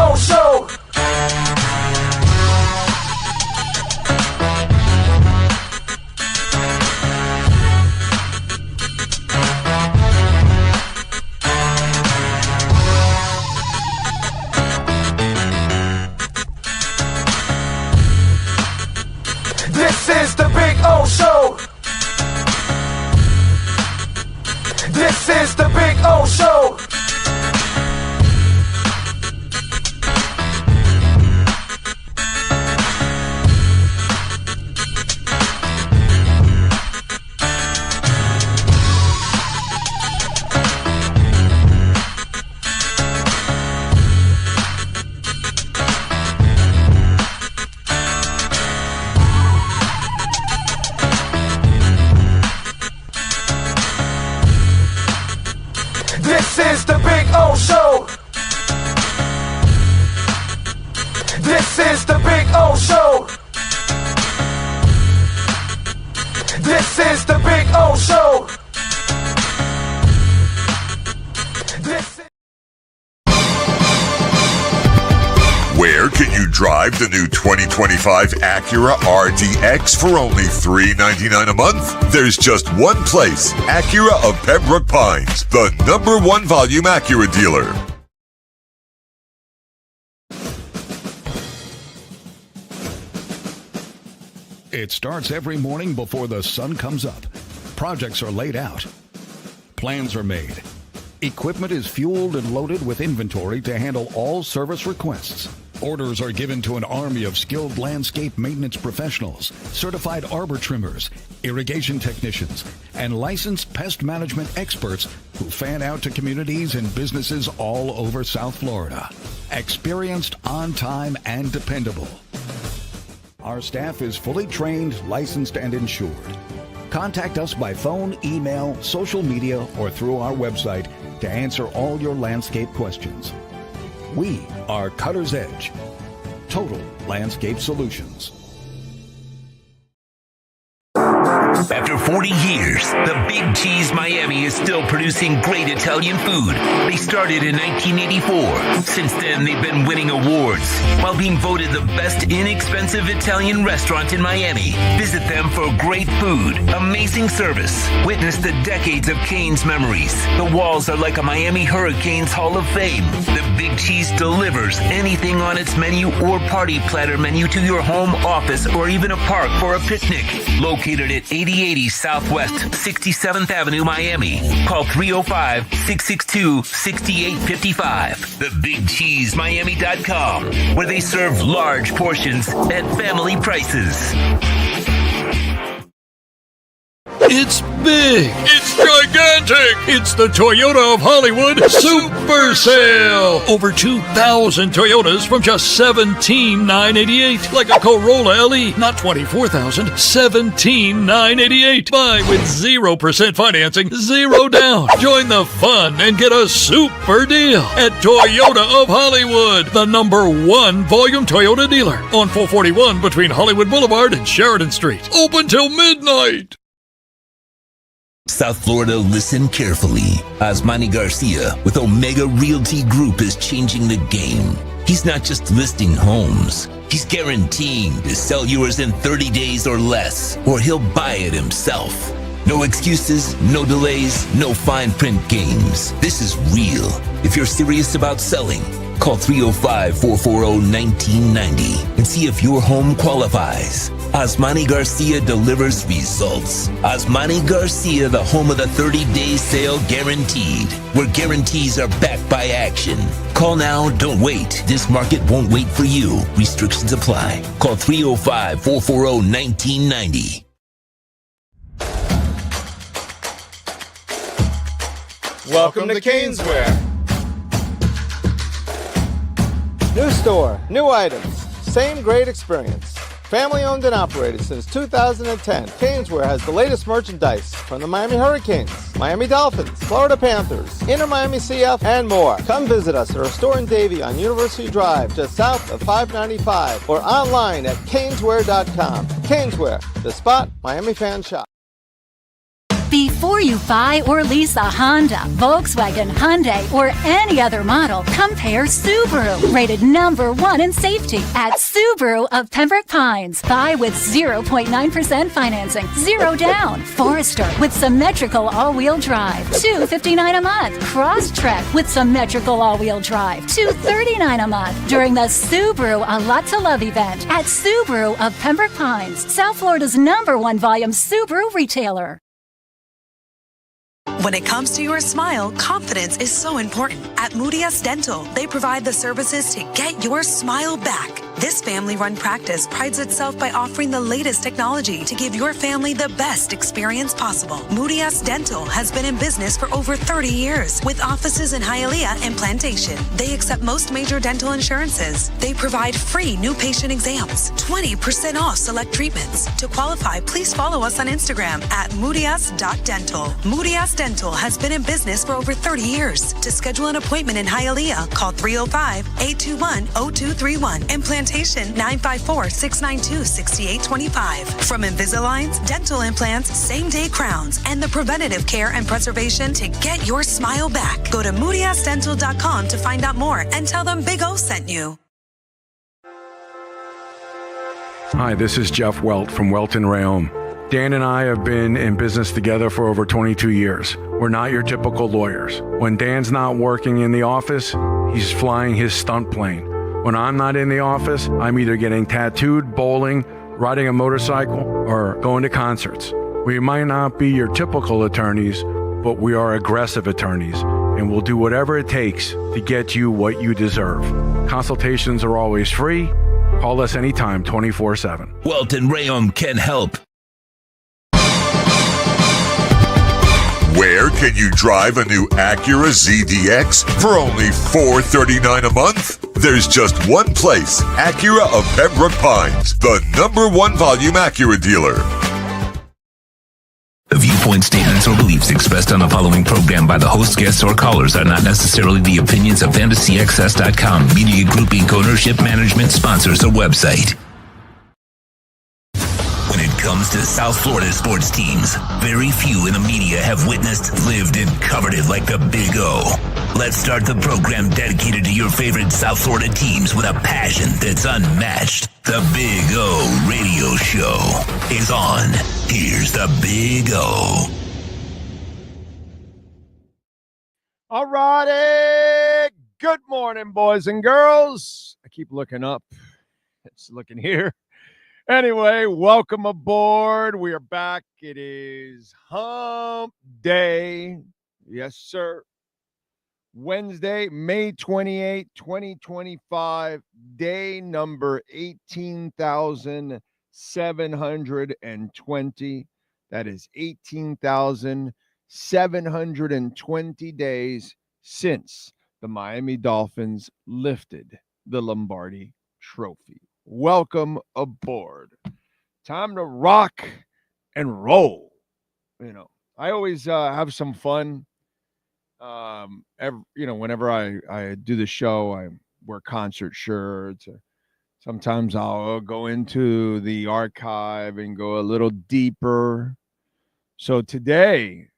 old show. This is the big old show. This is the big old show. This is the big old show. This is the big old show. This is the big old show. This is... Where can you drive the new 2025 Acura RDX for only $399 a month? There's just one place, Acura of Pembroke Pines, the #1 volume Acura dealer. It starts every morning before the sun comes up. Projects are laid out. Plans are made. Equipment is fueled and loaded with inventory to handle all service requests. Orders are given to an army of skilled landscape maintenance professionals, certified arbor trimmers, irrigation technicians, and licensed pest management experts who fan out to communities and businesses all over South Florida. Experienced, on time, and dependable. Our staff is fully trained, licensed, and insured. Contact us by phone, email, social media, or through our website to answer all your landscape questions. We are Cutter's Edge. Total Landscape Solutions. After 40 years, the Big Cheese Miami is still producing great Italian food. They started in 1984. Since then, they've been winning awards while being voted the best inexpensive Italian restaurant in Miami. Visit them for great food, amazing service. Witness the decades of Cane's memories. The walls are like a Miami Hurricanes Hall of Fame. The Big Cheese delivers anything on its menu or party platter menu to your home, office, or even a park for a picnic. Located at 8080 Southwest 67th Avenue, Miami. Call 305-662-6855. TheBigCheeseMiami.com, where they serve large portions at family prices. It's big. It's gigantic. It's the Toyota of Hollywood Super Sale. Over 2,000 Toyotas from just $17,988. Like a Corolla LE, not $24,000, $17,988. Buy with 0% financing, 0 down. Join the fun and get a super deal at Toyota of Hollywood, the #1 volume Toyota dealer on 441 between Hollywood Boulevard and Sheridan Street. Open till midnight. South Florida, listen carefully. Osmani Garcia with Omega Realty Group is changing the game. He's not just listing homes. He's guaranteeing to sell yours in 30 days or less, or he'll buy it himself. No excuses, no delays, no fine print games. This is real. If you're serious about selling, call 305-440-1990 and see if your home qualifies. Osmani Garcia delivers results. Osmani Garcia, the home of the 30-day sale guaranteed, where guarantees are backed by action. Call now, don't wait. This market won't wait for you. Restrictions apply. Call 305-440-1990. Welcome to Caneswear. New store, new items, same great experience. Family owned and operated since 2010, Caneswear has the latest merchandise from the Miami Hurricanes, Miami Dolphins, Florida Panthers, Inter Miami CF, and more. Come visit us at our store in Davie on University Drive, just south of 595, or online at caneswear.com. Caneswear, the spot Miami fans shop. Before you buy or lease a Honda, Volkswagen, Hyundai, or any other model, compare Subaru, rated #1 in safety at Subaru of Pembroke Pines. Buy with 0.9% financing, 0 down. Forester with symmetrical all-wheel drive, $259 a month. Crosstrek with symmetrical all-wheel drive, $239 a month. During the Subaru A Lot to Love event at Subaru of Pembroke Pines, South Florida's #1 volume Subaru retailer. When it comes to your smile, confidence is so important. At Moody S Dental, they provide the services to get your smile back. This family-run practice prides itself by offering the latest technology to give your family the best experience possible. Moody S Dental has been in business for over 30 years with offices in Hialeah and Plantation. They accept most major dental insurances. They provide free new patient exams, 20% off select treatments. To qualify, please follow us on Instagram at moodys.dental. Moody S Dental has been in business for over 30 years. To schedule an appointment in Hialeah, call 305-821-0231 and Plantation 954-692-6825. From Invisaligns, dental implants, same-day crowns, and the preventative care and preservation to get your smile back. Go to moodysdental.com to find out more and tell them Big O sent you. Hi, this is Jeff Welt from Welt & Rayom. Dan and I have been in business together for over 22 years. We're not your typical lawyers. When Dan's not working in the office, he's flying his stunt plane. When I'm not in the office, I'm either getting tattooed, bowling, riding a motorcycle, or going to concerts. We might not be your typical attorneys, but we are aggressive attorneys, and we'll do whatever it takes to get you what you deserve. Consultations are always free. Call us anytime, 24/7. Welt & Rayom can help. Where can you drive a new Acura ZDX for only $439 a month? There's just one place, Acura of Pembroke Pines, the #1 volume Acura dealer. The viewpoint, statements, or beliefs expressed on the following program by the host, guests, or callers are not necessarily the opinions of FantasyXS.com, Media Group Inc. ownership, management, sponsors, or website. When it comes to South Florida sports teams, very few in the media have witnessed, lived, and covered it like the Big O. Let's start the program dedicated to your favorite South Florida teams with a passion that's unmatched. The Big O Radio Show is on. Here's the Big O. All righty. Good morning, boys and girls. I keep looking up. It's looking here. Anyway, welcome aboard. We are back. It is Hump Day. Yes, sir. Wednesday, May 28, 2025, day number 18,720. That is 18,720 days since the Miami Dolphins lifted the Lombardi Trophy. Welcome aboard. Time to rock and roll. You know, I always have some fun. Whenever I do the show, I wear concert shirts. Sometimes I'll go into the archive and go a little deeper. So today,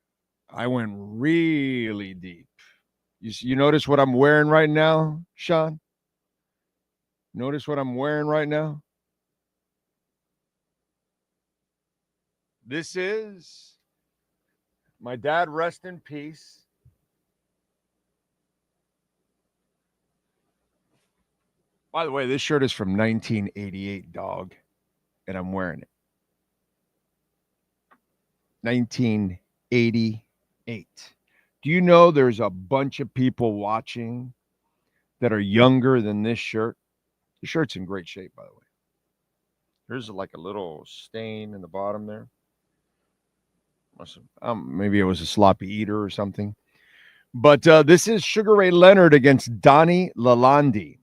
I went really deep. You notice what I'm wearing right now, Sean? Notice what I'm wearing right now? This is my dad, rest in peace. By the way, this shirt is from 1988, dog, and I'm wearing it. 1988. Do you know there's a bunch of people watching that are younger than this shirt? The shirt's in great shape, by the way. There's like a little stain in the bottom there. Maybe it was a sloppy eater or something. But this is Sugar Ray Leonard against Donnie Lalonde.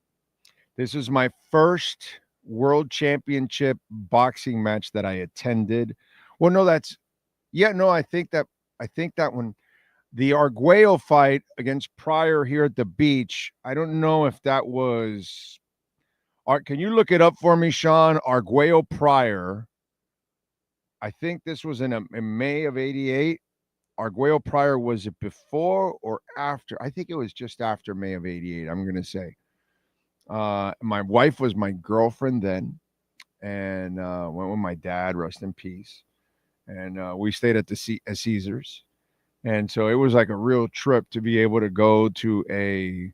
This is my first world championship boxing match that I attended. Well, no, I think that when the Arguello fight against Pryor here at the beach, I don't know if that was. Can you look it up for me, Sean? Arguello Pryor. I think this was in May of '88. Arguello Pryor, was it before or after? I think it was just after May of '88. I'm gonna say. My wife was my girlfriend then, and went with my dad, rest in peace. And we stayed at the Caesars, and so it was like a real trip to be able to go to a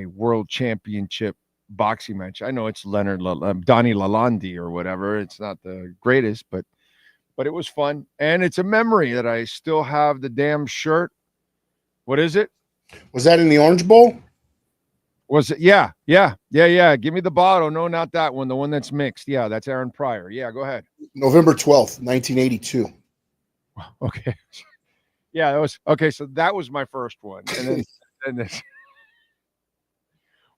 world championship boxing match. I know it's Donnie Lalonde or whatever. It's not the greatest, but it was fun, and it's a memory that I still have the damn shirt. What is it? Was that in the Orange Bowl? Was it? Yeah. Give me the bottle. No, not that one. The one that's mixed. Yeah, that's Aaron Pryor. Yeah, go ahead. November 12th, 1982. Okay. Yeah, that was okay. So that was my first one, and then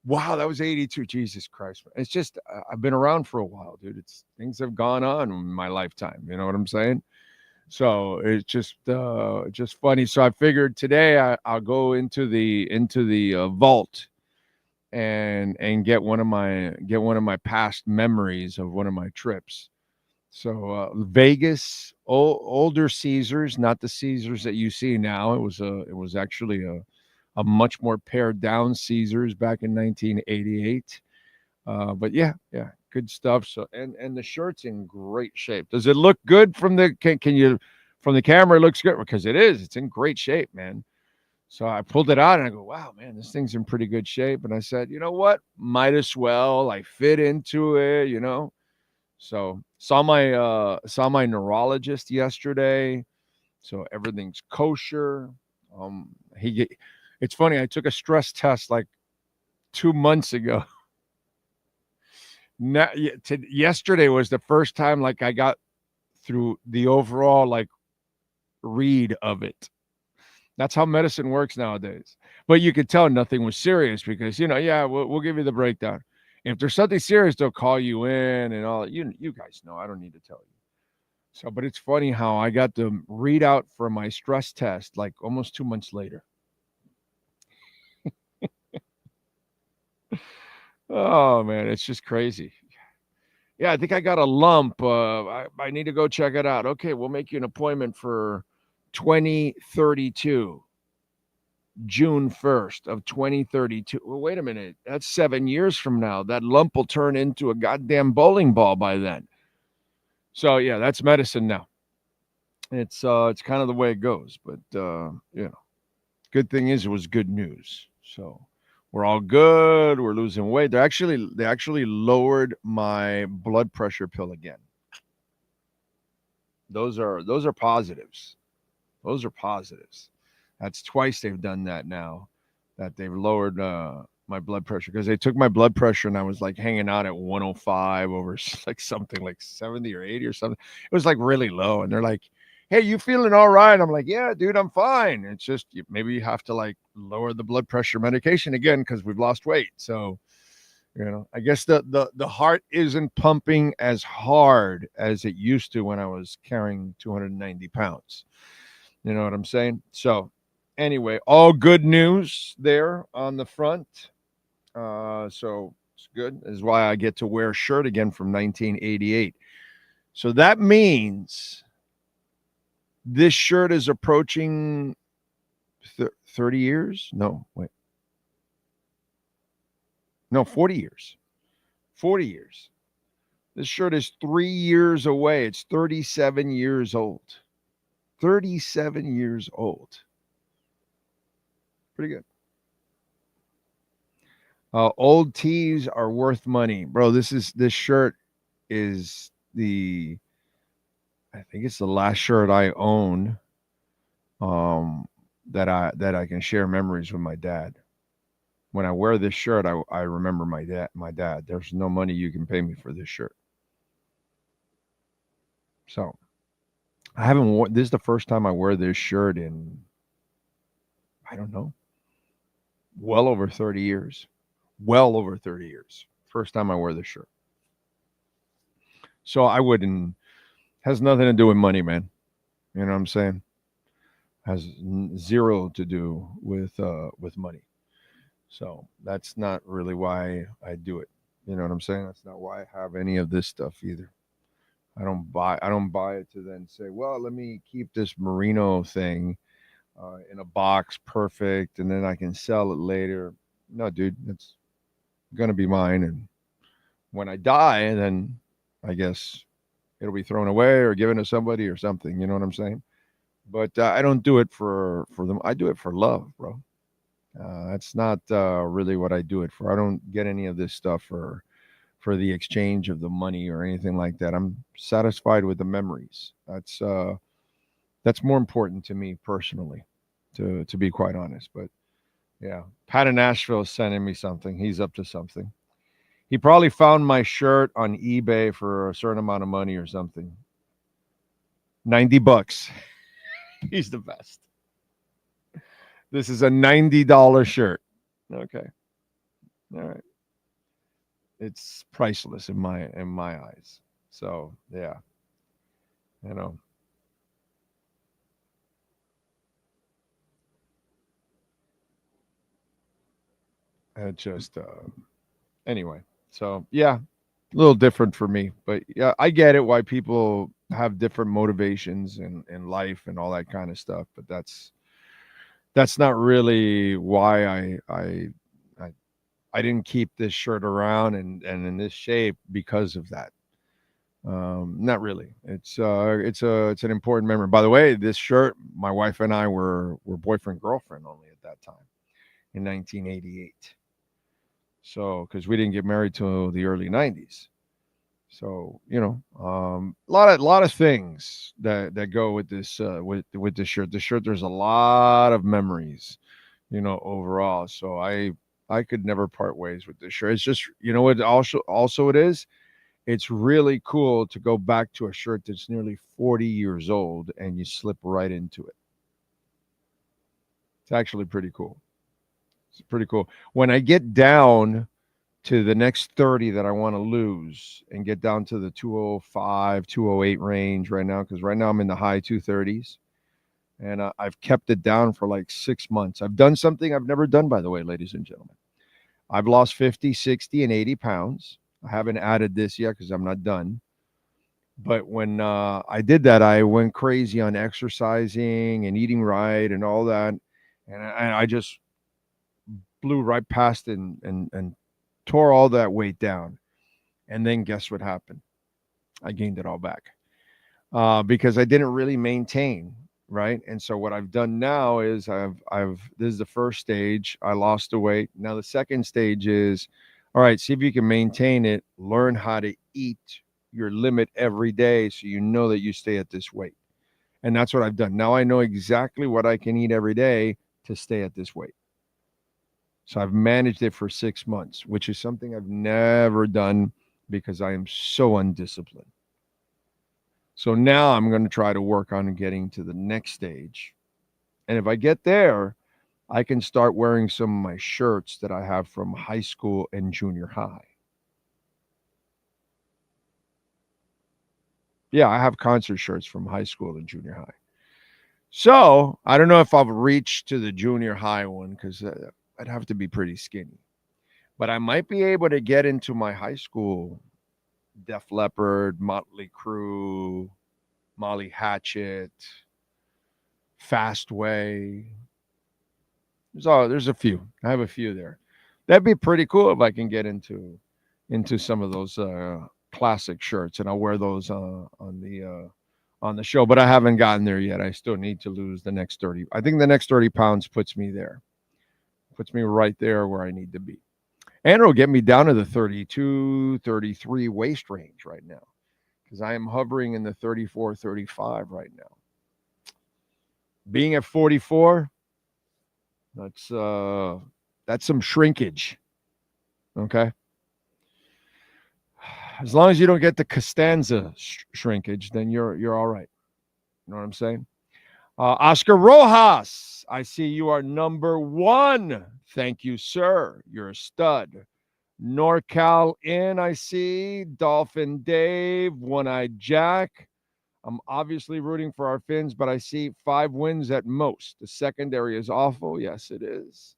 wow, that was 82. Jesus Christ. It's just I've been around for a while, dude. Things have gone on in my lifetime. You know what I'm saying? So it's just funny. So I figured today I'll go into the vault and get one of my past memories of one of my trips. So Vegas, older Caesars, not the Caesars that you see now. It was actually a much more pared down Caesars back in 1988. But yeah, good stuff. So and the shirt's in great shape. Does it look good from the from the camera? It looks good because it is. It's in great shape, man. So I pulled it out and I go, wow, man, this thing's in pretty good shape. And I said, you know what? Might as well. I fit into it, you know. So saw my neurologist yesterday. So everything's kosher. It's funny. I took a stress test like 2 months ago. Yesterday was the first time like I got through the overall like read of it. That's how medicine works nowadays. But you could tell nothing was serious because, we'll give you the breakdown. If there's something serious, they'll call you in and all. You guys know. I don't need to tell you. So, but it's funny how I got the readout for my stress test like almost 2 months later. Oh, man, it's just crazy. Yeah, I think I got a lump. I need to go check it out. Okay, we'll make you an appointment for 2032, June 1st of 2032. Well, wait a minute. That's 7 years from now. That lump will turn into a goddamn bowling ball by then. So, yeah, that's medicine now. It's kind of the way it goes. But, good thing is it was good news. So we're all good. We're losing weight. They actually lowered my blood pressure pill again. Those are positives. Those are positives. That's twice they've done that now, that they've lowered my blood pressure, because they took my blood pressure and I was like hanging out at 105 over like something like 70 or 80 or something. It was like really low. And they're like, hey, you feeling all right? I'm like, yeah, dude, I'm fine. It's just maybe you have to like lower the blood pressure medication again because we've lost weight. So, I guess the heart isn't pumping as hard as it used to when I was carrying 290 pounds. You know what I'm saying? So anyway, all good news there on the front. So it's good. This is why I get to wear a shirt again from 1988. So that means this shirt is approaching 30 years. No, wait. No, 40 years. 40 years. This shirt is 3 years away. It's 37 years old. 37 years old. Pretty good. Old tees are worth money. Bro, this shirt is I think it's the last shirt I own that I can share memories with my dad. When I wear this shirt, I remember my dad. There's no money you can pay me for this shirt. So I haven't worn this is the first time I wear this shirt in, I don't know, well over 30 years. Well over 30 years. First time I wear this shirt. So has nothing to do with money, man. You know what I'm saying? Has zero to do with money. So that's not really why I do it. You know what I'm saying? That's not why I have any of this stuff either. I don't buy it to then say, well, let me keep this merino thing in a box, perfect, and then I can sell it later. No, dude, it's gonna be mine, and when I die, then I guess it'll be thrown away or given to somebody or something. You know what I'm saying? But I don't do it for them. I do it for love, bro. That's not really what I do it for. I don't get any of this stuff for the exchange of the money or anything like that. I'm satisfied with the memories. That's more important to me personally, to be quite honest. But yeah, Pat in Nashville is sending me something. He's up to something. He probably found my shirt on eBay for a certain amount of money or something. $90. He's the best. This is a $90 shirt. Okay. All right. It's priceless in my eyes. So yeah. You know. And just anyway. So yeah, a little different for me. But yeah, I get it why people have different motivations in life and all that kind of stuff. But that's not really why I didn't keep this shirt around and in this shape because of that. Not really. It's an important memory. By the way, this shirt, my wife and I were boyfriend girlfriend only at that time in 1988. So because we didn't get married till the early 90s. So a lot of things that go with this with this shirt. The shirt, there's a lot of memories, overall. So I could never part ways with this shirt. It's just, what also it is. It's really cool to go back to a shirt that's nearly 40 years old and you slip right into it. It's actually pretty cool. It's pretty cool. When I get down to the next 30 that I want to lose and get down to the 205, 208 range right now, because right now I'm in the high 230s. And I've kept it down for like 6 months. I've done something I've never done, by the way, ladies and gentlemen. I've lost 50, 60, and 80 pounds. I haven't added this yet because I'm not done. But when I did that, I went crazy on exercising and eating right and all that. And I just blew right past it and tore all that weight down. And then guess what happened? I gained it all back because I didn't really maintain. Right. And so what I've done now is this is the first stage. I lost the weight. Now the second stage is, all right, see if you can maintain it. Learn how to eat your limit every day so you know that you stay at this weight. And that's what I've done. Now I know exactly what I can eat every day to stay at this weight. So I've managed it for 6 months, which is something I've never done because I am so undisciplined. So now I'm going to try to work on getting to the next stage. And if I get there, I can start wearing some of my shirts that I have from high school and junior high. Yeah, I have concert shirts from high school and junior high. So I don't know if I'll reach to the junior high one because I'd have to be pretty skinny. But I might be able to get into my high school Def Leppard, Motley Crue, Molly Hatchet, Fastway. There's a few. I have a few there. That'd be pretty cool if I can get into some of those classic shirts, and I'll wear those on the show. But I haven't gotten there yet. I still need to lose the next 30. I think the next 30 pounds puts me there. Puts me right there where I need to be. And it'll get me down to the 32, 33 waist range right now because I am hovering in the 34, 35 right now. Being at 44, that's some shrinkage. Okay. As long as you don't get the Costanza shrinkage, then you're all right. You know what I'm saying? Oscar Rojas, I see you are number 1. Thank you, sir. You're a stud. NorCal in, I see. Dolphin Dave, One-Eyed Jack. I'm obviously rooting for our Finns, but I see 5 wins at most. The secondary is awful. Yes, it is.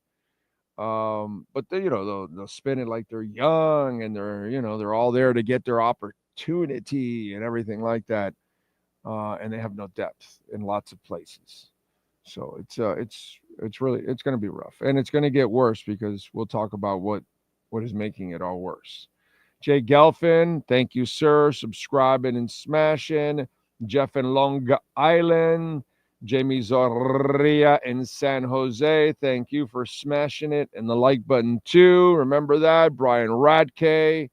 But they'll spin it like they're young and they're all there to get their opportunity and everything like that, and they have no depth in lots of places. So it's going to be rough, and it's going to get worse because we'll talk about what is making it all worse. Jay Gelfin, thank you, sir. Subscribing and smashing. Jeff in Long Island. Jamie Zorria in San Jose, thank you for smashing it. And the like button too. Remember that. Brian Radke,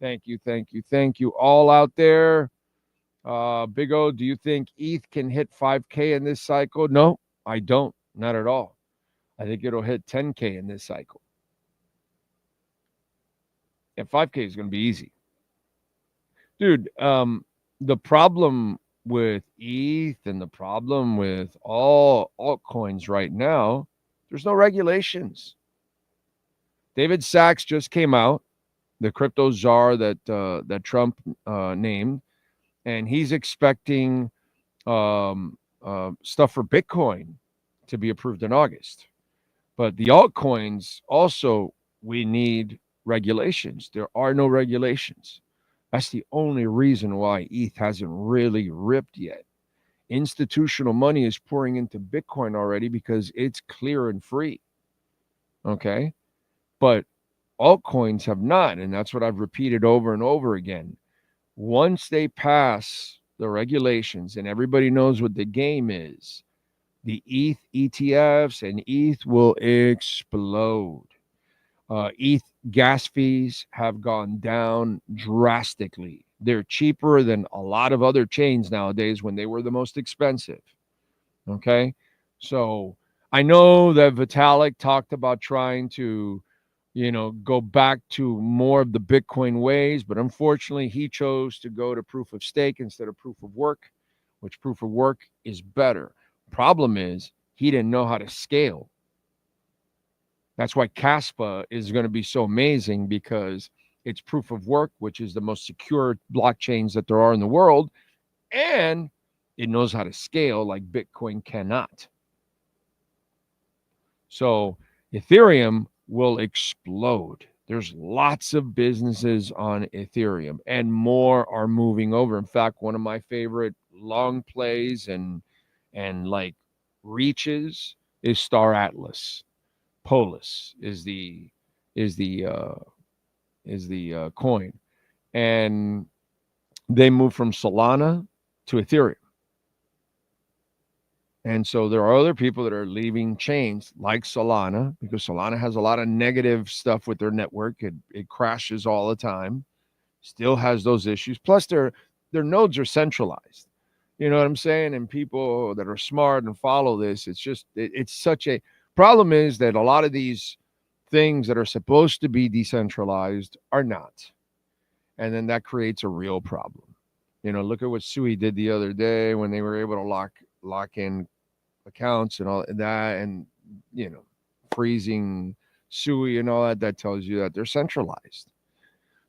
thank you all out there. Big O, do you think ETH can hit 5K in this cycle? No, I don't. Not at all. I think it'll hit 10K in this cycle. And 5K is going to be easy. Dude, the problem with ETH and the problem with all altcoins right now, there's no regulations. David Sachs just came out, the crypto czar that Trump named, and he's expecting stuff for Bitcoin to be approved in August. But the altcoins also, we need regulations. There are no regulations. That's the only reason why ETH hasn't really ripped yet. Institutional money is pouring into Bitcoin already because it's clear and free. Okay? But altcoins have not, and that's what I've repeated over and over again. Once they pass the regulations and everybody knows what the game is, the ETH ETFs and ETH will explode. ETH gas fees have gone down drastically. They're cheaper than a lot of other chains nowadays when they were the most expensive. Okay? So I know that Vitalik talked about trying to, go back to more of the Bitcoin ways, but unfortunately he chose to go to proof of stake instead of proof of work, which proof of work is better. Problem is he didn't know how to scale. That's why Caspa is going to be so amazing, because it's proof of work, which is the most secure blockchains that there are in the world, and it knows how to scale like Bitcoin cannot. So Ethereum will explode. There's lots of businesses on Ethereum, and more are moving over. In fact, one of my favorite long plays and like reaches is Star Atlas. Polis is the coin, and they moved from Solana to Ethereum. And so there are other people that are leaving chains like Solana, because Solana has a lot of negative stuff with their network. It crashes all the time, still has those issues. Plus their nodes are centralized. You know what I'm saying? And people that are smart and follow this, it's such a problem is that a lot of these things that are supposed to be decentralized are not. And then that creates a real problem. Look at what Sui did the other day when they were able to lock in accounts and all that, and freezing Sui and all that. That tells you that they're centralized.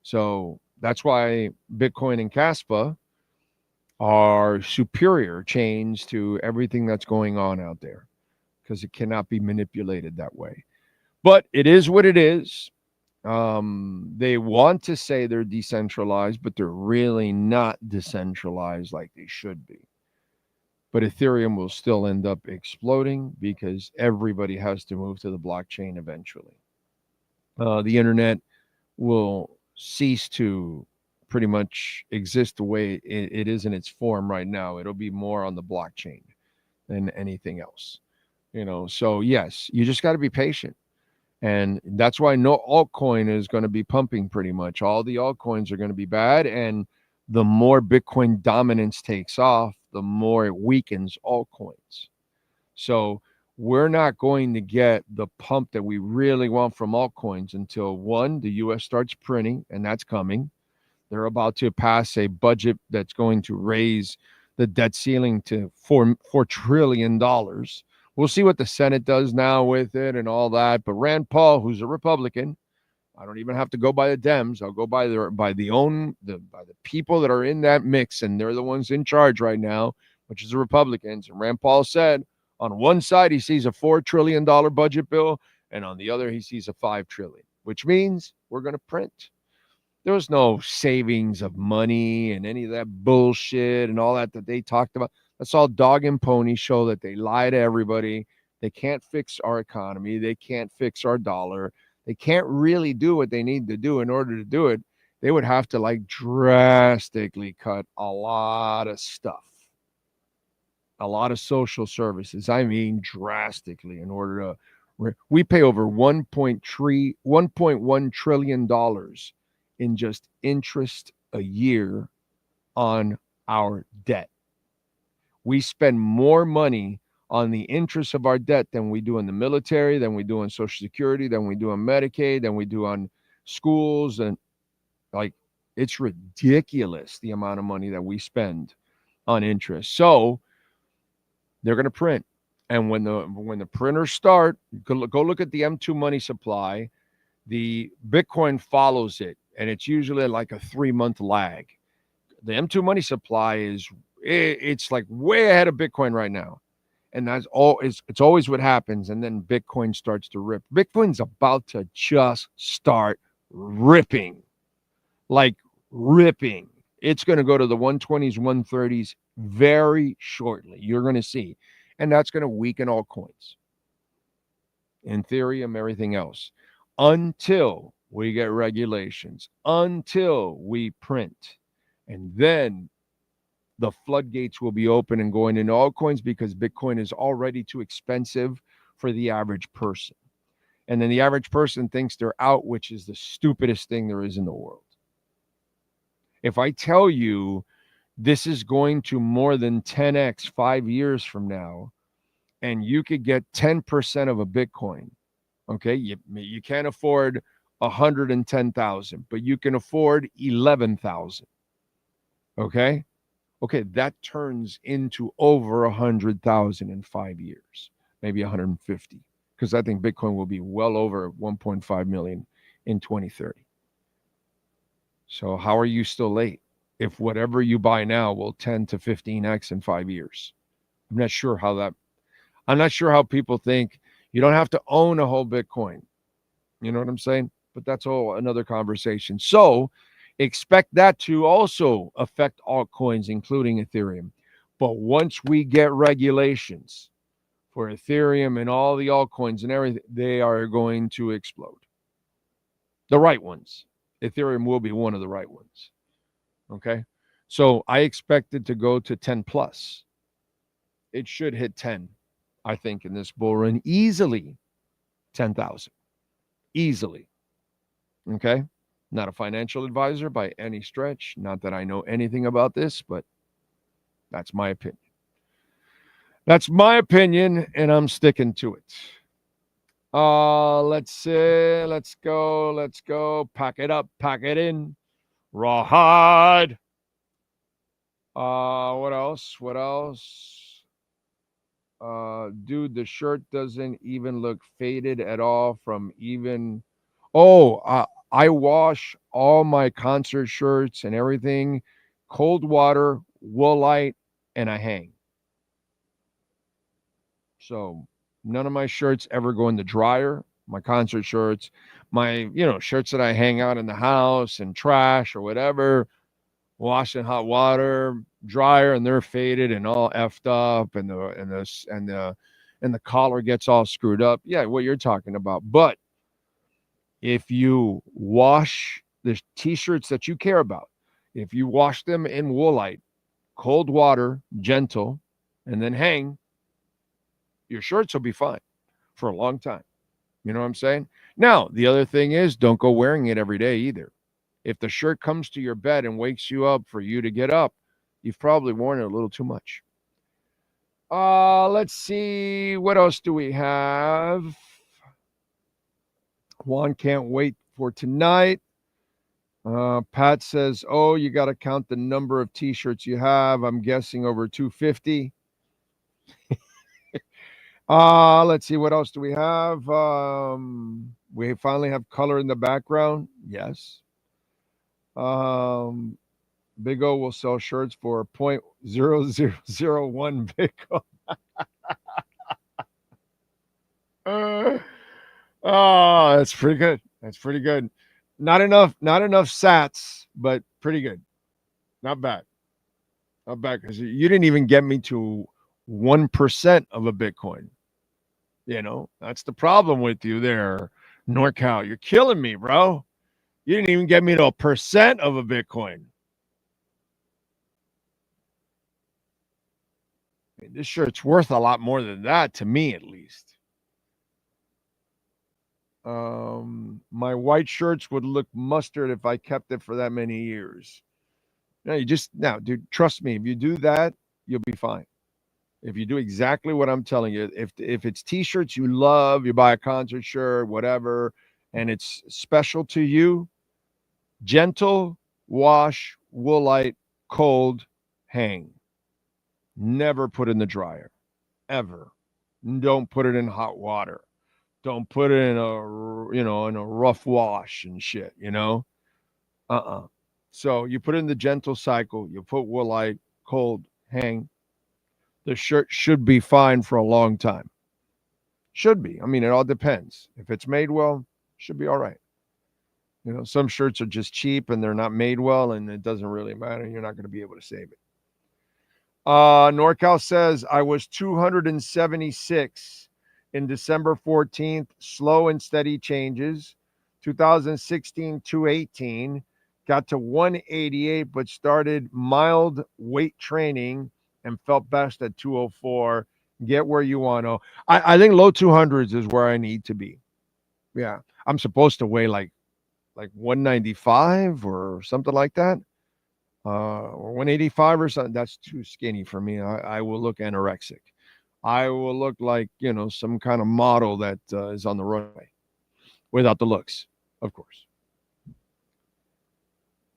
So that's why Bitcoin and Caspa are superior chains to everything that's going on out there, because it cannot be manipulated that way. But it is what it is. They want to say they're decentralized, but they're really not decentralized like they should be. But Ethereum will still end up exploding because everybody has to move to the blockchain eventually. The internet will cease to pretty much exist the way it is in its form right now. It'll be more on the blockchain than anything else. So yes, you just got to be patient. And that's why no altcoin is going to be pumping pretty much. All the altcoins are going to be bad. And the more Bitcoin dominance takes off, the more it weakens altcoins. So we're not going to get the pump that we really want from altcoins until, one, the U.S. starts printing, and that's coming. They're about to pass a budget that's going to raise the debt ceiling to $4 trillion. We'll see what the Senate does now with it and all that. But Rand Paul, who's a Republican, I don't even have to go by the Dems. I'll go by the people that are in that mix, and they're the ones in charge right now, which is the Republicans. And Rand Paul said on one side he sees a $4 trillion budget bill, and on the other he sees a $5 trillion, which means we're going to print. There was no savings of money and any of that bullshit and all that they talked about. That's all dog and pony show that they lie to everybody. They can't fix our economy. They can't fix our dollar. They can't really do what they need to do. In order to do it, they would have to like drastically cut a lot of stuff, a lot of social services. I mean, drastically in order to, we pay over $1.1 trillion in just interest a year on our debt. We spend more money on the interest of our debt than we do in the military, than we do on Social Security, than we do on Medicaid, than we do on schools. And like, it's ridiculous the amount of money that we spend on interest. So they're going to print. And when the printers start, go look at the M2 money supply. The Bitcoin follows it, and it's usually like a 3-month lag. The M2 money supply it's like way ahead of Bitcoin right now. And that's all. It's always what happens. And then Bitcoin starts to rip. Bitcoin's about to just start ripping, like ripping. It's going to go to the 120s, 130s very shortly. You're going to see. And that's going to weaken all coins, Ethereum, everything else, until we get regulations, until we print. And then the floodgates will be open and going into all coins, because Bitcoin is already too expensive for the average person. And then the average person thinks they're out, which is the stupidest thing there is in the world. If I tell you this is going to more than 10x 5 years from now, and you could get 10% of a Bitcoin, okay? You can't afford 110,000, but you can afford 11,000, okay? Okay, that turns into over 100,000 in 5 years, maybe 150, because I think Bitcoin will be well over 1.5 million in 2030. So how are you still late if whatever you buy now will 10 to 15x in 5 years? I'm not sure how people think you don't have to own a whole Bitcoin. You know what I'm saying? But that's all another conversation. So expect that to also affect altcoins, including Ethereum. But once we get regulations for Ethereum and all the altcoins and everything, they are going to explode. The right ones. Ethereum will be one of the right ones. Okay? So I expect it to go to 10 plus. It should hit 10, I think, in this bull run. Easily 10,000. Easily. Okay? Not a financial advisor by any stretch. Not that I know anything about this, but that's my opinion. That's my opinion, and I'm sticking to it. Let's see. Let's go. Pack it up. Pack it in. Rawhide. What else? Dude, the shirt doesn't even look faded at all from even... I wash all my concert shirts and everything, cold water, woolite, and I hang. So none of my shirts ever go in the dryer. My concert shirts, my, shirts that I hang out in the house and trash or whatever, wash in hot water, dryer, and they're faded and all effed up, and the collar gets all screwed up. Yeah, what you're talking about. But if you wash the t-shirts that you care about, if you wash them in woolite, cold water, gentle, and then hang, your shirts will be fine for a long time. You know what I'm saying? Now, the other thing is, don't go wearing it every day either. If the shirt comes to your bed and wakes you up for you to get up, you've probably worn it a little too much. Let's see. What else do we have? Juan can't wait for tonight. Pat says, you got to count the number of T-shirts you have. I'm guessing over 250. Let's see. What else do we have? We finally have color in the background. Yes. Big O will sell shirts for 0.0001 Big O. That's pretty good. Not enough sats, but pretty good. Not bad. Not bad, because you didn't even get me to 1% of a Bitcoin. That's the problem with you there, NorCal. You're killing me, bro. You didn't even get me to 1% of a Bitcoin. I mean, this shirt's worth a lot more than that, to me at least. My white shirts would look mustard if I kept it for that many years. No, dude, trust me, if you do that, you'll be fine. If you do exactly what I'm telling you, if it's t-shirts you love, you buy a concert shirt, whatever, and it's special to you, gentle, wash, woolite, cold, hang. Never put in the dryer, ever. Don't put it in hot water. Don't put it in a rough wash and shit, So you put it in the gentle cycle, you put woolite, cold, hang. The shirt should be fine for a long time. Should be. I mean, it all depends. If it's made well, should be all right. Some shirts are just cheap and they're not made well, and it doesn't really matter. You're not going to be able to save it. NorCal says, I was 276 in December 14th, slow and steady changes. 2016, 218, got to 188, but started mild weight training and felt best at 204. Get where you want to. I think low 200s is where I need to be. Yeah. I'm supposed to weigh like 195 or something like that. Or 185 or something. That's too skinny for me. I will look anorexic. I will look like, some kind of model that is on the runway without the looks, of course.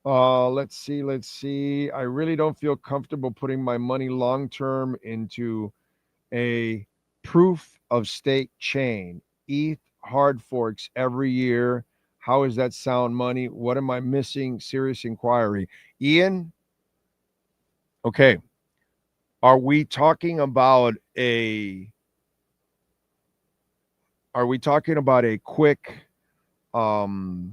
Let's see. I really don't feel comfortable putting my money long-term into a proof of stake chain. ETH hard forks every year. How is that sound money? What am I missing? Serious inquiry. Ian? Okay. Are we talking about a quick, well,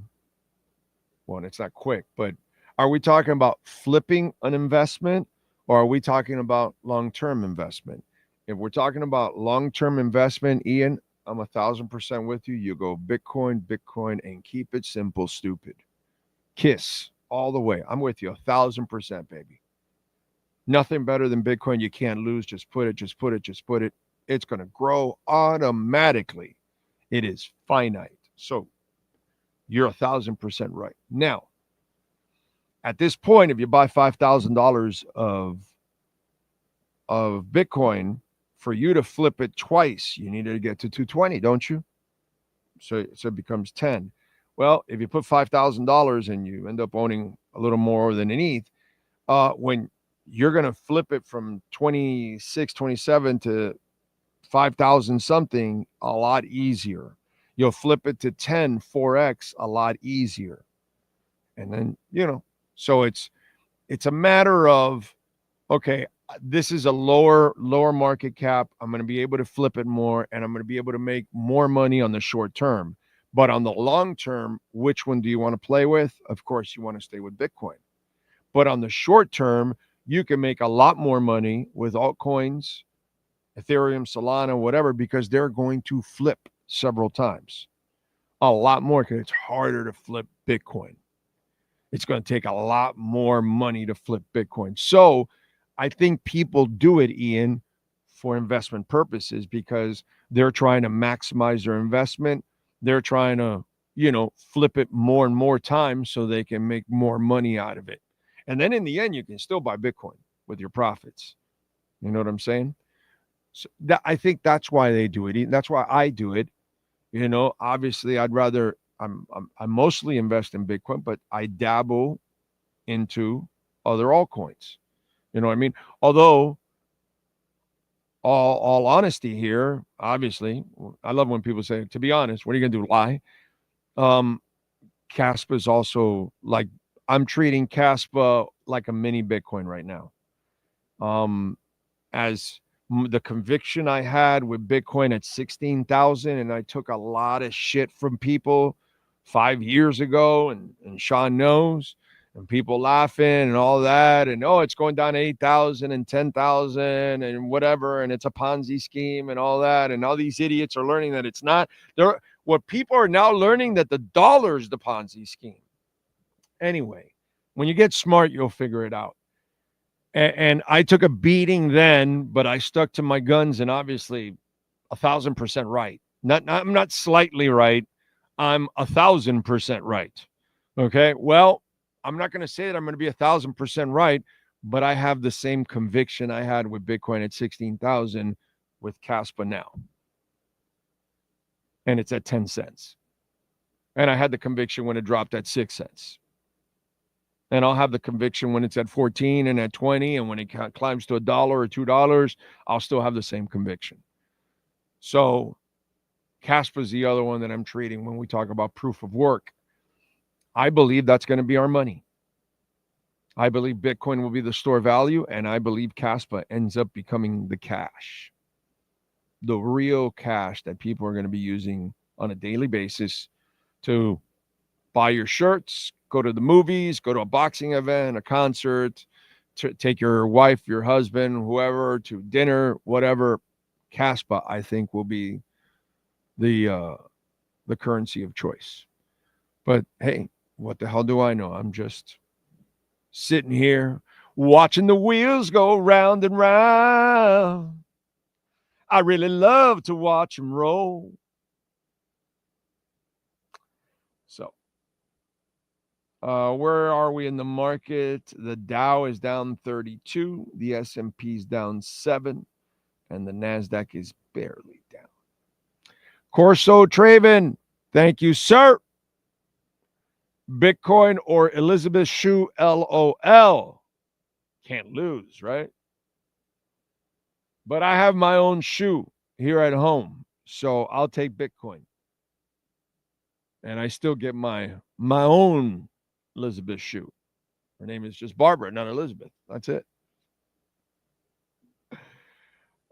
it's not quick, but are we talking about flipping an investment, or are we talking about long-term investment? If we're talking about long-term investment, Ian, I'm 1,000% with you. You go Bitcoin, and keep it simple, stupid. KISS all the way. I'm with you 1,000%, baby. Nothing better than Bitcoin. You can't lose. Just put it. It's going to grow automatically. It is finite. So you're 1,000% right. Now, at this point, if you buy $5,000 of Bitcoin, for you to flip it twice, you need to get to 220, don't you? So it becomes 10. Well, if you put $5,000 and you end up owning a little more than an ETH, when you're going to flip it from 26, 27 to 5,000 something, a lot easier. You'll flip it to 10, 4x, a lot easier. And then, so it's a matter of, okay, this is a lower market cap. I'm going to be able to flip it more, and I'm going to be able to make more money on the short term. But on the long term, which one do you want to play with? Of course, you want to stay with Bitcoin. But on the short term, you can make a lot more money with altcoins, Ethereum, Solana, whatever, because they're going to flip several times. A lot more, because it's harder to flip Bitcoin. It's going to take a lot more money to flip Bitcoin. So I think people do it, Ian, for investment purposes, because they're trying to maximize their investment. They're trying to, flip it more and more times so they can make more money out of it. And then in the end, you can still buy Bitcoin with your profits. You know what I'm saying? So I think that's why they do it. That's why I do it. Obviously I mostly invest in Bitcoin, but I dabble into other altcoins. You know what I mean? Although, all honesty here, obviously, I love when people say, to be honest, what are you going to do, lie? Caspa is also like, I'm treating Caspa like a mini Bitcoin right now. As the conviction I had with Bitcoin at 16,000, and I took a lot of shit from people 5 years ago, and Sean knows, and people laughing and all that, and oh, it's going down to 8,000 and 10,000 and whatever, and it's a Ponzi scheme and all that, and all these idiots are learning that it's not. What people are now learning, that the dollar is the Ponzi scheme. Anyway, when you get smart, you'll figure it out. And I took a beating then, but I stuck to my guns, and obviously 1,000% right. I'm not slightly right. I'm 1,000% right. Okay. Well, I'm not going to say that I'm going to be 1,000% right, but I have the same conviction I had with Bitcoin at 16,000 with Caspa now. And it's at 10 cents. And I had the conviction when it dropped at 6 cents. And I'll have the conviction when it's at 14 and at 20, and when it climbs to $1 or $2, I'll still have the same conviction. So Caspa is the other one that I'm treating when we talk about proof of work. I believe that's going to be our money. I believe Bitcoin will be the store value, and I believe Caspa ends up becoming the cash, the real cash that people are going to be using on a daily basis to buy your shirts, go to the movies, go to a boxing event, a concert, to take your wife, your husband, whoever to dinner, whatever. Caspa, I think, will be the currency of choice. But hey, what the hell do I know? I'm just sitting here watching the wheels go round and round. I really love to watch them roll. So, where are we in the market? The Dow is down 32, the S&P is down 7, and the NASDAQ is barely down. Corso Traven, thank you, sir. Bitcoin or Elizabeth Shue, LOL. Can't lose, right? But I have my own shoe here at home, so I'll take Bitcoin. And I still get my own Elizabeth Shue. Her name is just Barbara, not Elizabeth. That's it.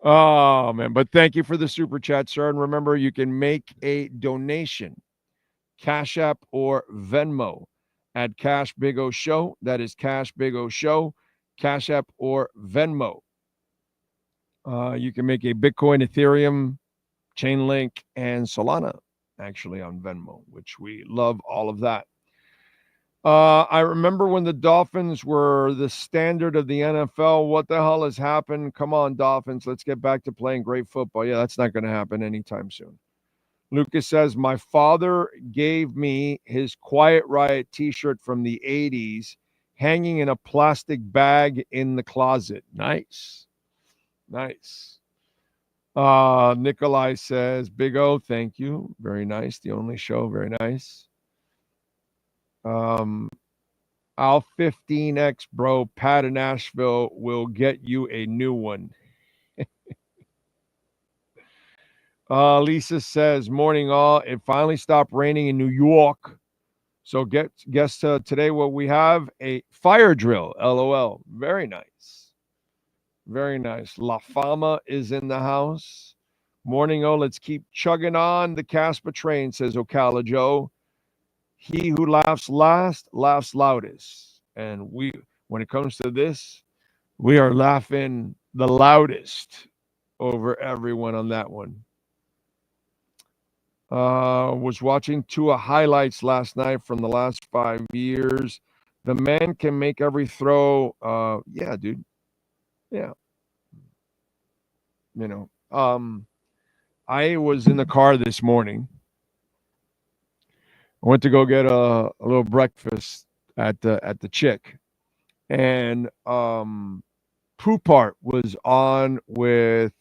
Oh, man. But thank you for the super chat, sir. And remember, you can make a donation, Cash App or Venmo, at Cash Big O Show. That is Cash Big O Show, Cash App or Venmo. You can make a Bitcoin, Ethereum, Chainlink, and Solana, actually, on Venmo, which we love all of that. I remember when the Dolphins were the standard of the NFL. What the hell has happened? Come on, Dolphins. Let's get back to playing great football. Yeah, that's not going to happen anytime soon. Lucas says, my father gave me his Quiet Riot t-shirt from the 80s hanging in a plastic bag in the closet. Nice. Nice. Nikolai says, Big O, thank you. Very nice. The only show. Very nice. Al 15X, bro, Pat in Nashville will get you a new one. Lisa says, morning all. It finally stopped raining in New York. So guess today what we have, a fire drill. LOL. Very nice. Very nice. La Fama is in the house. Morning all. Let's keep chugging on the Caspa train, says Ocala Joe. He who laughs last laughs loudest. And when it comes to this, we are laughing the loudest over everyone on that one. Was watching Tua highlights last night from the last 5 years. The man can make every throw. Yeah, dude. Yeah. You know, I was in the car this morning. I went to go get a little breakfast at the Chick, and Poopart was on with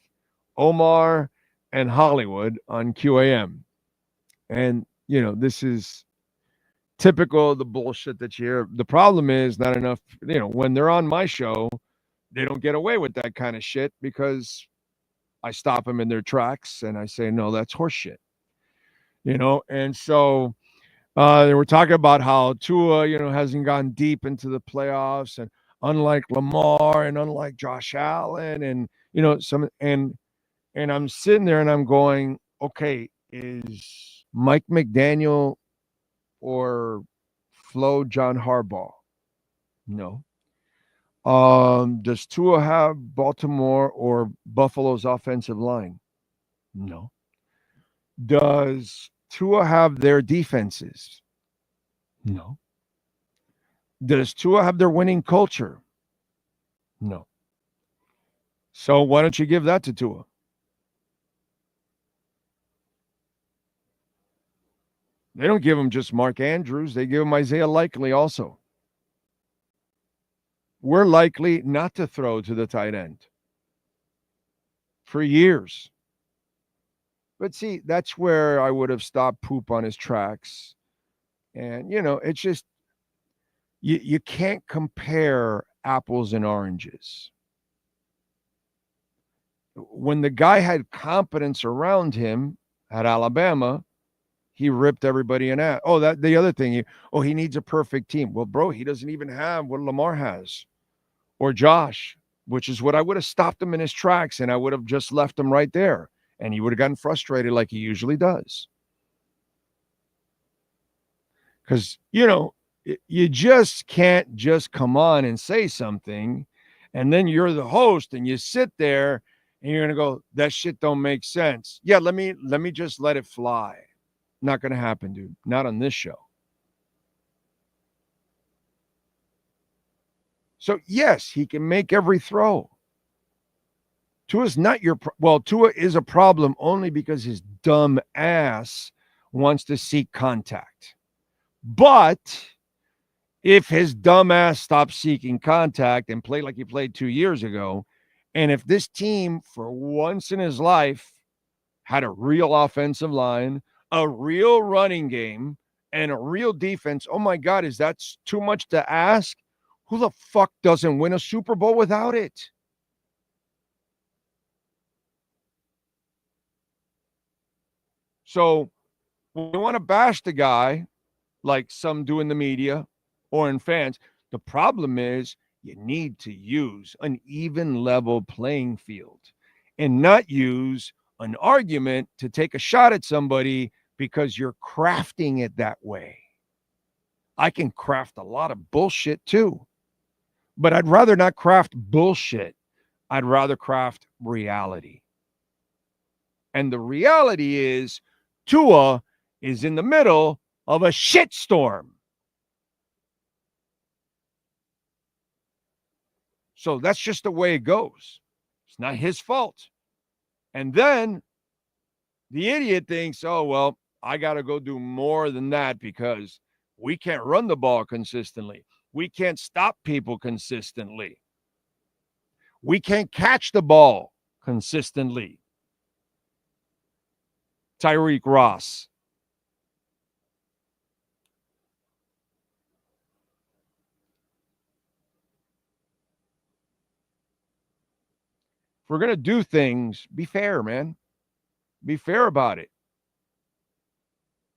Omar and Hollywood on QAM. And, you know, this is typical of the bullshit that you hear. The problem is not enough, you know, when they're on my show, they don't get away with that kind of shit because I stop them in their tracks and I say, no, that's horse shit. You know, and so they were talking about how Tua, you know, hasn't gone deep into the playoffs, and unlike Lamar and unlike Josh Allen, and, you know, and I'm sitting there and I'm going, okay, is Mike McDaniel or Flo John Harbaugh? No. Does Tua have Baltimore or Buffalo's offensive line? No. Does Tua have their defenses? No. Does Tua have their winning culture? No. So why don't you give that to Tua? They don't give him just Mark Andrews. They give him Isaiah Likely also. We're likely not to throw to the tight end for years. But see, that's where I would have stopped poop on his tracks. And, you know, it's just, you can't compare apples and oranges. When the guy had competence around him at Alabama, he ripped everybody in ass. Oh, that the other thing, he needs a perfect team. Well, bro, he doesn't even have what Lamar has or Josh, which is what I would have stopped him in his tracks, and I would have just left him right there, and he would have gotten frustrated like he usually does. Because, you know, you just can't just come on and say something, and then you're the host, and you sit there, and you're going to go, that shit don't make sense. Yeah, let me just let it fly. Not going to happen, dude. Not on this show. So, yes, he can make every throw. Tua's not Tua is a problem only because his dumb ass wants to seek contact. But if his dumb ass stops seeking contact and play like he played 2 years ago, and if this team, for once in his life, had a real offensive line, a real running game, and a real defense, oh my God, is that too much to ask? Who the fuck doesn't win a Super Bowl without it? So we want to bash the guy like some do in the media or in fans. The problem is you need to use an even level playing field and not use an argument to take a shot at somebody because you're crafting it that way. I can craft a lot of bullshit too, but I'd rather not craft bullshit. I'd rather craft reality. And the reality is Tua is in the middle of a shitstorm. So that's just the way it goes. It's not his fault. And then the idiot thinks, oh, well, I got to go do more than that because we can't run the ball consistently. We can't stop people consistently. We can't catch the ball consistently. Tyreek Ross. If we're going to do things, be fair, man. Be fair about it.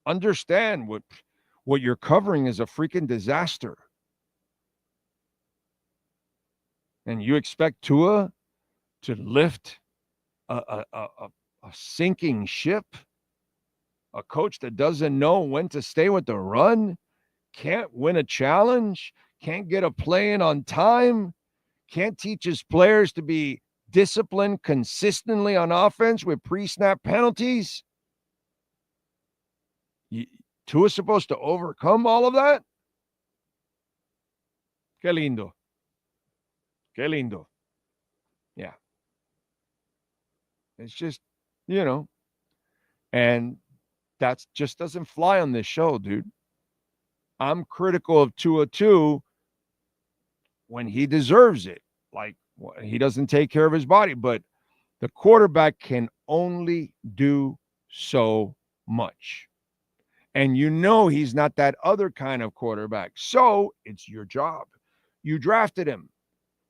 Understand what you're covering is a freaking disaster. And you expect Tua to lift a sinking ship? A coach that doesn't know when to stay with the run? Can't win a challenge? Can't get a play in on time? Can't teach his players to be disciplined consistently on offense with pre-snap penalties? Tua's supposed to overcome all of that? Qué lindo. Qué lindo. Yeah. It's just, and that just doesn't fly on this show, dude. I'm critical of Tua too when he deserves it. Like, he doesn't take care of his body, but the quarterback can only do so much. And he's not that other kind of quarterback. So it's your job. You drafted him.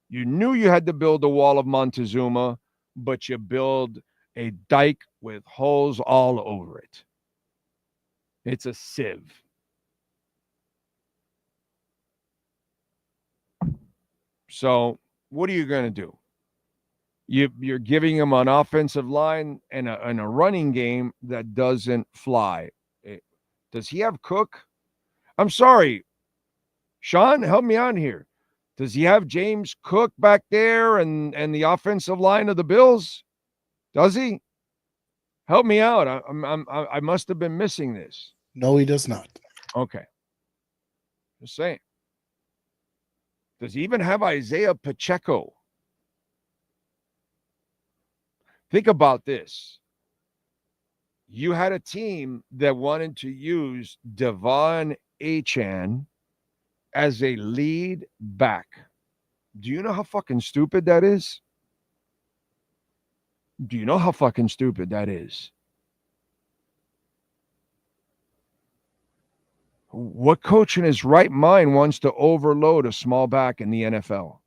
You knew you had to build a wall of Montezuma, but you build a dike with holes all over it. It's a sieve. So what are you going to do? You're giving him an offensive line and a running game that doesn't fly. Does he have Cook? I'm sorry. Sean, help me out here. Does he have James Cook back there and the offensive line of the Bills? Does he? Help me out. I must have been missing this. No, he does not. Okay. Just saying. Does he even have Isaiah Pacheco? Think about this. You had a team that wanted to use Devon Achane as a lead back. Do you know how fucking stupid that is? Do you know how fucking stupid that is? What coach in his right mind wants to overload a small back in the NFL?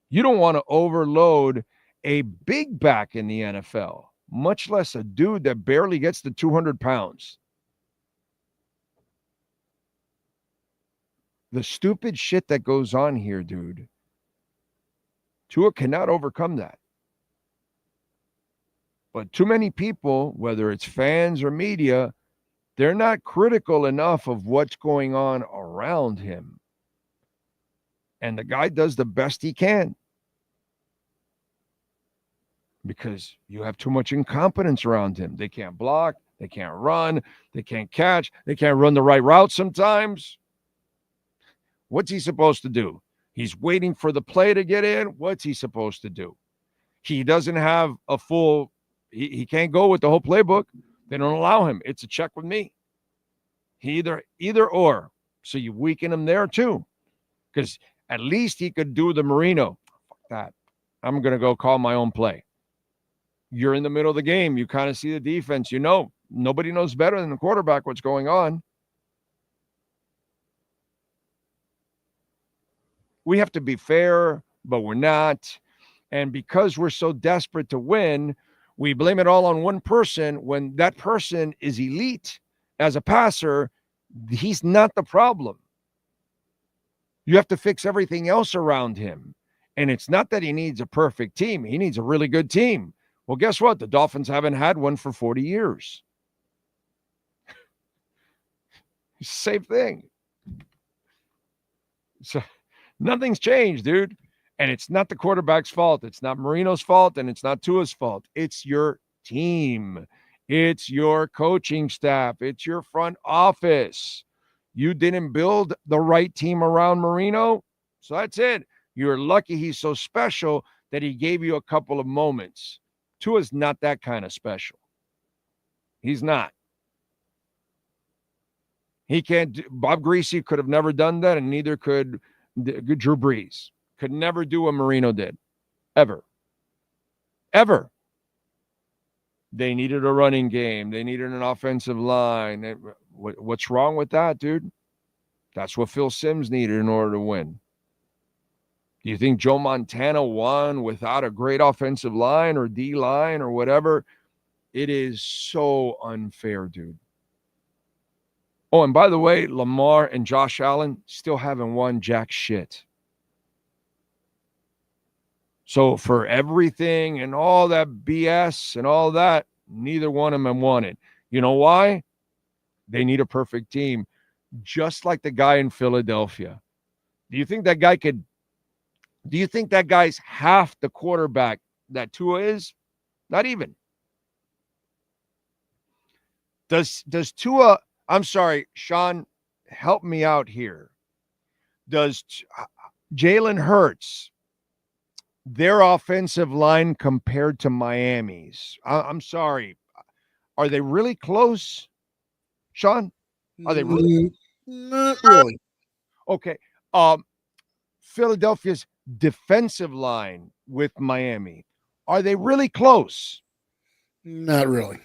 You don't want to overload a big back in the NFL, much less a dude that barely gets to 200 pounds. The stupid shit that goes on here, dude. Tua cannot overcome that. But too many people, whether it's fans or media, they're not critical enough of what's going on around him. And the guy does the best he can. Because you have too much incompetence around him. They can't block. They can't run. They can't catch. They can't run the right route sometimes. What's he supposed to do? He's waiting for the play to get in. What's he supposed to do? He doesn't have a full, he can't go with the whole playbook. They don't allow him. It's a check with me. He either or. So you weaken him there too. Because at least he could do the Marino. Fuck that. I'm going to go call my own play. You're in the middle of the game. You kind of see the defense. You know, nobody knows better than the quarterback what's going on. We have to be fair, but we're not. And because we're so desperate to win, we blame it all on one person when that person is elite as a passer. He's not the problem. You have to fix everything else around him. And it's not that he needs a perfect team. He needs a really good team. Well, guess what? The Dolphins haven't had one for 40 years. Same thing. So nothing's changed, dude. And it's not the quarterback's fault. It's not Marino's fault, and it's not Tua's fault. It's your team. It's your coaching staff. It's your front office. You didn't build the right team around Marino, so that's it. You're lucky he's so special that he gave you a couple of moments. Tua's not that kind of special. He's not. He can't. Bob Greasy could have never done that, and neither could Drew Brees. Could never do what Marino did. Ever. Ever. They needed a running game. They needed an offensive line. What's wrong with that, dude? That's what Phil Simms needed in order to win. Do you think Joe Montana won without a great offensive line or D line or whatever? It is so unfair, dude. Oh, and by the way, Lamar and Josh Allen still haven't won jack shit. So for everything and all that BS and all that, neither one of them won it. You know why? They need a perfect team, just like the guy in Philadelphia. Do you think that guy's half the quarterback that Tua is? Not even. Does Tua, I'm sorry, Sean, help me out here. Does Jalen Hurts, their offensive line compared to Miami's, I'm sorry, are they really close, Sean? Are they really? Not really. Okay. Philadelphia's defensive line with Miami, are they really close? Not really.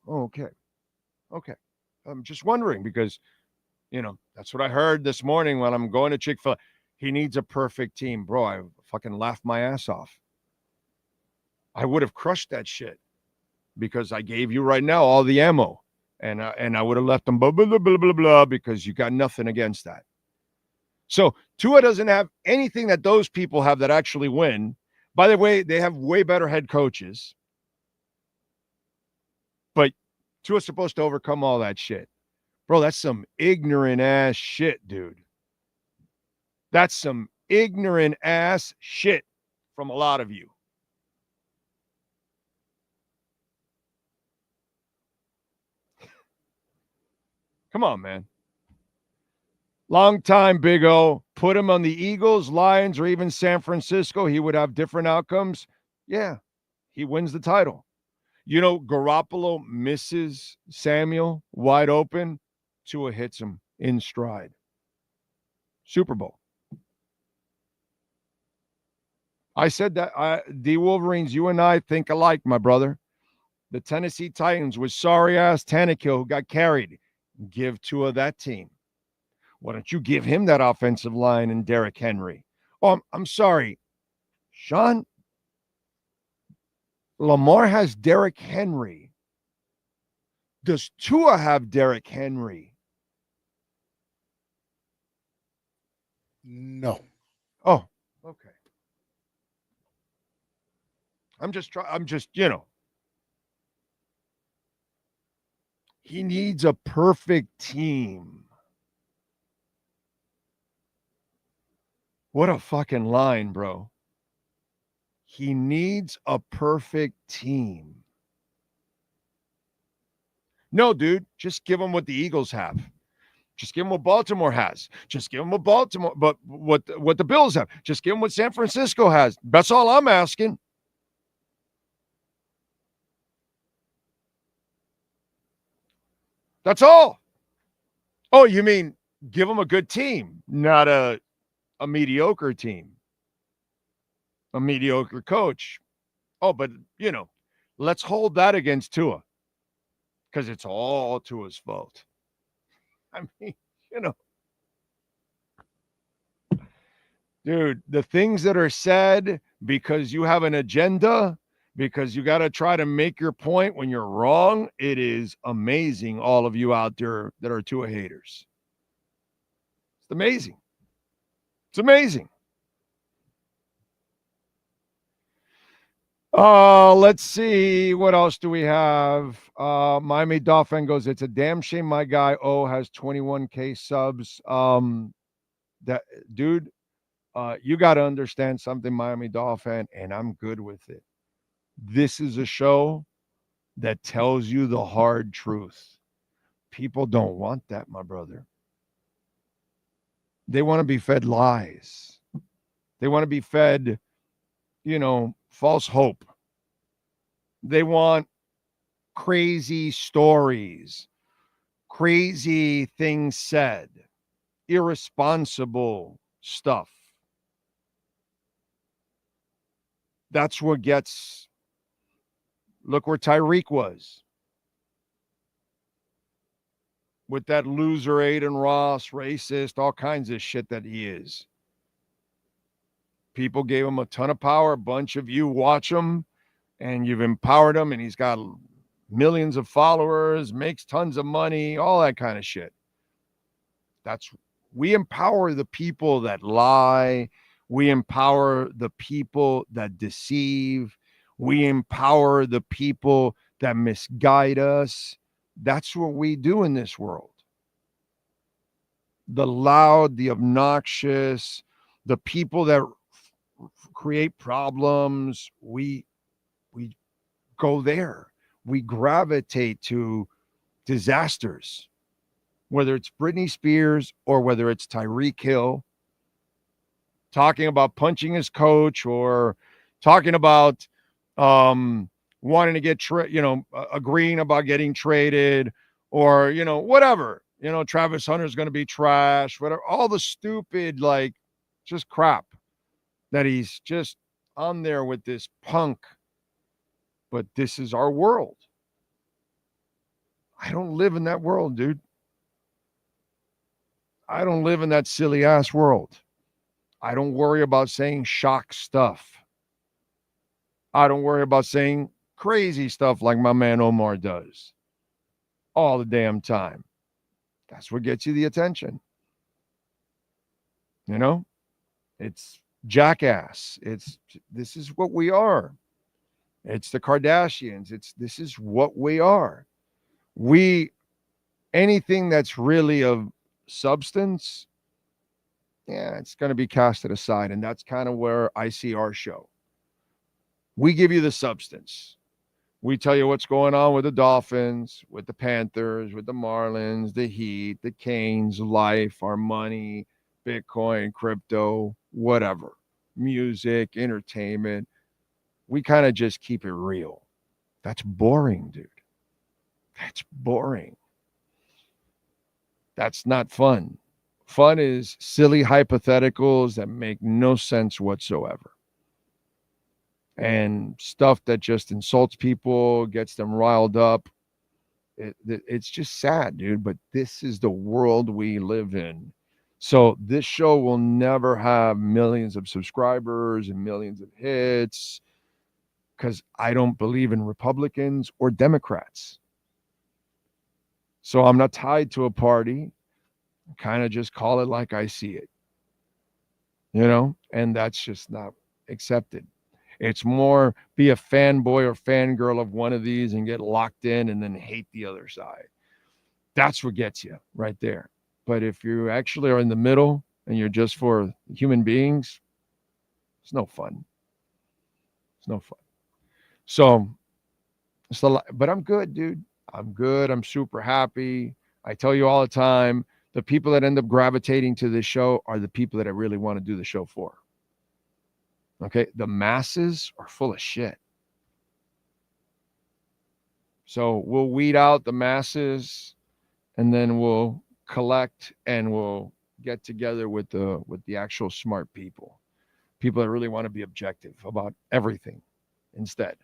Okay. I'm just wondering because, that's what I heard this morning when I'm going to Chick-fil-A. He needs a perfect team. Bro, I fucking laughed my ass off. I would have crushed that shit because I gave you right now all the ammo and I would have left them blah, blah, blah, blah, blah, blah, because you got nothing against that. So Tua doesn't have anything that those people have that actually win. By the way, they have way better head coaches. But Tua's supposed to overcome all that shit. Bro, that's some ignorant ass shit, dude. That's some ignorant ass shit from a lot of you. Come on, man. Long time, Big O. Put him on the Eagles, Lions, or even San Francisco. He would have different outcomes. Yeah, he wins the title. You know, Garoppolo misses Samuel wide open. Tua hits him in stride. Super Bowl. I said that, the Wolverines, you and I think alike, my brother. The Tennessee Titans with sorry-ass Tannehill who got carried. Give Tua that team. Why don't you give him that offensive line and Derrick Henry? Oh, I'm sorry. Sean, Lamar has Derrick Henry. Does Tua have Derrick Henry? No. Oh, okay. I'm just, he needs a perfect team. What a fucking line, bro. He needs a perfect team. No, dude, just give him what the Eagles have. Just give him what Baltimore has. Just give him what Baltimore, but what the Bills have. Just give him what San Francisco has. That's all I'm asking. That's all. Oh, you mean give him a good team, not a mediocre team, a mediocre coach. Oh, but, let's hold that against Tua because it's all Tua's fault. I mean, dude, the things that are said because you have an agenda, because you got to try to make your point when you're wrong, it is amazing, all of you out there that are Tua haters. It's amazing. It's amazing. Let's see. What else do we have? Miami Dolphin goes, it's a damn shame my guy O has 21K subs. That dude, you got to understand something, Miami Dolphin, and I'm good with it. This is a show that tells you the hard truth. People don't want that, my brother. They want to be fed lies. They want to be fed, false hope. They want crazy stories, crazy things said, irresponsible stuff. That's what gets. Look where Tyreek was with that loser Aiden Ross, racist, all kinds of shit that he is. People gave him a ton of power. A bunch of you watch him, and you've empowered him, and he's got millions of followers, makes tons of money, all that kind of shit. We empower the people that lie. We empower the people that deceive. We empower the people that misguide us. That's what we do in this world. The loud, the obnoxious, the people that create problems, we go there. We gravitate to disasters, whether it's Britney Spears or whether it's Tyreek Hill talking about punching his coach or talking about wanting to get, agreeing about getting traded or, whatever, Travis Hunter's going to be trash, whatever, all the stupid, just crap that he's just on there with this punk. But this is our world. I don't live in that world, dude. I don't live in that silly ass world. I don't worry about saying shock stuff. I don't worry about saying crazy stuff like my man Omar does all the damn time. That's what gets you the attention. It's jackass. This is what we are. It's the Kardashians. This is what we are. Anything that's really of substance, yeah, it's going to be casted aside. And that's kind of where I see our show. We give you the substance. We tell you what's going on with the Dolphins, with the Panthers, with the Marlins, the Heat, the Canes, life, our money, Bitcoin, crypto, whatever, music, entertainment. We kind of just keep it real. That's boring, dude. That's boring. That's not fun. Fun is silly hypotheticals that make no sense whatsoever. And stuff that just insults people, gets them riled up. It's just sad, dude. But this is the world we live in. So this show will never have millions of subscribers and millions of hits because I don't believe in Republicans or Democrats. So I'm not tied to a party. Kind of just call it like I see it. And that's just not accepted. It's more be a fanboy or fangirl of one of these and get locked in and then hate the other side. That's what gets you right there. But if you actually are in the middle and you're just for human beings, it's no fun. It's no fun. So, but I'm good, dude. I'm good. I'm super happy. I tell you all the time, the people that end up gravitating to this show are the people that I really want to do the show for. Okay, the masses are full of shit. So we'll weed out the masses, and then we'll collect and we'll get together with the actual smart people that really want to be objective about everything instead,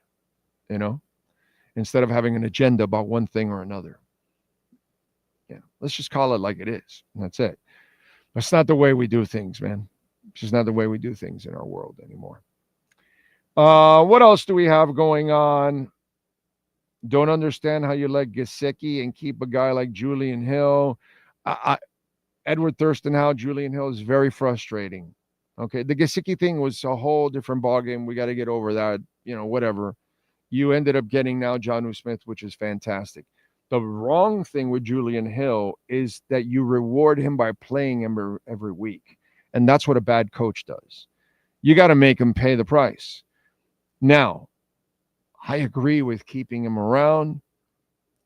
instead of having an agenda about one thing or another. Yeah, let's just call it like it is, and that's it. That's not the way we do things, man. It's just not the way we do things in our world anymore. What else do we have going on? Don't understand how you let Gesicki and keep a guy like Julian Hill. Edward Thurstonhow, Julian Hill is very frustrating. Okay, the Gesicki thing was a whole different ballgame. We got to get over that. Whatever. You ended up getting now Jonnu Smith, which is fantastic. The wrong thing with Julian Hill is that you reward him by playing him every week. And that's what a bad coach does. You got to make him pay the price. Now, I agree with keeping him around.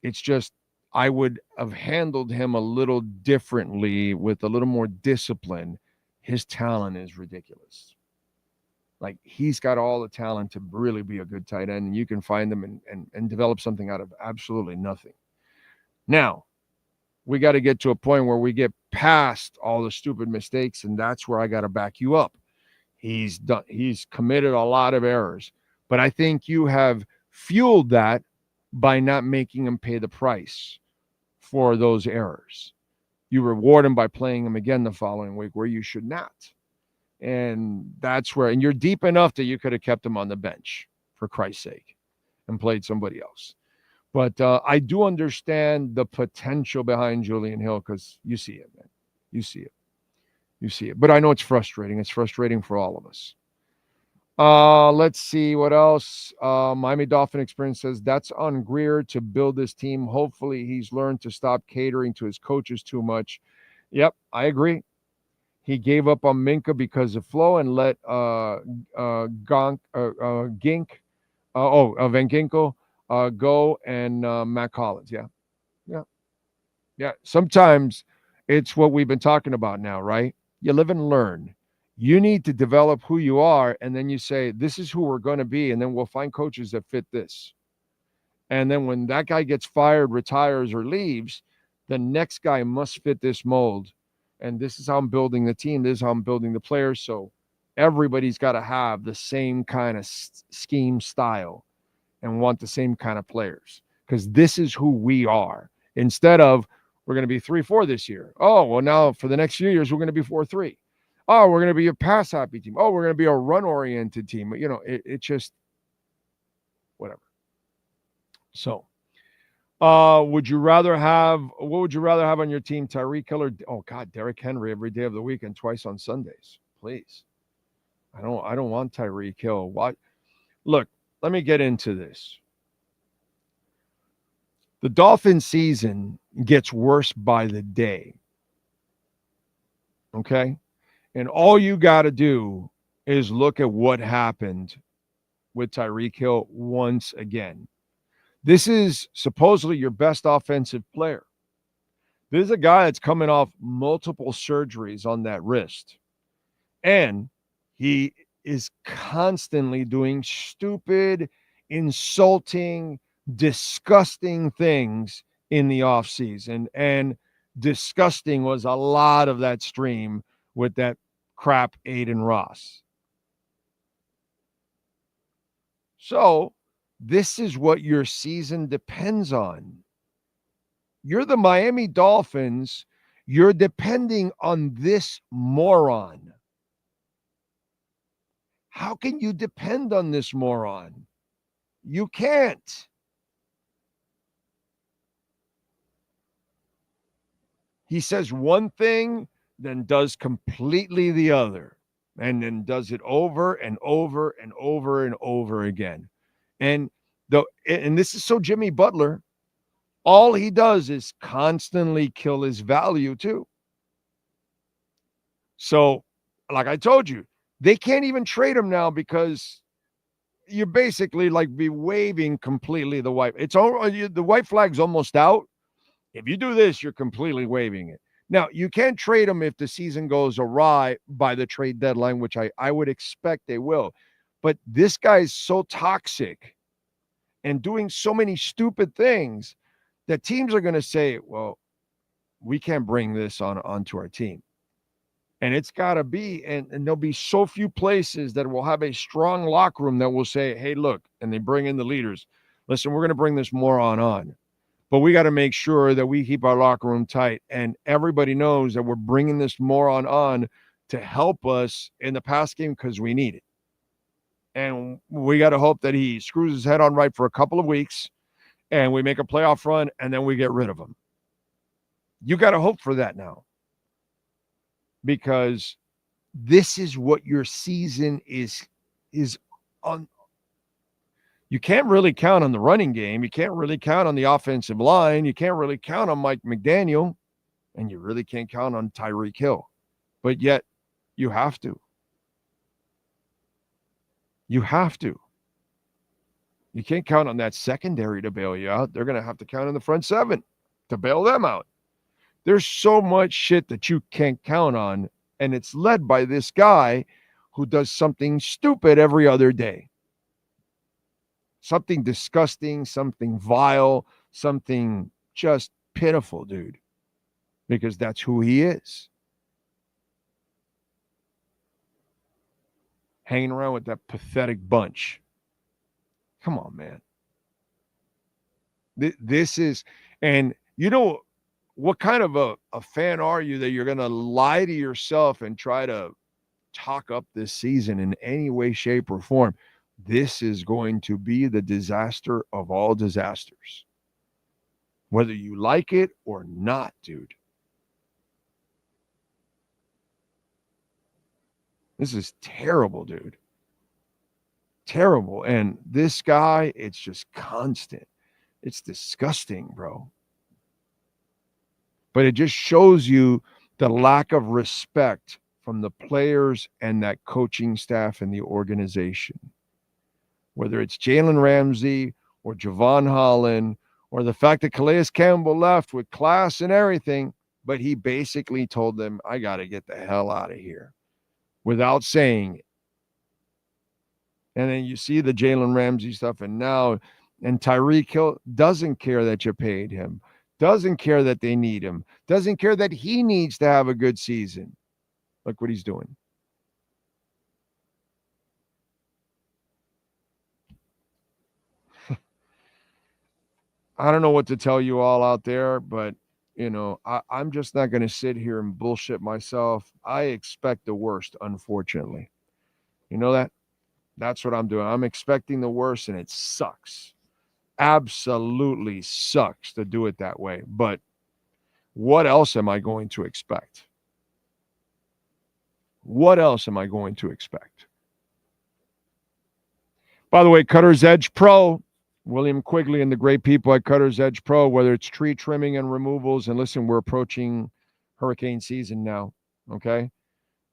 It's just I would have handled him a little differently with a little more discipline. His talent is ridiculous. Like, he's got all the talent to really be a good tight end. And you can find them and develop something out of absolutely nothing. Now, we got to get to a point where we get past all the stupid mistakes, and that's where I got to back you up. He's committed a lot of errors, but I think you have fueled that by not making him pay the price for those errors. You reward him by playing him again the following week where you should not. And that's where, and you're deep enough that you could have kept him on the bench, for Christ's sake, and played somebody else. But I do understand the potential behind Julian Hill because you see it, man. You see it. You see it. But I know it's frustrating. It's frustrating for all of us. Let's see what else. Miami Dolphin Experience says, that's on Greer to build this team. Hopefully he's learned to stop catering to his coaches too much. Yep, I agree. He gave up on Minka because of flow and let Van Ginkel go and Matt Collins. Yeah. Sometimes it's what we've been talking about now, right? You live and learn. You need to develop who you are, and then you say, this is who we're going to be, and then we'll find coaches that fit this. And then when that guy gets fired, retires, or leaves, the next guy must fit this mold. And this is how I'm building the team. This is how I'm building the players. So everybody's got to have the same kind of scheme style and want the same kind of players, because this is who we are. Instead of, we're going to be 3-4 this year. Oh, well, now for the next few years, we're going to be 4-3. Oh, we're going to be a pass-happy team. Oh, we're going to be a run-oriented team. It just, whatever. So, what would you rather have on your team? Tyreek Hill or, oh God, Derrick Henry every day of the week and twice on Sundays, please. I don't want Tyreek Hill. What? Look, let me get into this. The Dolphins season gets worse by the day. Okay? And all you got to do is look at what happened with Tyreek Hill once again. This is supposedly your best offensive player. This is a guy that's coming off multiple surgeries on that wrist. And he is constantly doing stupid, insulting, disgusting things in the offseason. And disgusting was a lot of that stream with that crap Aiden Ross. So this is what your season depends on. You're the Miami Dolphins. You're depending on this moron. How can you depend on this moron? You can't. He says one thing, then does completely the other, and then does it over and over and over and over again. And this is so Jimmy Butler. All he does is constantly kill his value too. So, like I told you, they can't even trade him now because you're basically like be waving completely the white. The white flag's almost out. If you do this, you're completely waving it. Now, you can't trade him if the season goes awry by the trade deadline, which I would expect they will. But this guy's so toxic and doing so many stupid things that teams are going to say, well, we can't bring this onto our team. And it's got to be, and there'll be so few places that will have a strong locker room that will say, hey, look, and they bring in the leaders. Listen, we're going to bring this moron on. But we got to make sure that we keep our locker room tight. And everybody knows that we're bringing this moron on to help us in the pass game because we need it. And we got to hope that he screws his head on right for a couple of weeks and we make a playoff run and then we get rid of him. You got to hope for that now. Because this is what your season is on. You can't really count on the running game. You can't really count on the offensive line. You can't really count on Mike McDaniel. And you really can't count on Tyreek Hill. But yet, you have to. You have to. You can't count on that secondary to bail you out. They're going to have to count on the front seven to bail them out. There's so much shit that you can't count on, and it's led by this guy who does something stupid every other day. Something disgusting, something vile, something just pitiful, dude. Because that's who he is. Hanging around with that pathetic bunch. Come on, man. This is, and you know, what kind of a fan are you that you're going to lie to yourself and try to talk up this season in any way, shape, or form? This is going to be the disaster of all disasters. Whether you like it or not, dude. This is terrible, dude. Terrible. And this guy, it's just constant. It's disgusting, bro. But it just shows you the lack of respect from the players and that coaching staff and the organization. Whether it's Jalen Ramsey or Javon Holland or the fact that Calais Campbell left with class and everything, but he basically told them, I got to get the hell out of here without saying it. And then you see the Jalen Ramsey stuff, and Tyreek Hill doesn't care that you paid him. Doesn't care that they need him. Doesn't care that he needs to have a good season. Look what he's doing. I don't know what to tell you all out there, but, you know, I'm just not going to sit here and bullshit myself. I expect the worst, unfortunately. You know that? That's what I'm doing. I'm expecting the worst, and it sucks. Absolutely sucks to do it that way. But what else am I going to expect? What else am I going to expect? By the way, Cutter's Edge Pro, William Quigley and the great people at Cutter's Edge Pro, whether it's tree trimming and removals. And listen, we're approaching hurricane season now, okay?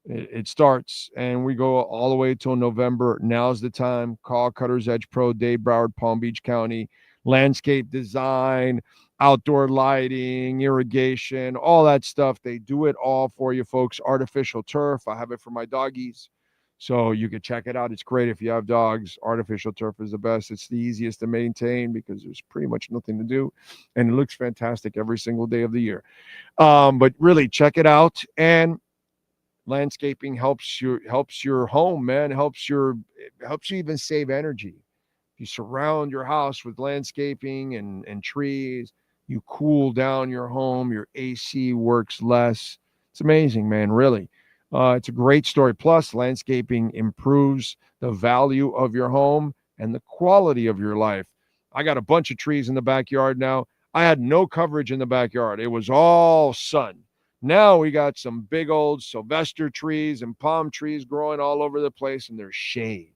It starts, and we go all the way till November. Now's the time. Call Cutter's Edge Pro, Dave Broward, Palm Beach County. Landscape design, outdoor lighting, irrigation, all that stuff. They do it all for you, folks. Artificial turf. I have it for my doggies. So you can check it out. It's great if you have dogs. Artificial turf is the best. It's the easiest to maintain because there's pretty much nothing to do. And it looks fantastic every single day of the year. But really, check it out. And landscaping helps your home, man. It helps you even save energy. You surround your house with landscaping and trees. You cool down your home. Your AC works less. It's amazing, man, really. It's a great story. Plus, landscaping improves the value of your home and the quality of your life. I got a bunch of trees in the backyard now. I had no coverage in the backyard. It was all sun. Now we got some big old Sylvester trees and palm trees growing all over the place, and there's shade.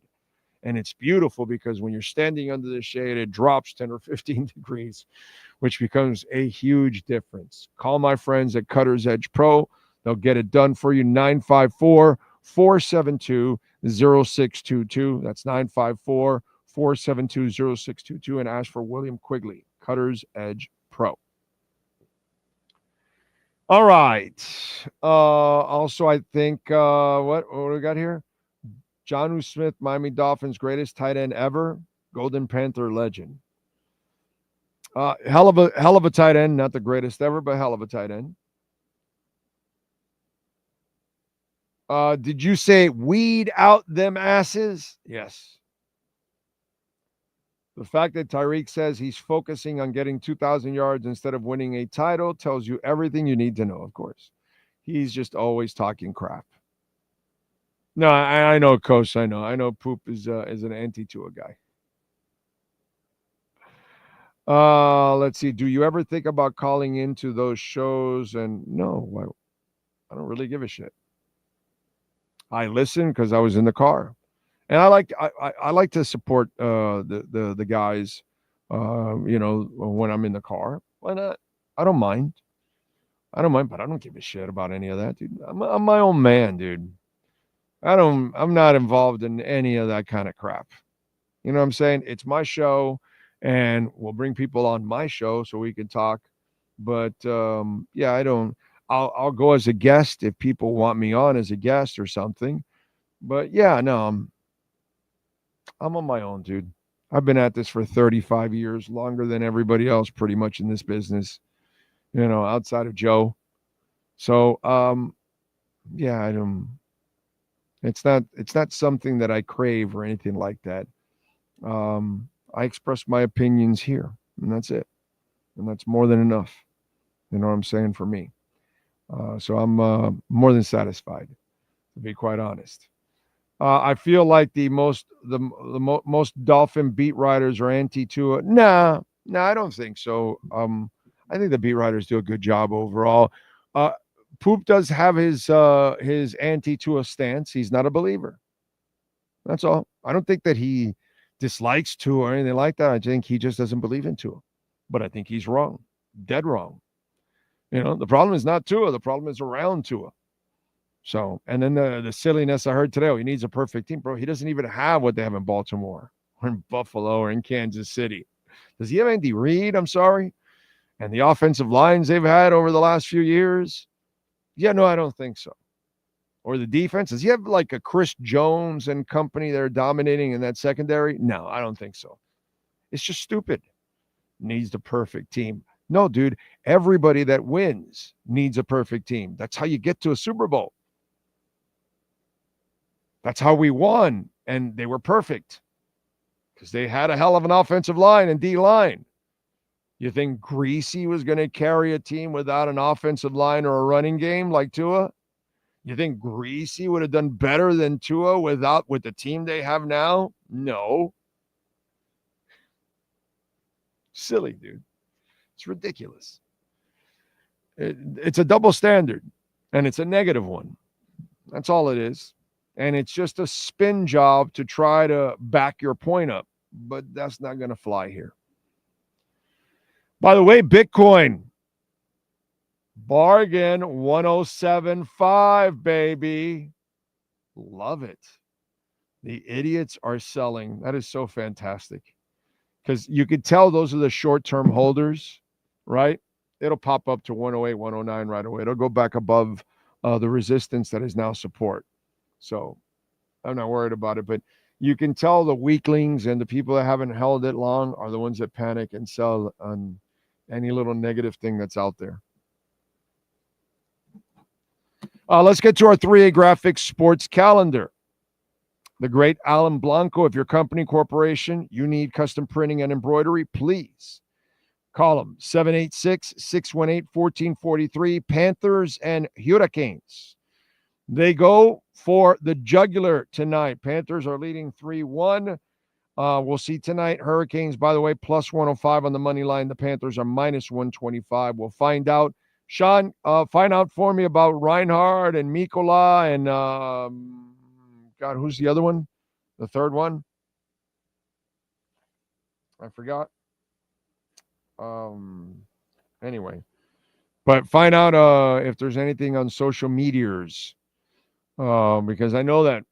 And it's beautiful because when you're standing under the shade, it drops 10 or 15 degrees, which becomes a huge difference. Call my friends at Cutter's Edge Pro. They'll get it done for you. 954-472-0622. That's 954-472-0622. And ask for William Quigley, Cutter's Edge Pro. All right. Also, I think, what do we got here? Jonnu Smith, Miami Dolphins, greatest tight end ever. Golden Panther legend. Hell of a tight end. Not the greatest ever, but hell of a tight end. Did you say weed out them asses? Yes. The fact that Tyreek says he's focusing on getting 2,000 yards instead of winning a title tells you everything you need to know, of course. He's just always talking crap. No, I know, Coach. I know Poop is an anti-Tua guy. Let's see. Do you ever think about calling into those shows? And no, I don't really give a shit. I listen because I was in the car, and I like to support the guys. When I'm in the car, why not? I don't mind, but I don't give a shit about any of that, dude. I'm my own man, dude. I'm not involved in any of that kind of crap. You know what I'm saying? It's my show, and we'll bring people on my show so we can talk. But I'll go as a guest if people want me on as a guest or something. But yeah, no, I'm on my own, dude. I've been at this for 35 years, longer than everybody else pretty much in this business, outside of Joe. So, I don't. It's not something that I crave or anything like that. I express my opinions here, and that's it. And that's more than enough. You know what I'm saying, for me. So I'm more than satisfied, to be quite honest. I feel like the most Dolphin beat writers are anti-Tua. Nah, I don't think so. I think the beat writers do a good job overall. Poop does have his anti-Tua stance. He's not a believer. That's all. I don't think that he dislikes Tua or anything like that. I think he just doesn't believe in Tua. But I think he's wrong. Dead wrong. The problem is not Tua. The problem is around Tua. So, and then the silliness I heard today, he needs a perfect team. Bro, he doesn't even have what they have in Baltimore or in Buffalo or in Kansas City. Does he have Andy Reid? I'm sorry. And the offensive lines they've had over the last few years? Yeah, no, I don't think so. Or the defense? Does he have like a Chris Jones and company that are dominating in that secondary? No, I don't think so. It's just stupid. Needs the perfect team. No, dude, everybody that wins needs a perfect team. That's how you get to a Super Bowl. That's how we won, and they were perfect because they had a hell of an offensive line and D-line. You think Greasy was going to carry a team without an offensive line or a running game like Tua? You think Greasy would have done better than Tua with the team they have now? No. Silly, dude. It's ridiculous. It's a double standard, and it's a negative one. That's all it is. And it's just a spin job to try to back your point up. but that's not going to fly here. By the way, Bitcoin. Bargain 107.5, baby. Love it. The idiots are selling. That is so fantastic. Because you could tell those are the short-term holders, right? It'll pop up to 108, 109 right away. It'll go back above the resistance that is now support. So I'm not worried about it. But you can tell the weaklings and the people that haven't held it long are the ones that panic and sell on any little negative thing that's out there. Let's get to our 3A Graphics sports calendar. The great Alan Blanco, if your company, corporation, you need custom printing and embroidery, please call him 786-618-1443. Panthers and Hurricanes. They go for the jugular tonight. Panthers are leading 3-1. We'll see tonight. Hurricanes, by the way, plus 105 on the money line. The Panthers are minus 125. We'll find out. Sean, find out for me about Reinhardt and Mikola and God, who's the other one? The third one? I forgot. Anyway. But find out if there's anything on social medias. Because I know that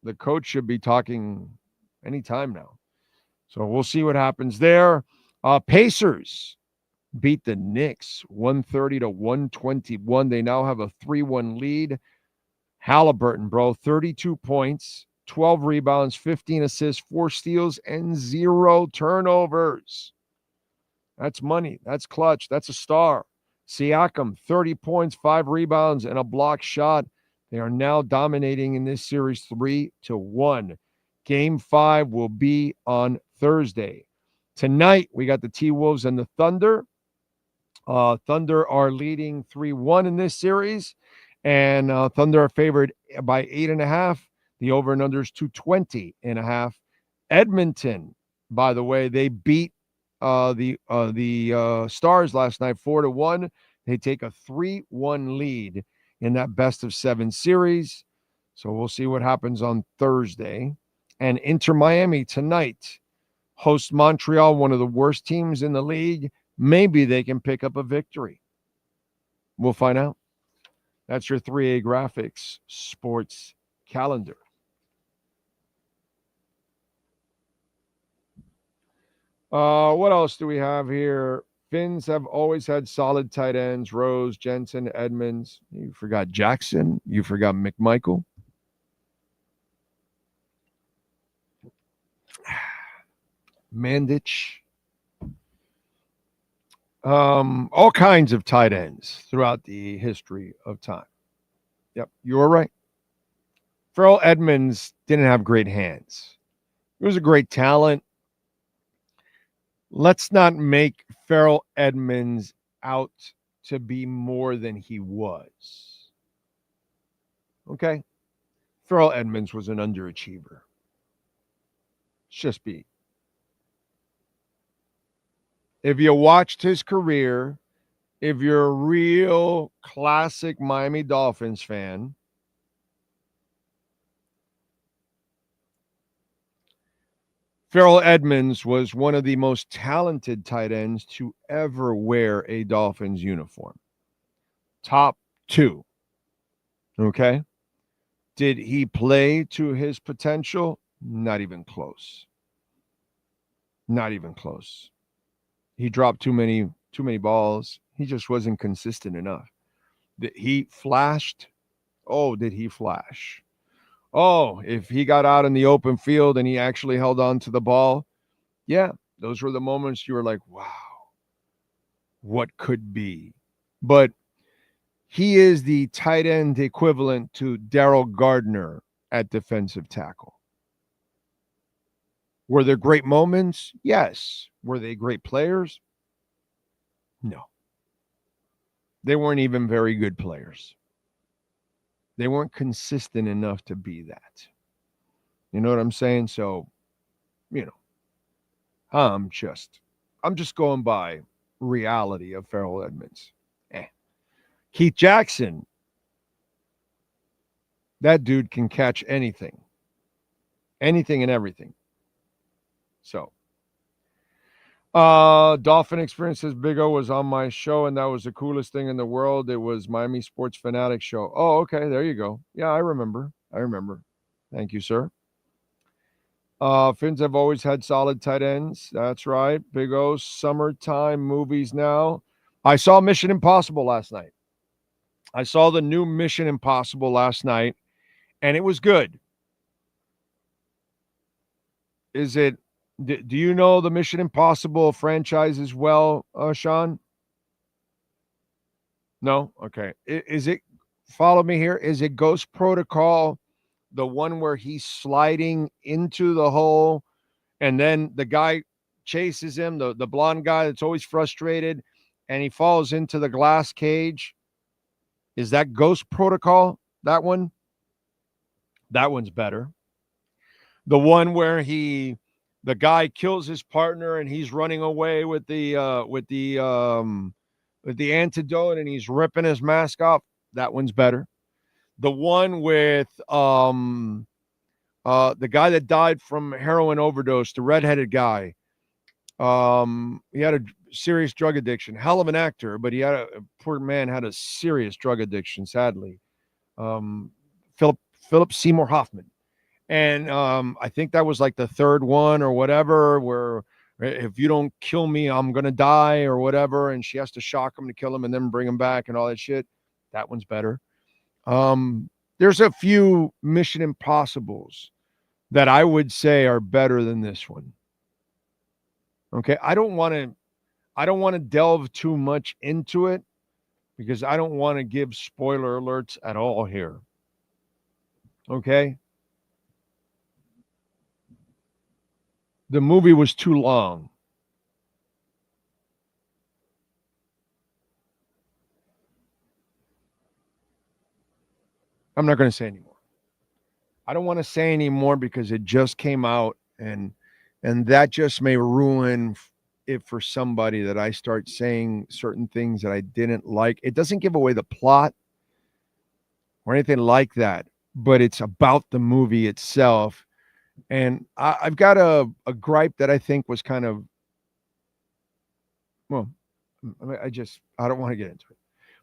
the coach should be talking anytime now. So we'll see what happens there. Pacers beat the Knicks 130-121. They now have a 3-1 lead. Halliburton, bro, 32 points, 12 rebounds, 15 assists, 4 steals, and 0 turnovers. That's money. That's clutch. That's a star. Siakam, 30 points, 5 rebounds, and a block shot. They are now dominating in this series 3-1. Game 5 will be on Thursday. Tonight, we got the T-Wolves and the Thunder. Thunder are leading 3-1 in this series. And Thunder are favored by 8.5. The over and under is 220.5. Edmonton, by the way, they beat the Stars last night 4-1. They take a 3-1 lead in that best-of-7 series. So we'll see what happens on Thursday. And Inter Miami tonight hosts Montreal, one of the worst teams in the league. Maybe they can pick up a victory. We'll find out. That's your 3A Graphics sports calendar. What else do we have here? Finns have always had solid tight ends. Rose, Jensen, Edmonds. You forgot Jackson. You forgot McMichael. Mandich. All kinds of tight ends throughout the history of time. Yep, you were right. Farrell Edmonds didn't have great hands. He was a great talent. Let's not make Farrell Edmonds out to be more than he was. Okay? Farrell Edmonds was an underachiever. Just be. If you watched his career, if you're a real classic Miami Dolphins fan, Farrell Edmonds was one of the most talented tight ends to ever wear a Dolphins uniform. Top 2. Okay? Did he play to his potential? Not even close. Not even close. He dropped too many balls. He just wasn't consistent enough. He flashed. Oh, did he flash? Oh, if he got out in the open field and he actually held on to the ball, yeah, those were the moments you were like, wow, what could be? But he is the tight end equivalent to Darryl Gardner at defensive tackle. Were there great moments? Yes. Were they great players? No. They weren't even very good players. They weren't consistent enough to be that. You know what I'm saying? So, I'm just going by reality of Farrell Edmonds. Keith Jackson, that dude can catch anything. Anything and everything. So, Dolphin Experience says Big O was on my show, and that was the coolest thing in the world. It was Miami Sports Fanatic show. Oh, okay, there you go. Yeah, I remember. Thank you, sir. Finns have always had solid tight ends. That's right. Big O, summertime movies now. I saw Mission Impossible last night. I saw the new Mission Impossible last night, and it was good. Do you know the Mission Impossible franchise as well, Sean? No? Okay. Is it, follow me here, is it Ghost Protocol, the one where he's sliding into the hole and then the guy chases him, the blonde guy that's always frustrated, and he falls into the glass cage? Is that Ghost Protocol? That one? That one's better. The one where the guy kills his partner and he's running away with the antidote and he's ripping his mask off. That one's better. The one with the guy that died from heroin overdose, the redheaded guy. He had a serious drug addiction. Hell of an actor, but poor man had a serious drug addiction, sadly. Philip Seymour Hoffman. And I think that was like the third one or whatever, where if you don't kill me, I'm going to die or whatever. And she has to shock him to kill him and then bring him back and all that shit. That one's better. There's a few Mission Impossibles that I would say are better than this one. Okay. I don't want to delve too much into it because I don't want to give spoiler alerts at all here. Okay. The movie was too long. I'm not going to say anymore. I don't want to say anymore because it just came out and that just may ruin it for somebody that I start saying certain things that I didn't like. It doesn't give away the plot or anything like that, but it's about the movie itself. And I've got a gripe that I think was kind of, well, I don't want to get into it,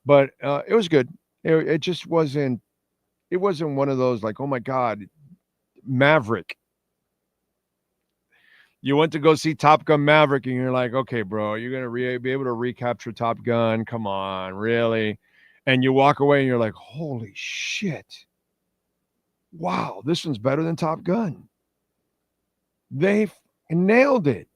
but it was good. It just wasn't, it wasn't one of those like, oh my God, Maverick. You went to go see Top Gun Maverick and you're like, okay, bro, you're going to be able to recapture Top Gun. Come on, really? And you walk away and you're like, holy shit. Wow, this one's better than Top Gun. They nailed it.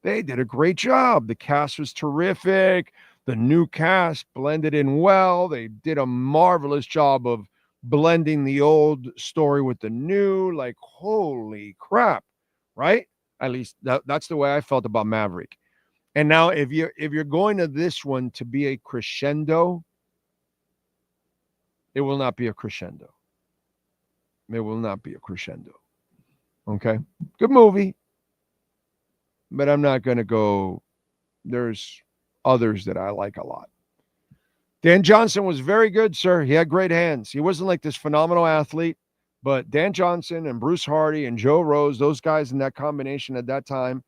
They did a great job. The cast was terrific. The new cast blended in well. They did a marvelous job of blending the old story with the new. Like, holy crap, right? At least that's the way I felt about Maverick. And now if you're going to this one to be a crescendo, it will not be a crescendo. It will not be a crescendo. Okay, good movie, but I'm not going to go. There's others that I like a lot. Dan Johnson was very good, sir. He had great hands. He wasn't like this phenomenal athlete, but Dan Johnson and Bruce Hardy and Joe Rose, those guys in that combination at that time,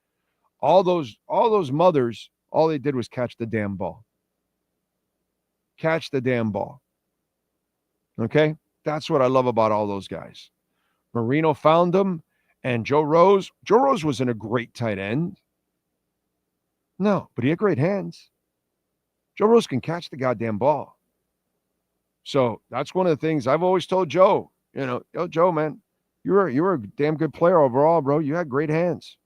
all those mothers, all they did was catch the damn ball. Catch the damn ball. Okay, that's what I love about all those guys. Marino found them. And Joe Rose wasn't a great tight end. No, but he had great hands. Joe Rose can catch the goddamn ball. So that's one of the things I've always told Joe. Yo, Joe, man, you were a damn good player overall, bro. You had great hands.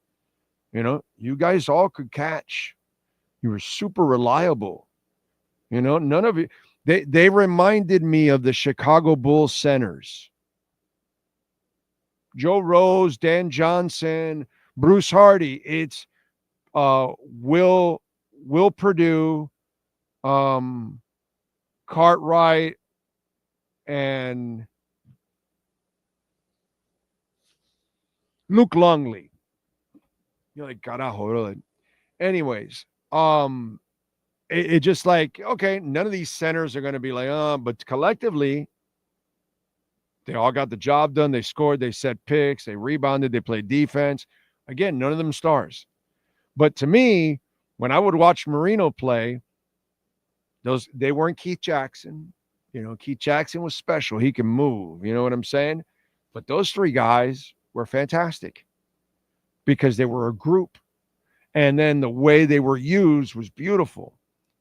You guys all could catch. You were super reliable. None of you. They reminded me of the Chicago Bulls centers. Joe Rose, Dan Johnson, Bruce Hardy. It's Will Purdue, Cartwright, and Luke Longley. You're like, carajo. Anyways, it just like, okay, none of these centers are going to be like, but collectively, they all got the job done. They scored. They set picks. They rebounded. They played defense. Again, none of them stars. But to me, when I would watch Marino play, they weren't Keith Jackson. Keith Jackson was special. He can move. You know what I'm saying? But those three guys were fantastic because they were a group. And then the way they were used was beautiful.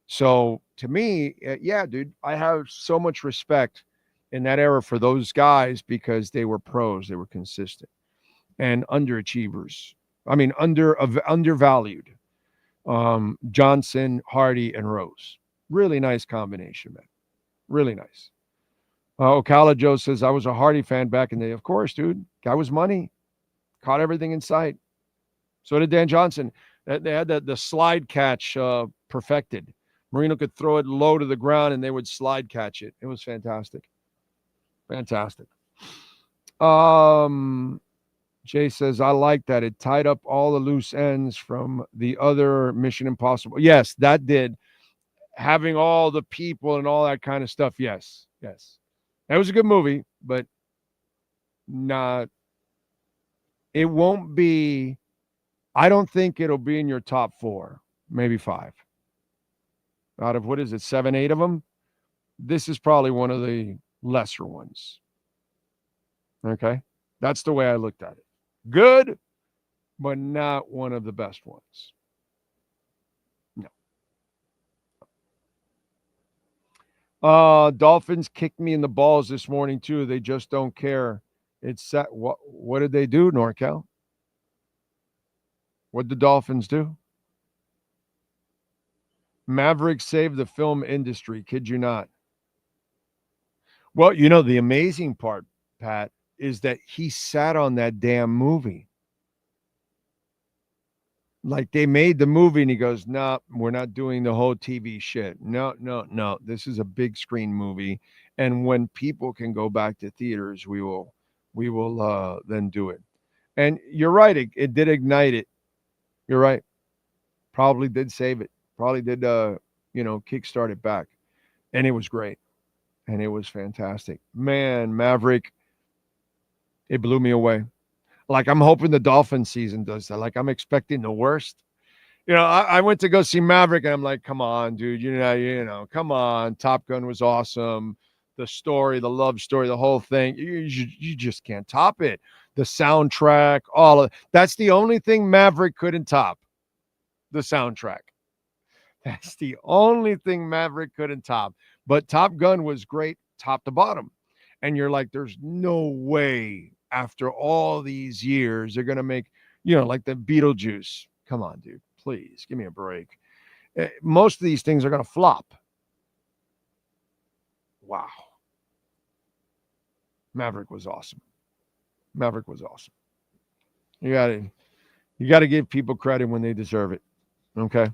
So to me, yeah, dude, I have so much respect in that era for those guys because they were pros. They were consistent and underachievers. I mean, undervalued. Johnson, Hardy, and Rose. Really nice combination, man. Really nice. Ocala Joe says, I was a Hardy fan back in the day. Of course, dude. Guy was money. Caught everything in sight. So did Dan Johnson. They had the slide catch perfected. Marino could throw it low to the ground and they would slide catch it. It was fantastic. Fantastic. Jay says, I like that. It tied up all the loose ends from the other Mission Impossible. Yes, that did. Having all the people and all that kind of stuff. Yes. That was a good movie, but it won't be, I don't think it'll be in your top 4, maybe 5. Out of, 7, 8 of them? This is probably one of the lesser ones. Okay? That's the way I looked at it. Good, but not one of the best ones. No. Dolphins kicked me in the balls this morning, too. They just don't care. It's set. What did they do, NorCal? What did the Dolphins do? Maverick saved the film industry. Kid you not. Well, the amazing part, Pat, is that he sat on that damn movie. Like they made the movie and he goes, no, we're not doing the whole TV shit. No. This is a big screen movie. And when people can go back to theaters, we will then do it. And you're right. It did ignite it. You're right. Probably did save it. Probably did, kickstart it back. And it was great. And it was fantastic. Man, Maverick, it blew me away. Like, I'm hoping the Dolphin season does that. Like, I'm expecting the worst. I went to go see Maverick, and I'm like, come on, dude. Come on. Top Gun was awesome. The story, the love story, the whole thing. You just can't top it. The soundtrack, all of that's the only thing Maverick couldn't top. The soundtrack. That's the only thing Maverick couldn't top. But Top Gun was great top to bottom. And you're like, there's no way after all these years they're going to make, like the Beetlejuice. Come on, dude. Please, give me a break. Most of these things are going to flop. Wow. Maverick was awesome. You got to give people credit when they deserve it. Okay.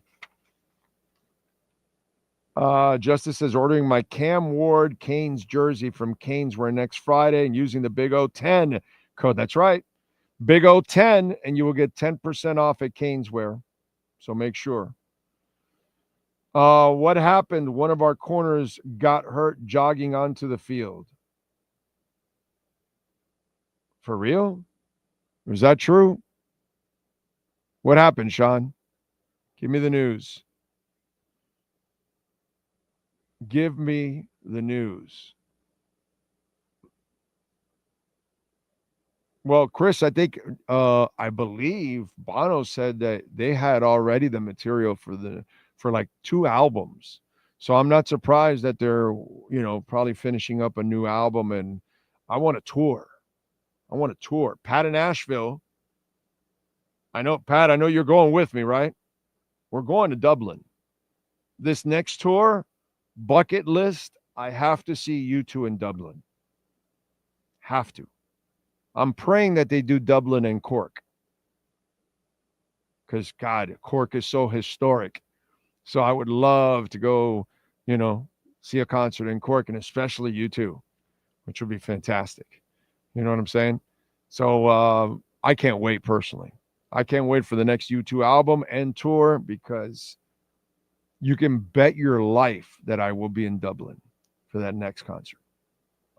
Justice says, ordering my Cam Ward Canes jersey from Caneswear next Friday and using the Big O10 code. That's right. Big O10, and you will get 10% off at Caneswear. So make sure. What happened? One of our corners got hurt jogging onto the field. For real? Was that true? What happened, Sean? Give me the news. Give me the news. Well, Chris, I think, I believe Bono said that they had already the material for like 2 albums. So I'm not surprised that they're, probably finishing up a new album, and I want a tour. Pat in Asheville. Pat, I know you're going with me, right? We're going to Dublin. This next tour, bucket list, I have to see U2 in Dublin. Have to. I'm praying that they do Dublin and Cork. Because, God, Cork is so historic. So I would love to go, see a concert in Cork, and especially U2, which would be fantastic. You know what I'm saying? So I can't wait personally. I can't wait for the next U2 album and tour, because you can bet your life that I will be in Dublin for that next concert.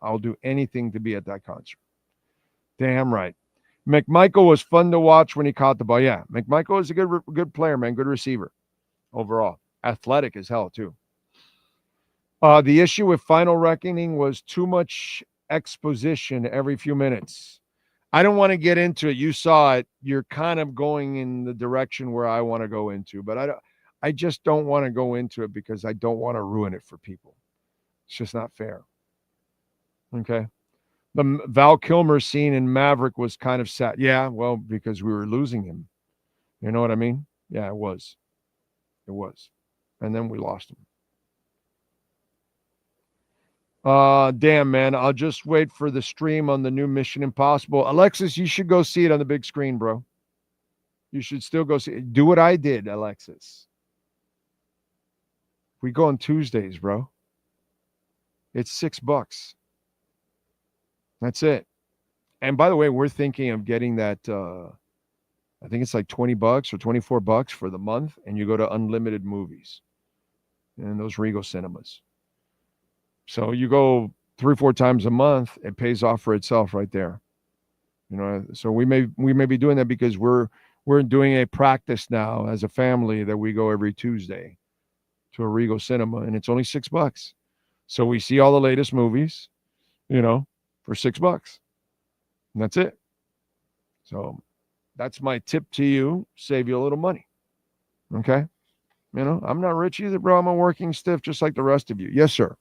I'll do anything to be at that concert. Damn right. McMichael was fun to watch when he caught the ball. Yeah, McMichael is a good player, man. Good receiver overall. Athletic as hell, too. The issue with Final Reckoning was too much exposition every few minutes. I don't want to get into it. You saw it. You're kind of going in the direction where I want to go into, but I just don't want to go into it because I don't want to ruin it for people. It's just not fair. Okay. The Val Kilmer scene in Maverick was kind of sad. Yeah, well, because we were losing him. You know what I mean? Yeah, it was. It was. And then we lost him. Damn, man. I'll just wait for the stream on the new Mission Impossible. Alexis, you should go see it on the big screen, bro. You should still go see it. Do what I did, Alexis. We go on Tuesdays, bro. It's $6. That's it. And by the way, we're thinking of getting that, I think it's like $20 or $24 for the month, and you go to unlimited movies and those Regal cinemas. So you go 3-4 times a month, it pays off for itself right there. You know, so we may be doing that because we're doing a practice now as a family that we go every Tuesday to a Regal cinema, and it's only $6. So we see all the latest movies, you know, for $6. And that's it. So that's my tip to you. Save you a little money. Okay? You know, I'm not rich either, bro. I'm a working stiff just like the rest of you. Yes, sir.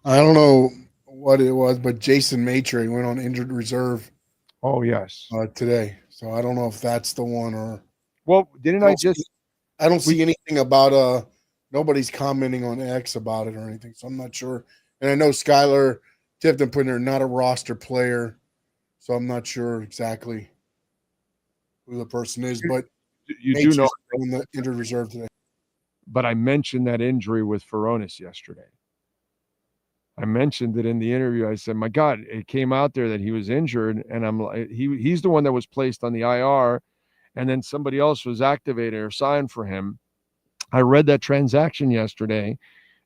I don't know what it was, but Jason Maitre went on injured reserve. Oh, yes. Today. So I don't know if that's the one or. Well, I don't see anything about nobody's commenting on X about it or anything, so I'm not sure. And I know Skylar Tipton put in there not a roster player, so I'm not sure exactly who the person is, but you do know on the injured reserve today. But I mentioned that injury with Furones yesterday. I mentioned it in the interview. I said, my God, it came out there that he was injured, and I'm like, he's the one that was placed on the IR, and then somebody else was activated or signed for him. I read that transaction yesterday,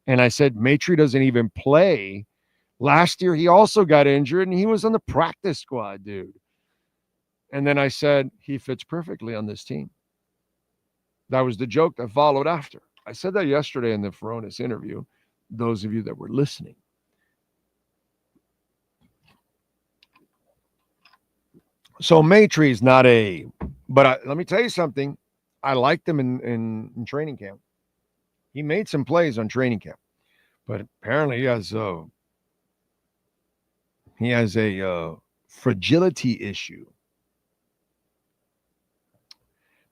and I said, Maitre doesn't even play. Last year, he also got injured, and he was on the practice squad, dude. And then I said, he fits perfectly on this team. That was the joke that followed after. I said that yesterday in the Furones interview, those of you that were listening. So Maitre is not but let me tell you something. I liked him in training camp. He made some plays on training camp, but apparently he has a fragility issue.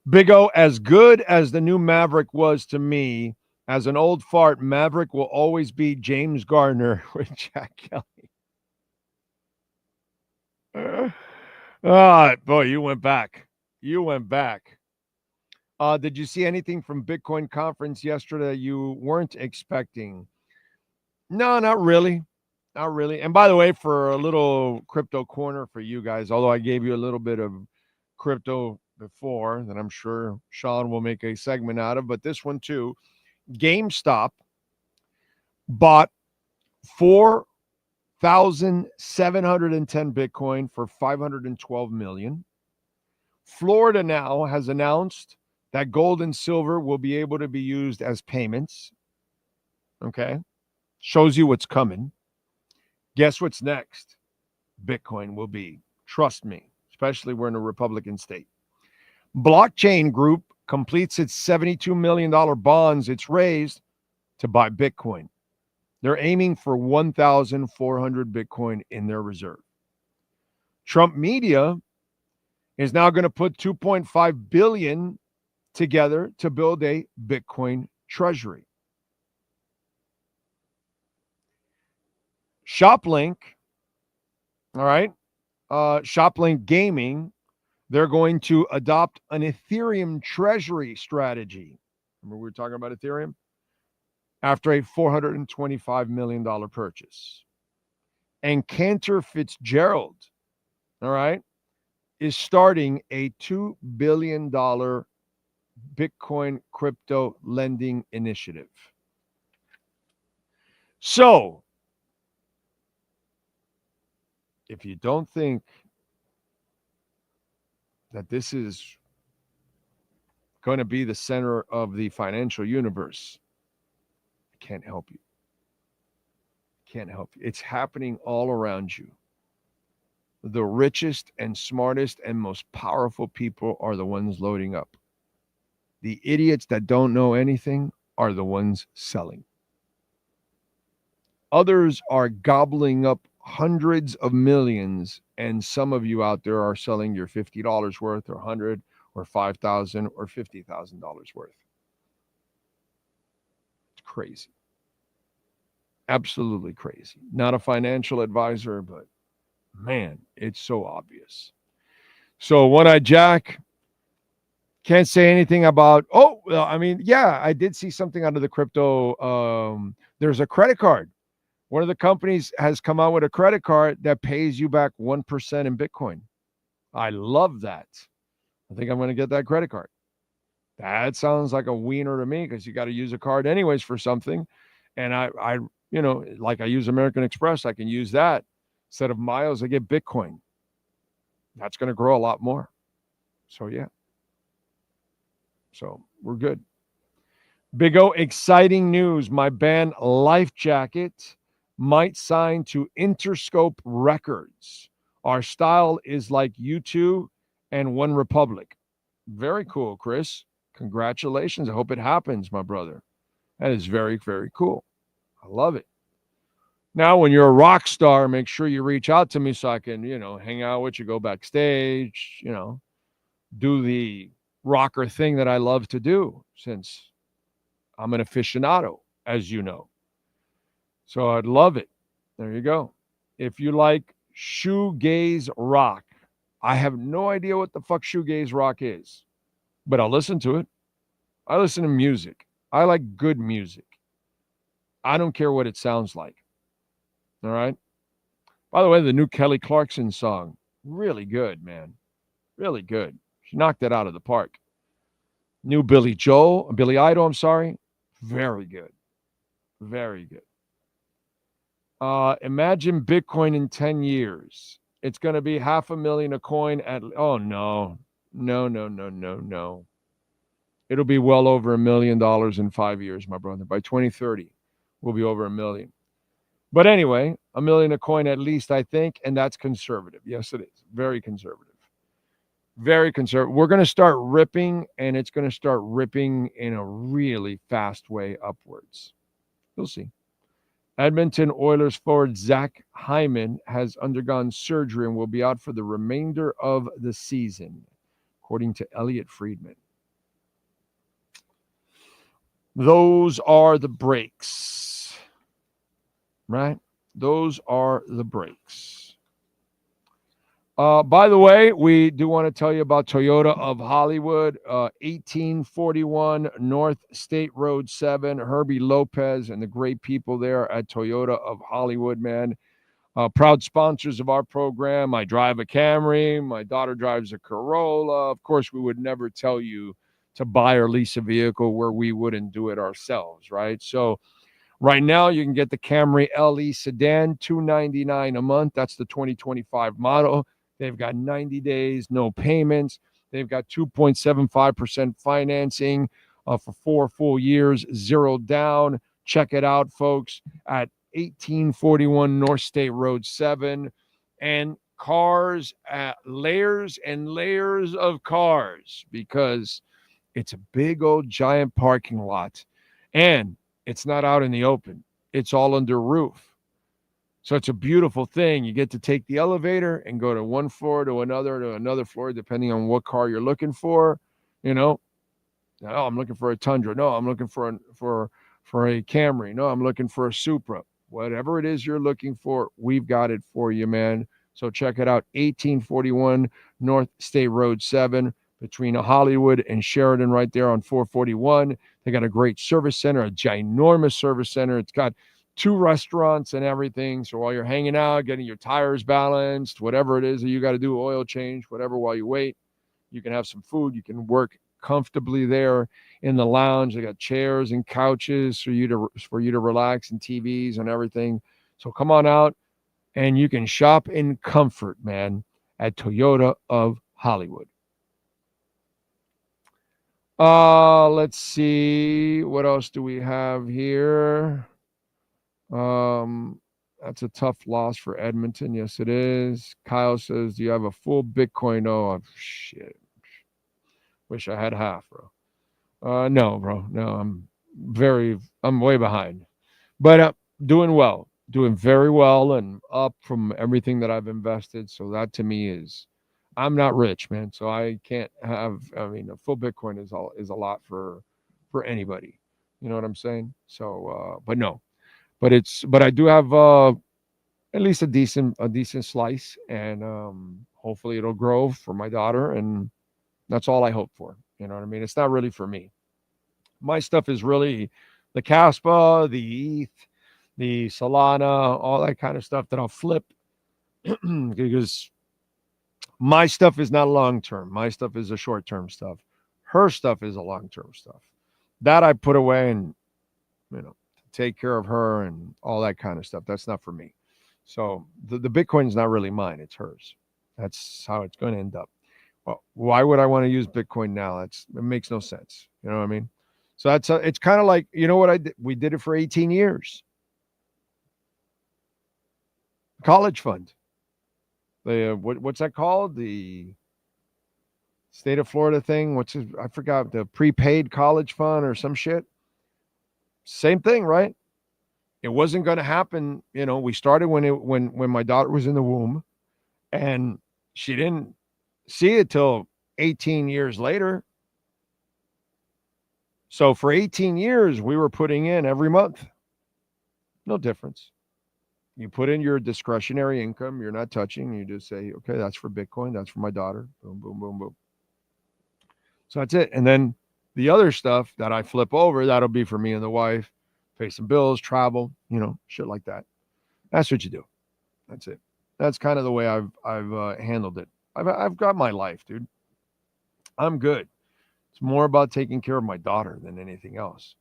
Big O, as good as the new Maverick was to me, as an old fart, Maverick will always be James Gardner with Jack Kelly. Boy, you went back. Did you see anything from Bitcoin conference yesterday you weren't expecting? No, not really. And by the way, for a little crypto corner for you guys, although I gave you a little bit of crypto before that I'm sure Sean will make a segment out of, but this one too, GameStop bought 4,710 Bitcoin for $512 million. Florida now has announced that gold and silver will be able to be used as payments. Okay. Shows you what's coming. Guess what's next? Bitcoin will be. Trust me, especially we're in a Republican state. Blockchain Group completes its $72 million bonds it's raised to buy Bitcoin. They're aiming for 1,400 Bitcoin in their reserve. Trump Media is now going to put $2.5 billion together to build a Bitcoin treasury. ShopLink, all right, ShopLink Gaming, they're going to adopt an Ethereum treasury strategy. Remember we were talking about Ethereum? After a $425 million purchase. And Cantor Fitzgerald, all right, is starting a $2 billion Bitcoin crypto lending initiative. So, if you don't think that this is going to be the center of the financial universe, I can't help you. Can't help you. It's happening all around you. The richest and smartest and most powerful people are the ones loading up. The idiots that don't know anything are the ones selling. Others are gobbling up hundreds of millions, and some of you out there are selling your $50 worth or $100 or $5,000 or $50,000 worth. It's crazy. Absolutely crazy. Not a financial advisor, but man, it's so obvious. So One-Eyed Jack, can't say anything about, I did see something out of the crypto. There's a credit card. One of the companies has come out with a credit card that pays you back 1% in Bitcoin. I love that. I think I'm going to get that credit card. That sounds like a wiener to me because you got to use a card anyways for something. And I like I use American Express, I can use that. Instead of miles, I get Bitcoin. That's going to grow a lot more. So, yeah. So, we're good. Big O, exciting news. My band Life Jacket might sign to Interscope Records. Our style is like U2 and One Republic. Very cool, Chris. Congratulations. I hope it happens, my brother. That is very, very cool. I love it. Now, when you're a rock star, make sure you reach out to me so I can, hang out with you, go backstage, do the rocker thing that I love to do since I'm an aficionado, as you know. So I'd love it. There you go. If you like shoegaze rock, I have no idea what the fuck shoegaze rock is, but I'll listen to it. I listen to music. I like good music. I don't care what it sounds like. All right. By the way, the new Kelly Clarkson song, really good, man. Really good. She knocked it out of the park. New Billy Idol, very good. Very good. Imagine Bitcoin in 10 years. It's going to be $500,000 a coin no. It'll be well over $1 million in 5 years, my brother. By 2030, we'll be over $1 million. But anyway, $1 million a coin at least, I think, and that's conservative. Yes, it is. Very conservative. Very conservative. We're going to start ripping, and it's going to start ripping in a really fast way upwards. You'll see. Edmonton Oilers forward Zach Hyman has undergone surgery and will be out for the remainder of the season, according to Elliot Friedman. Those are the breaks, right? Those are the breaks. By the way, we do want to tell you about Toyota of Hollywood, 1841 North State Road 7, Herbie Lopez and the great people there at Toyota of Hollywood, man. Proud sponsors of our program. I drive a Camry. My daughter drives a Corolla. Of course, we would never tell you to buy or lease a vehicle where we wouldn't do it ourselves, right? So right now, you can get the Camry LE sedan, $299 a month. That's the 2025 model. They've got 90 days, no payments. They've got 2.75% financing for 4 full years, 0 down. Check it out, folks, at 1841 North State Road 7. And cars, layers and layers of cars, because it's a big old giant parking lot. And it's not out in the open. It's all under roof. So it's a beautiful thing. You get to take the elevator and go to one floor to another floor, depending on what car you're looking for. Oh, I'm looking for a Tundra. No, I'm looking for a Camry. No, I'm looking for a Supra. Whatever it is you're looking for, we've got it for you, man. So check it out, 1841 North State Road 7, between Hollywood and Sheridan, right there on 441. They got a great service center, a ginormous service center. It's got 2 restaurants and everything. So while you're hanging out, getting your tires balanced, whatever it is that you got to do, oil change, whatever, while you wait, you can have some food. You can work comfortably there in the lounge. They got chairs and couches for you to relax, and TVs and everything. So come on out and you can shop in comfort, man, at Toyota of Hollywood. Let's see. What else do we have here? That's a tough loss for Edmonton. Yes, it is. Kyle says, do you have a full Bitcoin? Oh, shit. Wish I had half, bro. No, bro. No, I'm way behind. But doing well. Doing very well and up from everything that I've invested. So that to me is, I'm not rich, man. So I can't have, I mean, a full Bitcoin is a lot for anybody. You know what I'm saying? So, but no. But I do have at least a decent slice, and hopefully it'll grow for my daughter, and that's all I hope for. You know what I mean? It's not really for me. My stuff is really the Caspa, the ETH, the Solana, all that kind of stuff that I'll flip because my stuff is not long term. My stuff is a short term stuff. Her stuff is a long term stuff that I put away and take care of her and all that kind of stuff. That's not for me. So the Bitcoin's not really mine. It's hers. That's how it's going to end up. Well, why would I want to use Bitcoin now? It makes no sense. You know what I mean? So it's kind of like, you know what I did? We did it for 18 years. College fund. What's that called? The state of Florida thing. I forgot, the prepaid college fund or some shit. Same thing, right? It wasn't going to happen. We started when my daughter was in the womb, and she didn't see it till 18 years later. So for 18 years, we were putting in every month. No difference. You put in your discretionary income. You're not touching. You just say, okay, that's for Bitcoin. That's for my daughter. Boom, boom, boom, boom. So that's it. And then the other stuff that I flip over, that'll be for me and the wife. Pay some bills, travel, shit like that. That's what you do. That's it. That's kind of the way I've handled it. I've got my life, dude. I'm good. It's more about taking care of my daughter than anything else.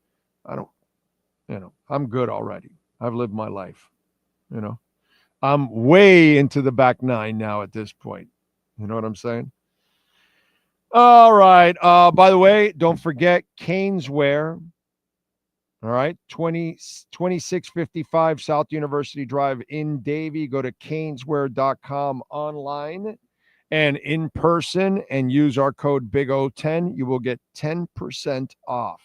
I'm good already. I've lived my life. I'm way into the back nine now at this point. You know what I'm saying? All right. By the way, don't forget Caneswear. All right. 2655 South University Drive in Davie. Go to caneswear.com online and in person and use our code BIG010. You will get 10% off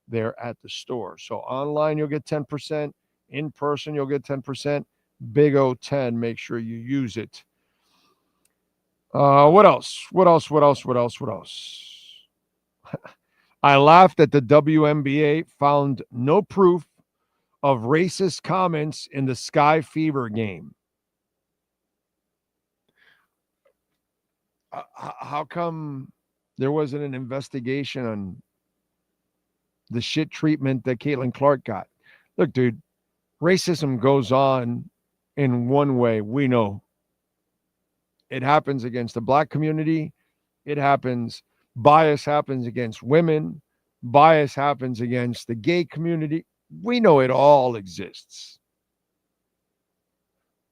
there at the store. So online, you'll get 10%. In person, you'll get 10%. BIG010. Make sure you use it. What else? I laughed at the WNBA found no proof of racist comments in the Sky Fever game. How come there wasn't an investigation on the shit treatment that Caitlin Clark got? Look, dude, racism goes on in one way. We know it happens against the black community. Bias happens against women. Bias happens against the gay community. We know it all exists.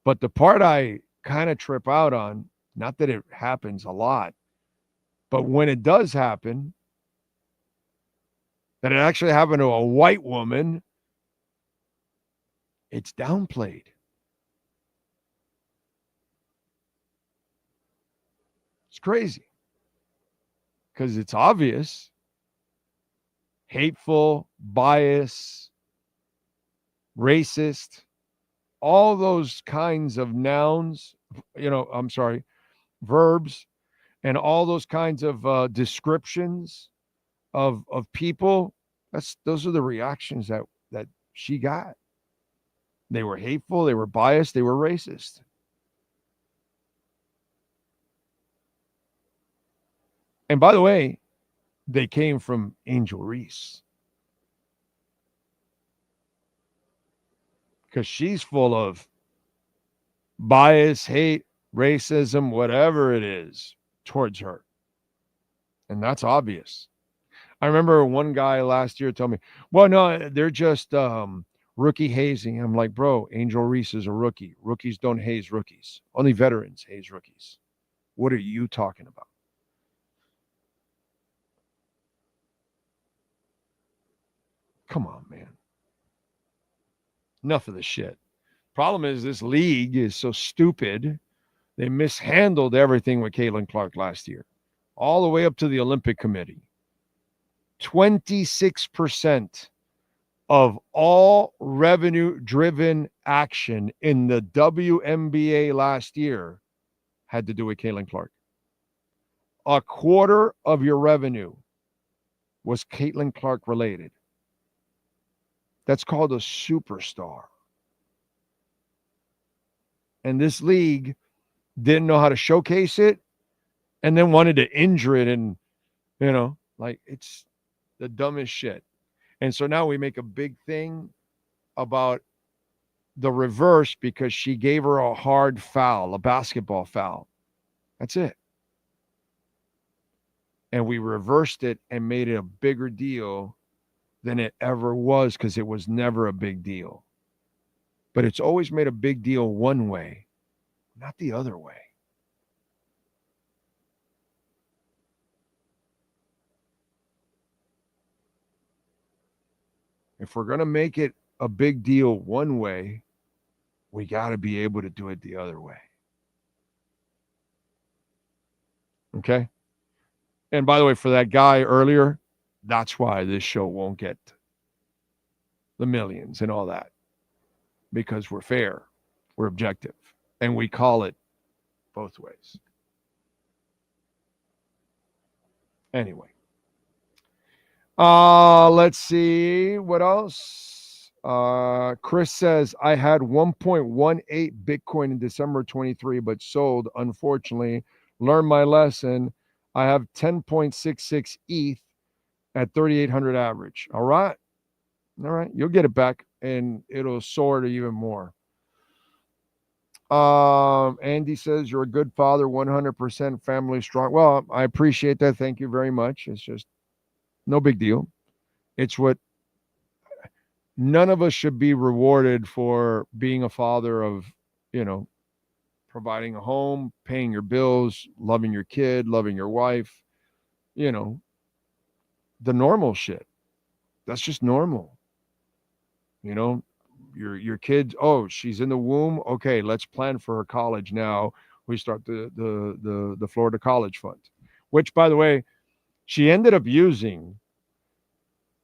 But the part I kind of trip out on, not that it happens a lot, but when it does happen, that it actually happened to a white woman, it's downplayed. It's crazy. Because it's obvious, hateful, bias, racist, all those kinds of nouns, verbs, and all those kinds of descriptions of people. Those are the reactions that she got. They were hateful, they were biased, they were racist. And by the way, they came from Angel Reese. Because she's full of bias, hate, racism, whatever it is, towards her. And that's obvious. I remember one guy last year told me, well, no, they're just rookie hazing. I'm like, bro, Angel Reese is a rookie. Rookies don't haze rookies. Only veterans haze rookies. What are you talking about? Come on, man. Enough of the shit. Problem is, this league is so stupid. They mishandled everything with Caitlin Clark last year, all the way up to the Olympic Committee. 26% of all revenue-driven action in the WNBA last year had to do with Caitlin Clark. A quarter of your revenue was Caitlin Clark related. That's called a superstar. And this league didn't know how to showcase it and then wanted to injure it. And, like, it's the dumbest shit. And so now we make a big thing about the reverse because she gave her a hard foul, a basketball foul. That's it. And we reversed it and made it a bigger deal than it ever was because it was never a big deal. But it's always made a big deal one way, not the other way. If we're going to make it a big deal one way, we got to be able to do it the other way. Okay? And by the way, for that guy earlier, that's why this show won't get the millions and all that. Because we're fair, we're objective, and we call it both ways. Anyway. Let's see what else. Chris says, I had 1.18 Bitcoin in December 23, but sold, unfortunately. Learned my lesson. I have 10.66 ETH at 3,800 average. All right. You'll get it back and it'll soar to even more. Andy says, you're a good father, 100% family strong. Well, I appreciate that. Thank you very much. It's just no big deal. It's what none of us should be rewarded for being a father of, providing a home, paying your bills, loving your kid, loving your wife, the normal shit. That's just normal. Your kids, oh, she's in the womb. Okay, let's plan for her college now. We start the Florida College Fund, which, by the way, she ended up using,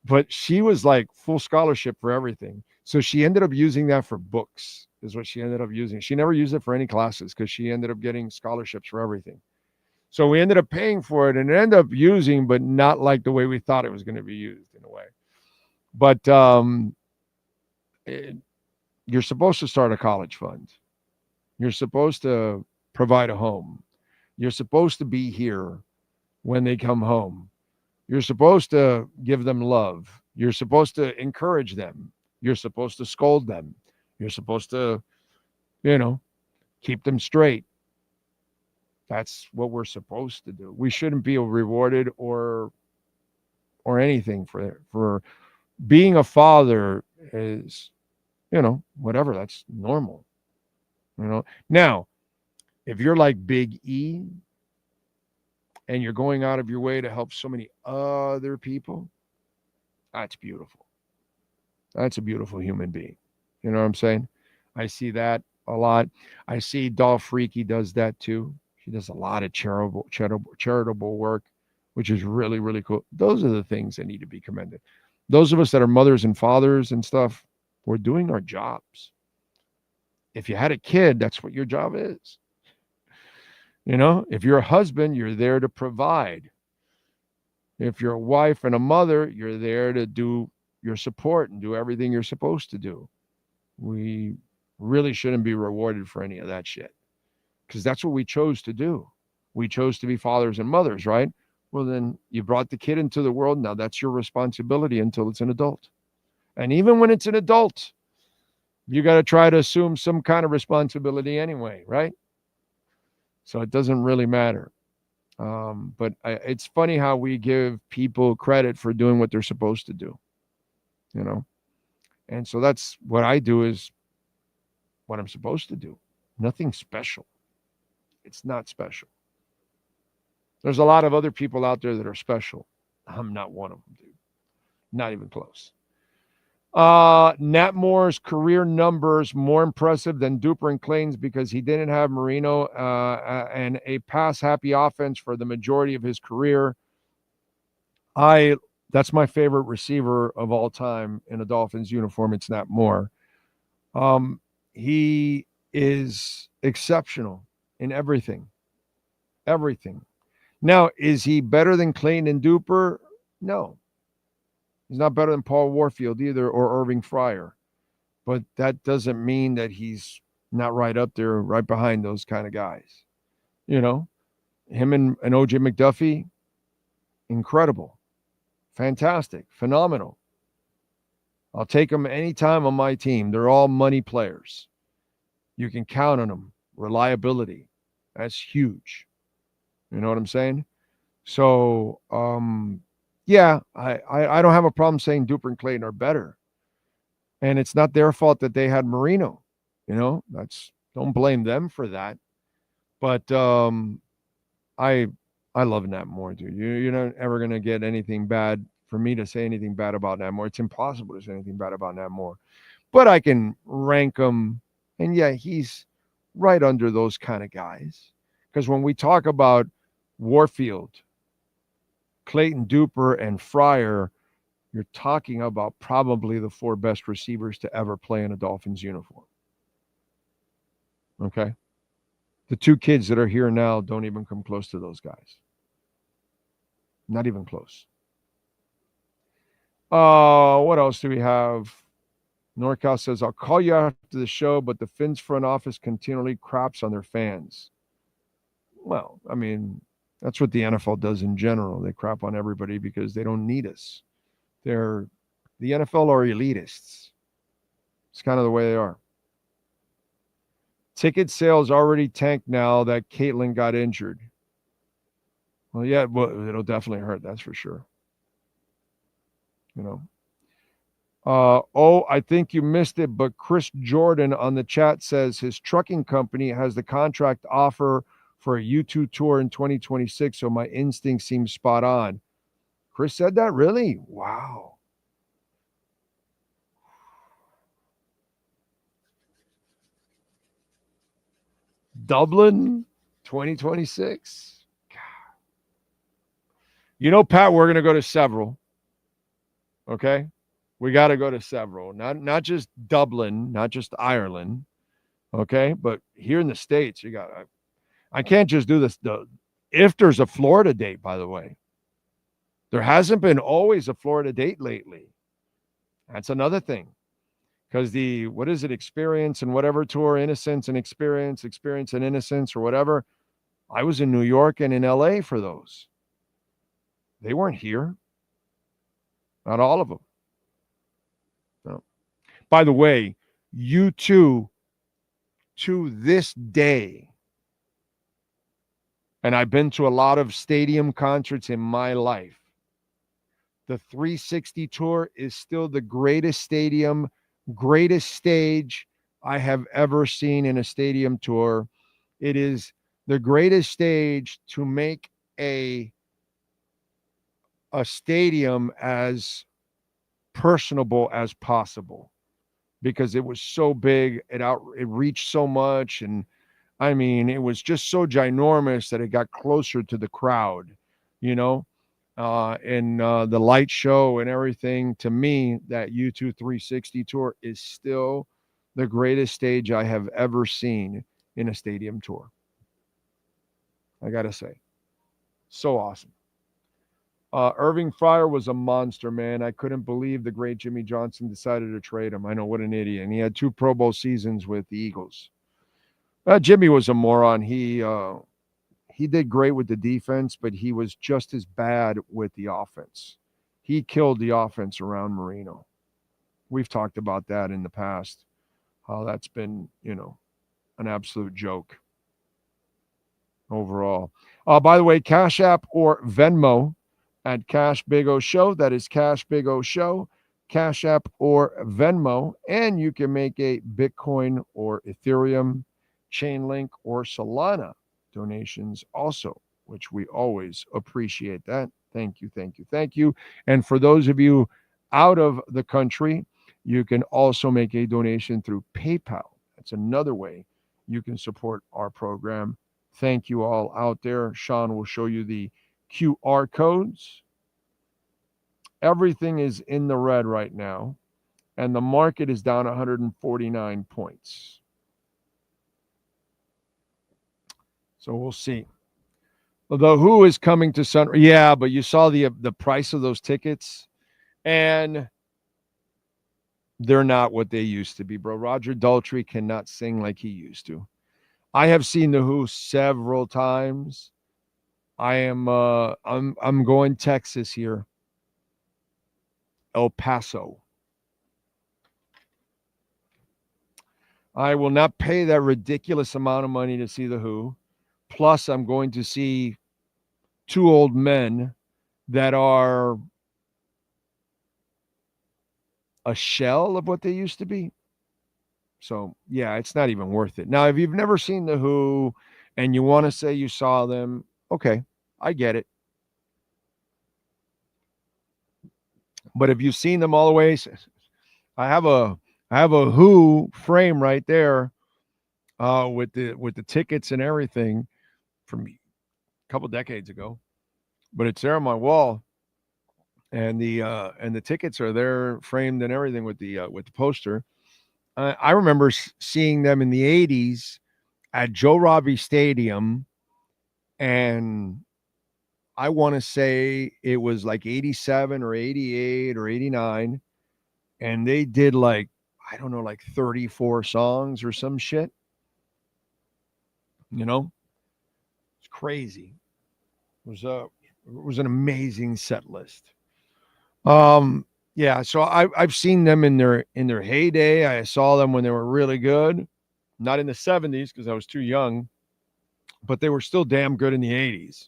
but she was like full scholarship for everything. So she ended up using that for books is what she ended up using. She never used it for any classes because she ended up getting scholarships for everything. So we ended up paying for it and it ended up using, but not like the way we thought it was going to be used in a way. But you're supposed to start a college fund. You're supposed to provide a home. You're supposed to be here when they come home. You're supposed to give them love. You're supposed to encourage them. You're supposed to scold them. You're supposed to, keep them straight. That's what we're supposed to do. We shouldn't be rewarded or anything for being a father is, whatever. That's normal. Now, if you're like Big E and you're going out of your way to help so many other people, that's beautiful. That's a beautiful human being. You know what I'm saying? I see that a lot. I see Dolph Freaky does that too. She does a lot of charitable work, which is really, really cool. Those are the things that need to be commended. Those of us that are mothers and fathers and stuff, we're doing our jobs. If you had a kid, that's what your job is. If you're a husband, you're there to provide. If you're a wife and a mother, you're there to do your support and do everything you're supposed to do. We really shouldn't be rewarded for any of that shit because that's what we chose to do. We chose to be fathers and mothers, right? Well, then you brought the kid into the world. Now that's your responsibility until it's an adult. And even when it's an adult, you got to try to assume some kind of responsibility anyway, right? So it doesn't really matter. But it's funny how we give people credit for doing what they're supposed to do, And so that's what I do is what I'm supposed to do. Nothing special. It's not special. There's a lot of other people out there that are special. I'm not one of them, dude. Not even close. Nat Moore's career numbers more impressive than Duper and Clayton's because he didn't have Marino and a pass-happy offense for the majority of his career. That's my favorite receiver of all time in a Dolphins uniform. It's Nat Moore. He is exceptional in everything. Everything. Now, is he better than Clayton and Duper? No. He's not better than Paul Warfield either or Irving Fryer. But that doesn't mean that he's not right up there, right behind those kind of guys. You know, him and O.J. McDuffie, incredible. Fantastic. Phenomenal. I'll take them anytime on my team. They're all money players. You can count on them. Reliability. That's huge. You know what I'm saying? So, yeah, I don't have a problem saying Duper and Clayton are better. And it's not their fault that they had Marino. You know, don't blame them for that. But I love Nat Moore, dude. You're not ever going to get anything bad for me to say anything bad about Nat Moore. It's impossible to say anything bad about Nat Moore. But I can rank him. And yeah, he's right under those kind of guys. Because when we talk about Warfield, Clayton, Duper, and Fryer, you're talking about probably the 4 best receivers to ever play in a Dolphins uniform. Okay? The 2 kids that are here now don't even come close to those guys. Not even close. What else do we have? NorCal says, I'll call you after the show, but the Finns front office continually craps on their fans. Well, I mean, that's what the NFL does in general. They crap on everybody because they don't need us. The NFL are elitists. It's kind of the way they are. Ticket sales already tanked now that Caitlin got injured. Well, yeah, it'll definitely hurt. That's for sure. You know. I think you missed it, but Chris Jordan on the chat says his trucking company has the contract offer for a U2 tour in 2026, so my instinct seems spot on. Chris said that? Really? Wow. Dublin 2026? God. You know, Pat, we're going to go to several. Okay? We got to go to several. Not just Dublin, not just Ireland. Okay? But here in the States, you got to... I can't just do this. If there's a Florida date, by the way, there hasn't been always a Florida date lately. That's another thing. Because Experience and whatever tour, Innocence and Experience and Innocence or whatever. I was in New York and in LA for those. They weren't here. Not all of them. No. By the way, U2 to this day, and I've been to a lot of stadium concerts in my life, the 360 tour is still the greatest stadium, greatest stage I have ever seen in a stadium tour. It is the greatest stage to make a stadium as personable as possible because it was so big, it reached so much, and I mean, it was just so ginormous that it got closer to the crowd, you know, and the light show and everything. To me, that U2 360 tour is still the greatest stage I have ever seen in a stadium tour. I got to say, so awesome. Irving Fryer was a monster, man. I couldn't believe the great Jimmy Johnson decided to trade him. I know, what an idiot. And he had 2 Pro Bowl seasons with the Eagles. Jimmy was a moron. He did great with the defense, but he was just as bad with the offense. He killed the offense around Marino. We've talked about that in the past, how that's been, you know, an absolute joke overall. By the way, Cash App or Venmo at Cash Big O Show. That is Cash Big O Show, Cash App or Venmo. And you can make a Bitcoin or Ethereum, Chainlink, or Solana donations also, which we always appreciate that. Thank you, thank you, thank you. And for those of you out of the country, You can also make a donation through PayPal. That's another way you can support our program. Thank you all out there. Sean will show you the QR codes. Everything is in the red right now, and the market is down 149 points. So we'll see. The Who is coming to Sun. Yeah, but you saw the price of those tickets, and they're not what they used to be, bro. Roger Daltrey cannot sing like he used to. I have seen the Who several times. I'm going Texas here. El Paso. I will not pay that ridiculous amount of money to see the Who. Plus, I'm going to see two old men that are a shell of what they used to be. So, yeah, it's not even worth it. Now, if you've never seen the Who and you want to say you saw them, okay, I get it. But if you've seen them all the way, I have a Who frame right there with the tickets and everything from a couple decades ago. But it's there on my wall, and the tickets are there framed and everything with the poster. I remember seeing them in the 80s at Joe Robbie Stadium, and I want to say it was like 87 or 88 or 89, and they did like, I don't know, like 34 songs or some shit. You know, it's crazy. It was an amazing set list. Yeah, so I've seen them in their heyday. I saw them when they were really good. Not in the 70s because I was too young, but they were still damn good in the 80s.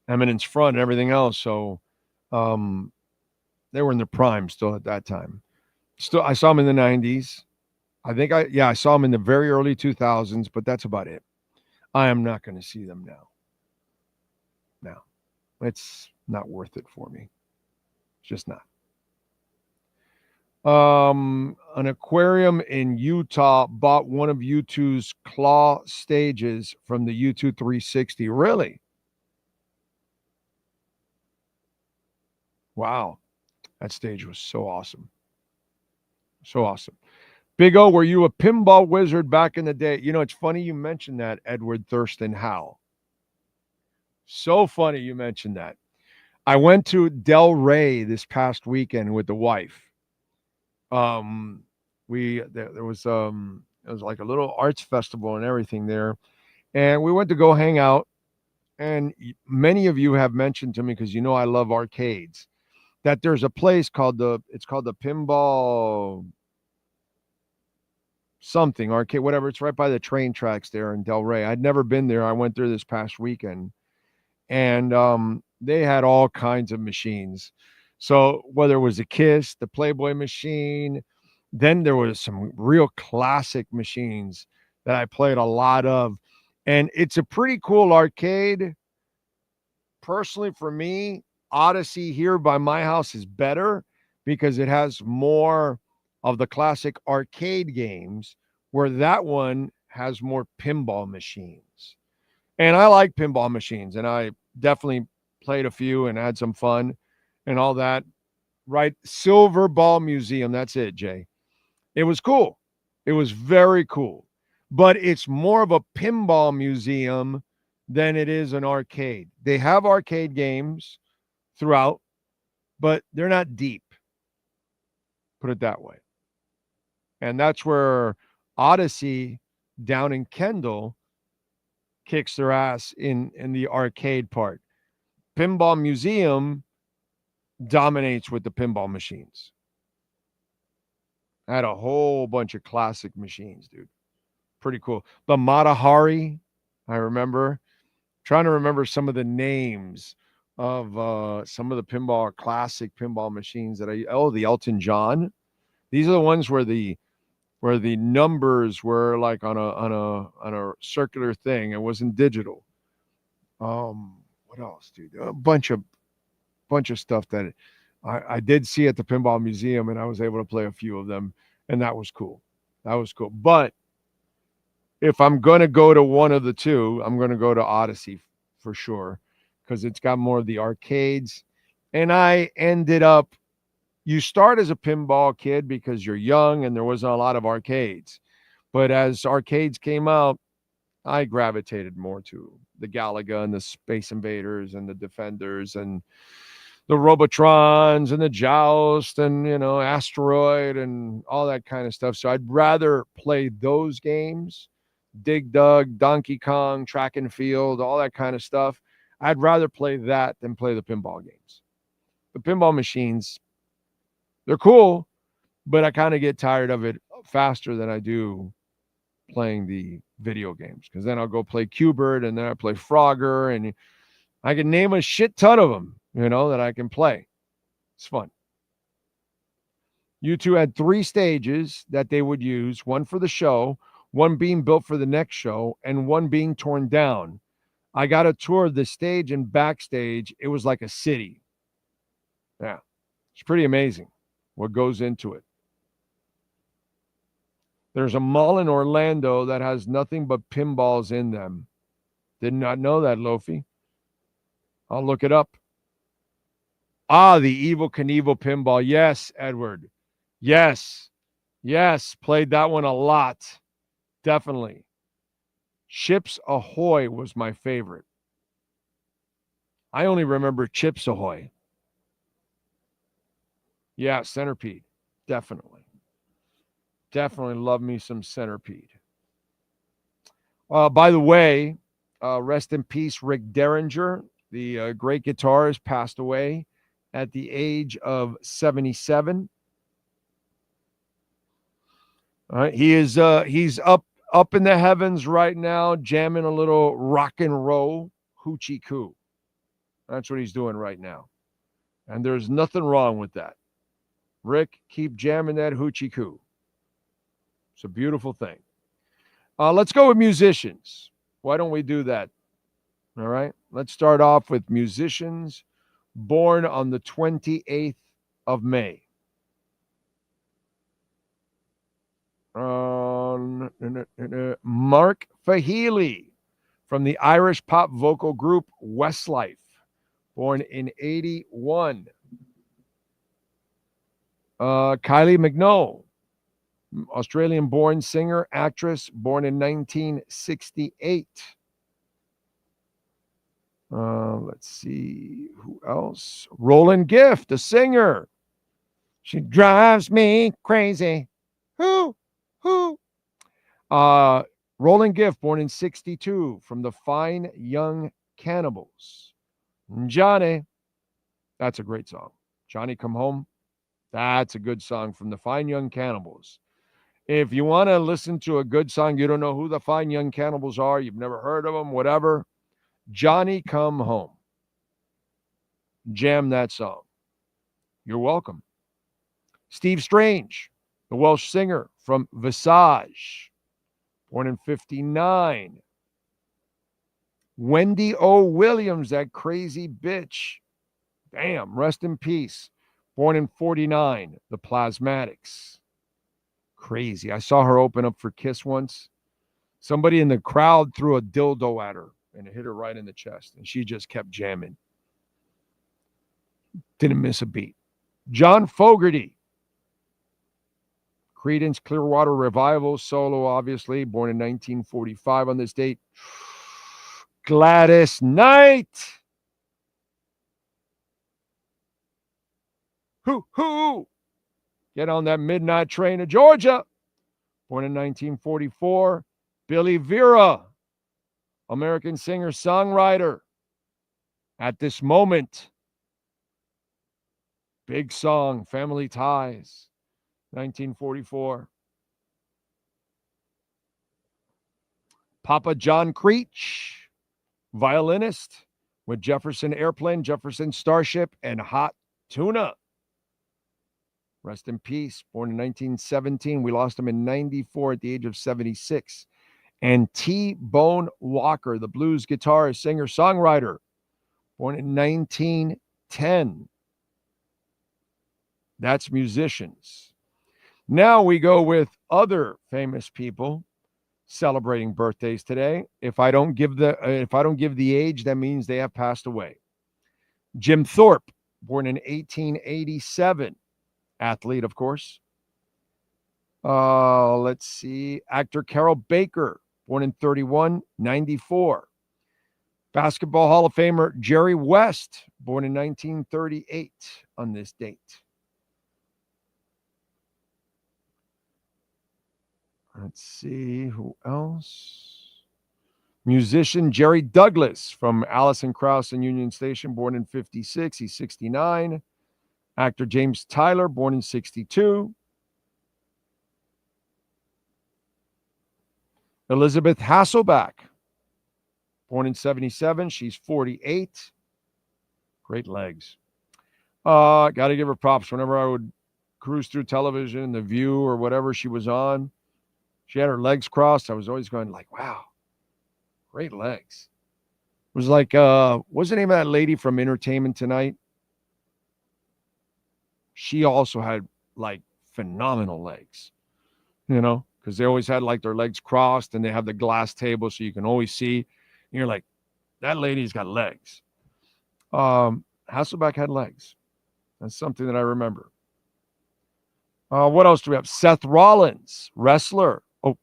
Eminence Front and everything else. So they were in their prime still at that time. Still, I saw them in the 90s. I saw them in the very early 2000s, but that's about it. I am not going to see them now. No, it's not worth it for me. It's just not. An aquarium in Utah bought one of U2's claw stages from the U2 360. Really? Wow. That stage was so awesome. So awesome. Big O, were you a pinball wizard back in the day? You know, it's funny you mentioned that, Edward Thurston Howe. So funny you mentioned that. I went to Del Rey this past weekend with the wife. There was it was like a little arts festival and everything there, and we went to go hang out. And many of you have mentioned to me, because you know I love arcades, that there's a place called the Pinball something arcade, whatever. It's right by the train tracks there in Del Rey. I'd never been there. I went there this past weekend, and they had all kinds of machines. So whether it was a Kiss, the Playboy machine, then there was some real classic machines that I played a lot of. And it's a pretty cool arcade. Personally, for me, Odyssey here by my house is better because it has more of the classic arcade games, where that one has more pinball machines. And I like pinball machines, and I definitely played a few and had some fun and all that. Right? Silver Ball Museum. That's it, Jay. It was cool. It was very cool. But it's more of a pinball museum than it is an arcade. They have arcade games throughout, but they're not deep. Put it that way. And that's where Odyssey down in Kendall kicks their ass in the arcade part. Pinball Museum dominates with the pinball machines. I had a whole bunch of classic machines, dude. Pretty cool. The Matahari, I remember. Trying to remember some of the names of some of the classic pinball machines that the Elton John. These are the ones where the numbers were like on a circular thing. It wasn't digital. What else, dude? A bunch of stuff that I did see at the Pinball Museum, and I was able to play a few of them, and that was cool. That was cool. But if I'm going to go to one of the two, I'm going to go to Odyssey for sure, because it's got more of the arcades. And I ended up, you start as a pinball kid because you're young and there wasn't a lot of arcades. But as arcades came out, I gravitated more to the Galaga and the Space Invaders and the Defenders and the Robotrons and the Joust and, Asteroid and all that kind of stuff. So I'd rather play those games, Dig Dug, Donkey Kong, Track and Field, all that kind of stuff. I'd rather play that than play the pinball games. The pinball machines, they're cool, but I kind of get tired of it faster than I do playing the video games, because then I'll go play Q*bert and then I play Frogger, and I can name a shit ton of them, that I can play. It's fun. U2 had 3 stages that they would use, one for the show, one being built for the next show, and one being torn down. I got a tour of the stage and backstage. It was like a city. Yeah, it's pretty amazing what goes into it. There's a mall in Orlando that has nothing but pinballs in them. Did not know that, Lofi. I'll look it up. The Evel Knievel pinball. Yes, Edward. Yes. Played that one a lot. Definitely. Chips Ahoy was my favorite. I only remember Chips Ahoy. Yeah, Centipede. Definitely love me some Centipede. By the way, rest in peace, Rick Derringer, the great guitarist, passed away at the age of 77. All right, he's up in the heavens right now, jamming a little rock and roll hoochie coo. That's what he's doing right now, and there's nothing wrong with that. Rick, keep jamming that hoochie coo. It's a beautiful thing. Let's go with musicians. Why don't we do that? All right. Let's start off with musicians born on the 28th of May. Mark Fahey from the Irish pop vocal group Westlife, born in 81. Kylie Minogue, Australian-born singer, actress, born in 1968. Let's see, who else? Roland Gift, a singer. She drives me crazy. Who? Roland Gift, born in 62, from the Fine Young Cannibals. Johnny, that's a great song. Johnny Come Home. That's a good song from the Fine Young Cannibals. If you want to listen to a good song, you don't know who the Fine Young Cannibals are, you've never heard of them, whatever, Johnny Come Home. Jam that song. You're welcome. Steve Strange, the Welsh singer from Visage, born in 59. Wendy O. Williams, that crazy bitch. Damn, rest in peace. Born in 49, the Plasmatics. Crazy. I saw her open up for Kiss once. Somebody in the crowd threw a dildo at her and it hit her right in the chest, and she just kept jamming. Didn't miss a beat. John Fogerty, Creedence Clearwater Revival solo, obviously, born in 1945 on this date. Gladys Knight. Hoo! Get on that midnight train to Georgia. Born in 1944. Billy Vera, American singer-songwriter. At this moment, big song, Family Ties, 1944. Papa John Creech, violinist with Jefferson Airplane, Jefferson Starship, and Hot Tuna. Rest in peace. Born in 1917. We lost him in 94 at the age of 76. And T-Bone Walker, the blues guitarist, singer, songwriter, born in 1910. That's musicians. Now we go with other famous people celebrating birthdays today. If I don't give the age, that means they have passed away. Jim Thorpe, born in 1887, athlete, of course. Let's see. Actor Carol Baker, born in 94. Basketball Hall of Famer Jerry West, born in 1938 on this date. Let's see who else. Musician Jerry Douglas from Allison Krauss and Union Station, born in 56. He's 69. Actor James Tyler, born in 62. Elizabeth Hasselbeck, born in 77. She's 48. Great legs. Got to give her props. Whenever I would cruise through television, The View or whatever she was on, she had her legs crossed. I was always going like, wow, great legs. It was like, what's the name of that lady from Entertainment Tonight? She also had like phenomenal legs, you know, because they always had like their legs crossed and they have the glass table so you can always see. And you're like, that lady's got legs. Hasselbeck had legs. That's something that I remember. What else do we have? Seth Rollins, wrestler. Oh,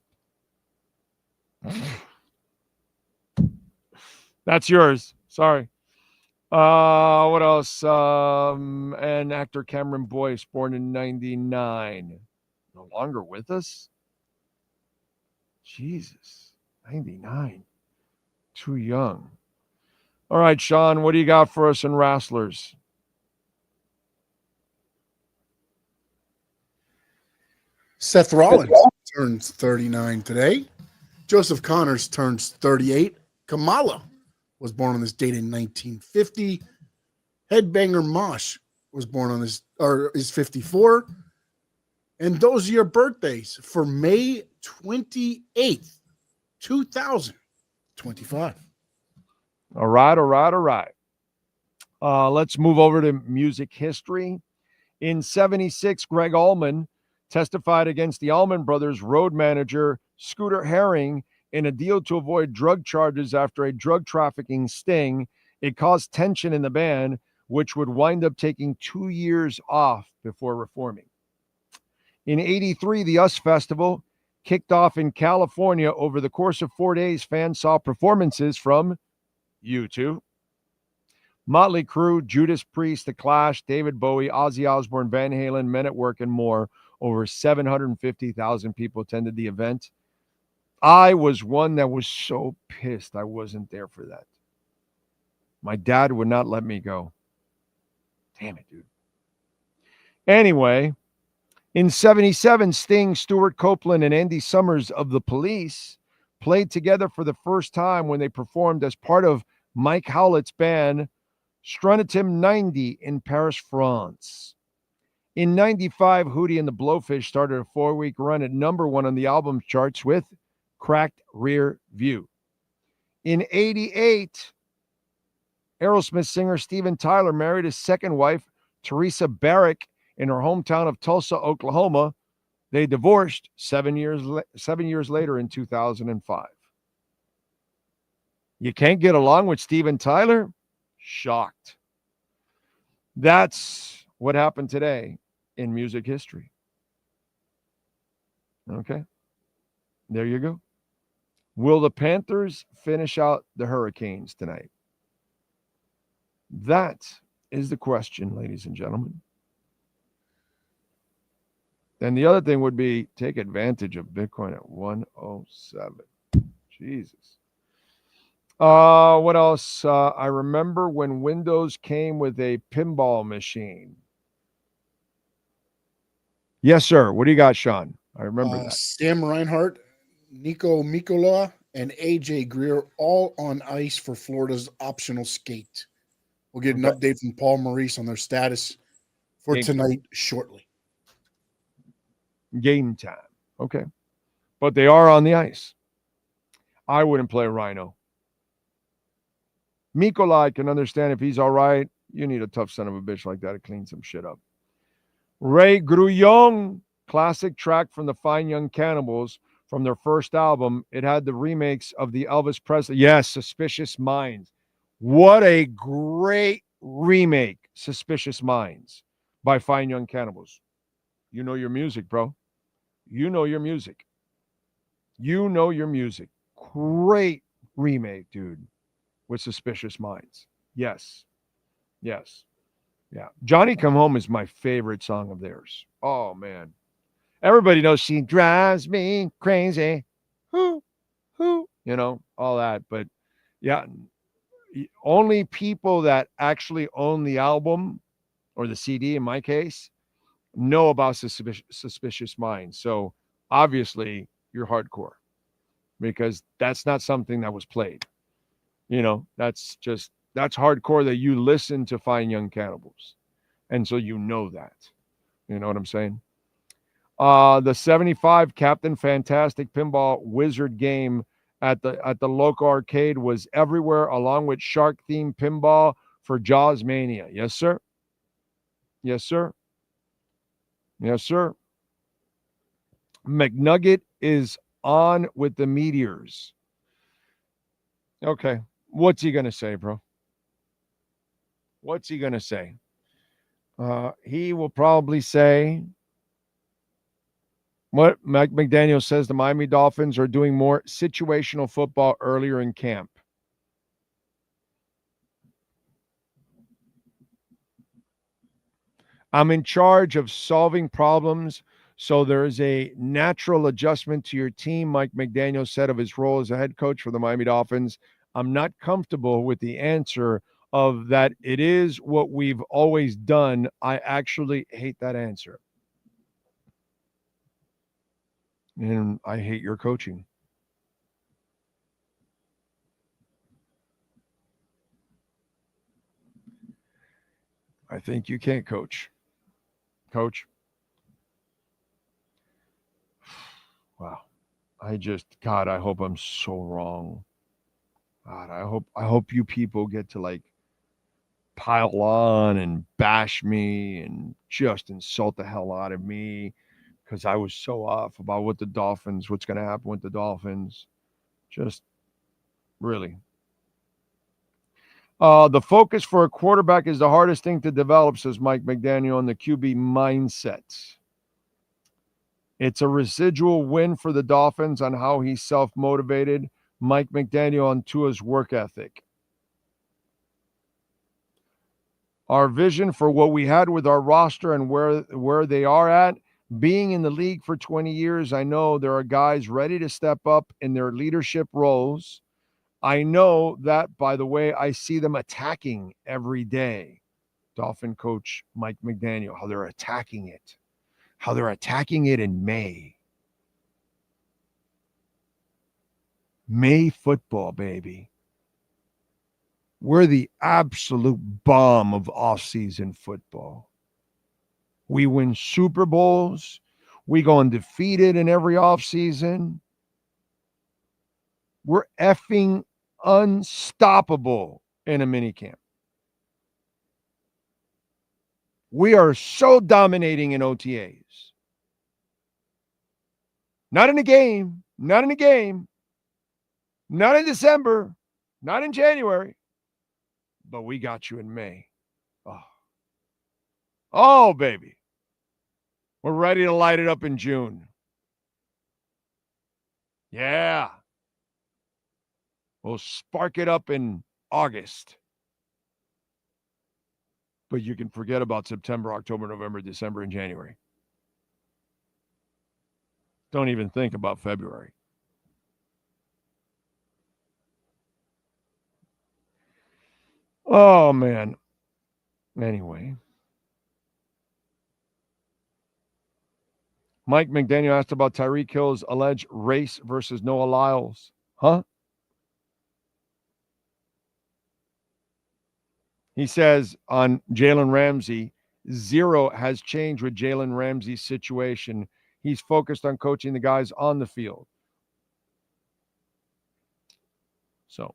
that's yours. Sorry. What else? And actor Cameron Boyce, born in 99. No longer with us? Jesus, 99. Too young. All right, Sean, what do you got for us in wrestlers? Seth Rollins turns 39 today. Joseph Connors turns 38. Kamala was born on this date in 1950. Headbanger Mosh was born on this, or is 54. And those are your birthdays for May 28th, 2025. All right. Let's move over to music history. In 76, Greg Allman testified against the Allman Brothers road manager, Scooter Herring, in a deal to avoid drug charges after a drug trafficking sting. It caused tension in the band, which would wind up taking 2 years off before reforming. In 83, the US Festival kicked off in California. Over the course of 4 days, fans saw performances from U2, Motley Crue, Judas Priest, The Clash, David Bowie, Ozzy Osbourne, Van Halen, Men at Work, and more. Over 750,000 people attended the event. I was one that was so pissed I wasn't there for that. My dad would not let me go. Damn it, dude. Anyway, in 77, Sting, Stuart Copeland, and Andy Summers of The Police played together for the first time when they performed as part of Mike Howlett's band Strontium 90 in Paris, France. In 95, Hootie and the Blowfish started a 4-week run at #1 on the album charts with Cracked Rear View. In 88, Aerosmith singer Steven Tyler married his second wife, Teresa Barrick, in her hometown of Tulsa, Oklahoma. They divorced 7 years later in 2005. You can't get along with Steven Tyler? Shocked. That's what happened today in music history. Okay. There you go. Will the Panthers finish out the Hurricanes tonight? That is the question, ladies and gentlemen. Then the other thing would be take advantage of Bitcoin at 107. Jesus. What else? I remember when Windows came with a pinball machine. Yes, sir. What do you got, Sean? I remember that. Sam Reinhart, Nico Mikola, and AJ Greer all on ice for Florida's optional skate. We'll get an update from Paul Maurice on their status for tonight shortly. Game time. Okay. But they are on the ice. I wouldn't play Rhino. Mikola, I can understand if he's all right. You need a tough son of a bitch like that to clean some shit up. Ray Grullon, classic track from the Fine Young Cannibals from their first album. It had the remakes of the Elvis Presley. Yes, Suspicious Minds. What a great remake, Suspicious Minds by Fine Young Cannibals. You know your music, bro. You know your music. You know your music. Great remake, dude, with Suspicious Minds. Yes. Yes. Yeah. Johnny Come Home is my favorite song of theirs. Oh, man. Everybody knows She Drives Me Crazy. Who? You know, all that. But yeah, only people that actually own the album or the CD, in my case, know about Suspicious Minds. So obviously you're hardcore because that's not something that was played. You know, that's hardcore that you listen to Fine Young Cannibals. And so you know that. You know what I'm saying? The 75 Captain Fantastic Pinball Wizard game at the local arcade was everywhere, along with shark-themed pinball for Jaws Mania. Yes, sir. Yes, sir. Yes, sir. McNugget is on with the Meteors. Okay. What's he going to say, bro? What's he going to say? He will probably say what Mike McDaniel says the Miami Dolphins are doing more situational football earlier in camp. I'm in charge of solving problems, so there is a natural adjustment to your team, Mike McDaniel said of his role as a head coach for the Miami Dolphins. I'm not comfortable with the answer of that it is what we've always done. I actually hate that answer. And I hate your coaching. I think you can't coach. Coach. Wow. God, I hope I'm so wrong. God, I hope you people get to like pile on and bash me and just insult the hell out of me because I was so off about what's going to happen with the Dolphins. Just really. The focus for a quarterback is the hardest thing to develop, says Mike McDaniel on the QB mindset. It's a residual win for the Dolphins on how he's self-motivated. Mike McDaniel on Tua's work ethic. Our vision for what we had with our roster and where they are at, being in the league for 20 years, I know there are guys ready to step up in their leadership roles. I know that by the way I see them attacking every day. Dolphin coach Mike McDaniel, how they're attacking it. How they're attacking it in May. May football, baby. We're the absolute bomb of off-season football. We win Super Bowls. We go undefeated in every offseason. We're effing unstoppable in a minicamp. We are so dominating in OTAs. Not in a game. Not in a game. Not in December. Not in January. But we got you in May. Oh, baby. We're ready to light it up in June. Yeah. We'll spark it up in August. But you can forget about September, October, November, December, and January. Don't even think about February. Oh, man. Anyway. Mike McDaniel asked about Tyreek Hill's alleged race versus Noah Lyles. Huh? He says on Jalen Ramsey, zero has changed with Jalen Ramsey's situation. He's focused on coaching the guys on the field. So.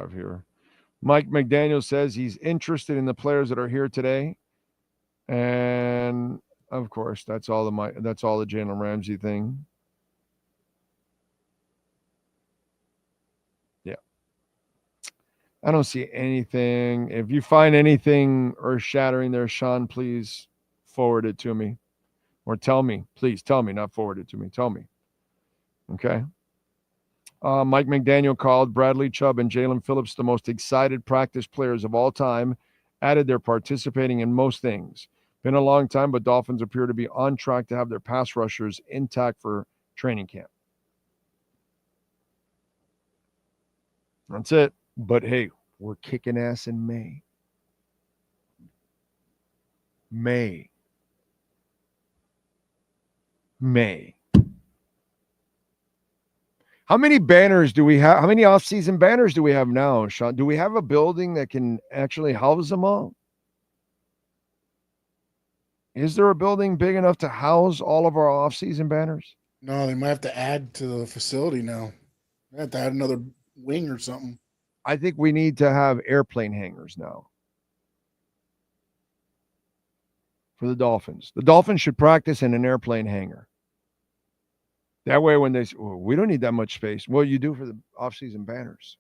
have here? Mike McDaniel says he's interested in the players that are here today. And of course, that's all the Jalen Ramsey thing. Yeah. I don't see anything. If you find anything earth-shattering there, Sean, please forward it to me. Or tell me. Please tell me, not forward it to me. Tell me. Okay? Mike McDaniel called Bradley Chubb and Jalen Phillips the most excited practice players of all time. Added they're participating in most things. Been a long time, but Dolphins appear to be on track to have their pass rushers intact for training camp. That's it. But hey, we're kicking ass in May. May. How many banners do we have? How many off-season banners do we have now, Sean? Do we have a building that can actually house them all? Is there a building big enough to house all of our off-season banners? No, they might have to add to the facility now. They have to add another wing or something. I think we need to have airplane hangars now for the Dolphins. The Dolphins should practice in an airplane hangar. That way when they say, well, we don't need that much space. Well, you do for the off-season banners.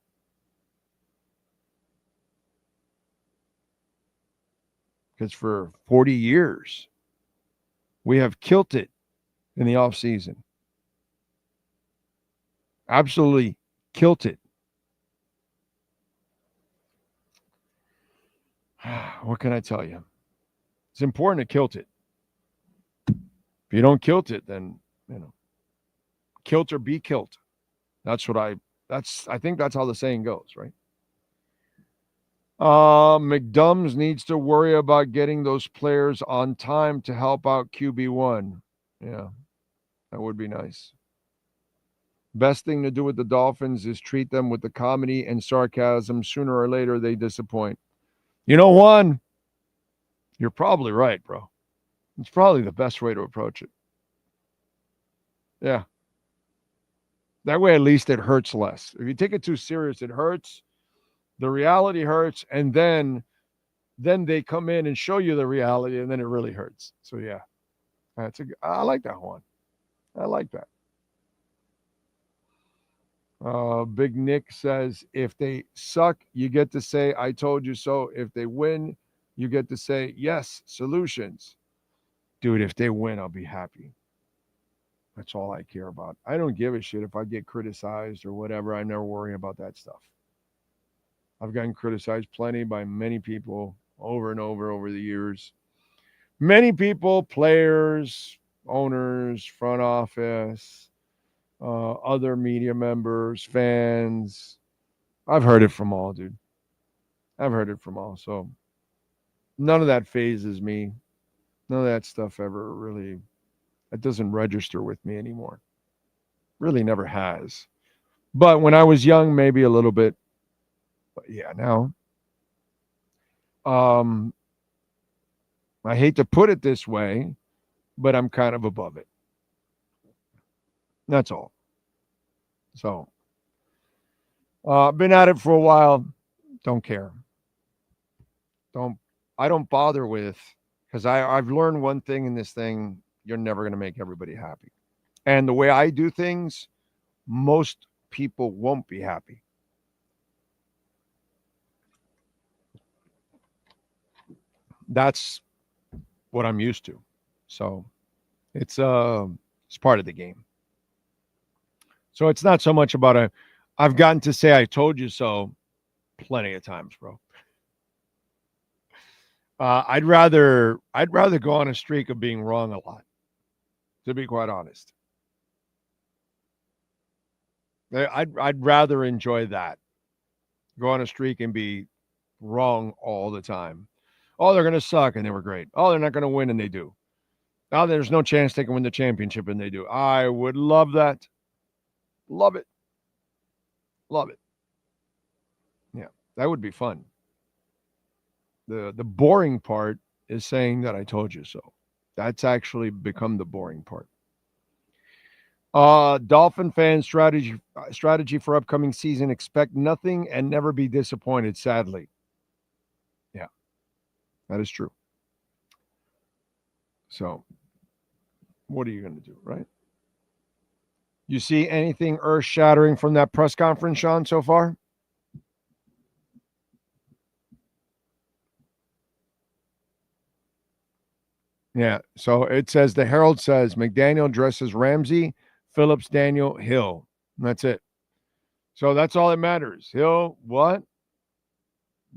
Because for 40 years, we have kilted in the off-season. Absolutely kilted. What can I tell you? It's important to kilt it. If you don't kilt it, then, kilt or be kilt. I think that's how the saying goes, right? McDumbs needs to worry about getting those players on time to help out QB1. Yeah, that would be nice. Best thing to do with the Dolphins is treat them with the comedy and sarcasm. Sooner or later, they disappoint. You know, Juan, you're probably right, bro. It's probably the best way to approach it. Yeah. That way, at least it hurts less. If you take it too serious, it hurts. The reality hurts, and then they come in and show you the reality, and then it really hurts. So yeah, I like that one. I like that. Big Nick says, if they suck, you get to say, I told you so. If they win, you get to say, yes, solutions. Dude, if they win, I'll be happy. That's all I care about. I don't give a shit if I get criticized or whatever. I never worry about that stuff. I've gotten criticized plenty by many people over and over the years. Many people, players, owners, front office, other media members, fans. I've heard it from all, dude. I've heard it from all. So none of that phases me. None of that stuff ever really, it doesn't register with me anymore. Really never has. But when I was young, maybe a little bit. But yeah, now, I hate to put it this way, but I'm kind of above it. That's all. So, been at it for a while. Don't care. I don't bother with, because I've learned one thing in this thing: you're never going to make everybody happy. And the way I do things, most people won't be happy. That's what I'm used to. So it's part of the game. So it's not so much about I've gotten to say I told you so plenty of times, bro. I'd rather go on a streak of being wrong a lot, to be quite honest. I'd rather enjoy that. Go on a streak and be wrong all the time. Oh, they're going to suck, and they were great. Oh, they're not going to win, and they do. Oh, there's no chance they can win the championship, and they do. I would love that. Love it. Love it. Yeah, that would be fun. The boring part is saying that I told you so. That's actually become the boring part. Dolphin fan strategy for upcoming season: expect nothing and never be disappointed. Sadly, yeah, that is true. So, what are you going to do, right? You see anything earth-shattering from that press conference, Sean, so far? Yeah, so it says, the Herald says, McDaniel dresses Ramsey, Phillips, Daniel, Hill. And that's it. So that's all that matters. Hill, what?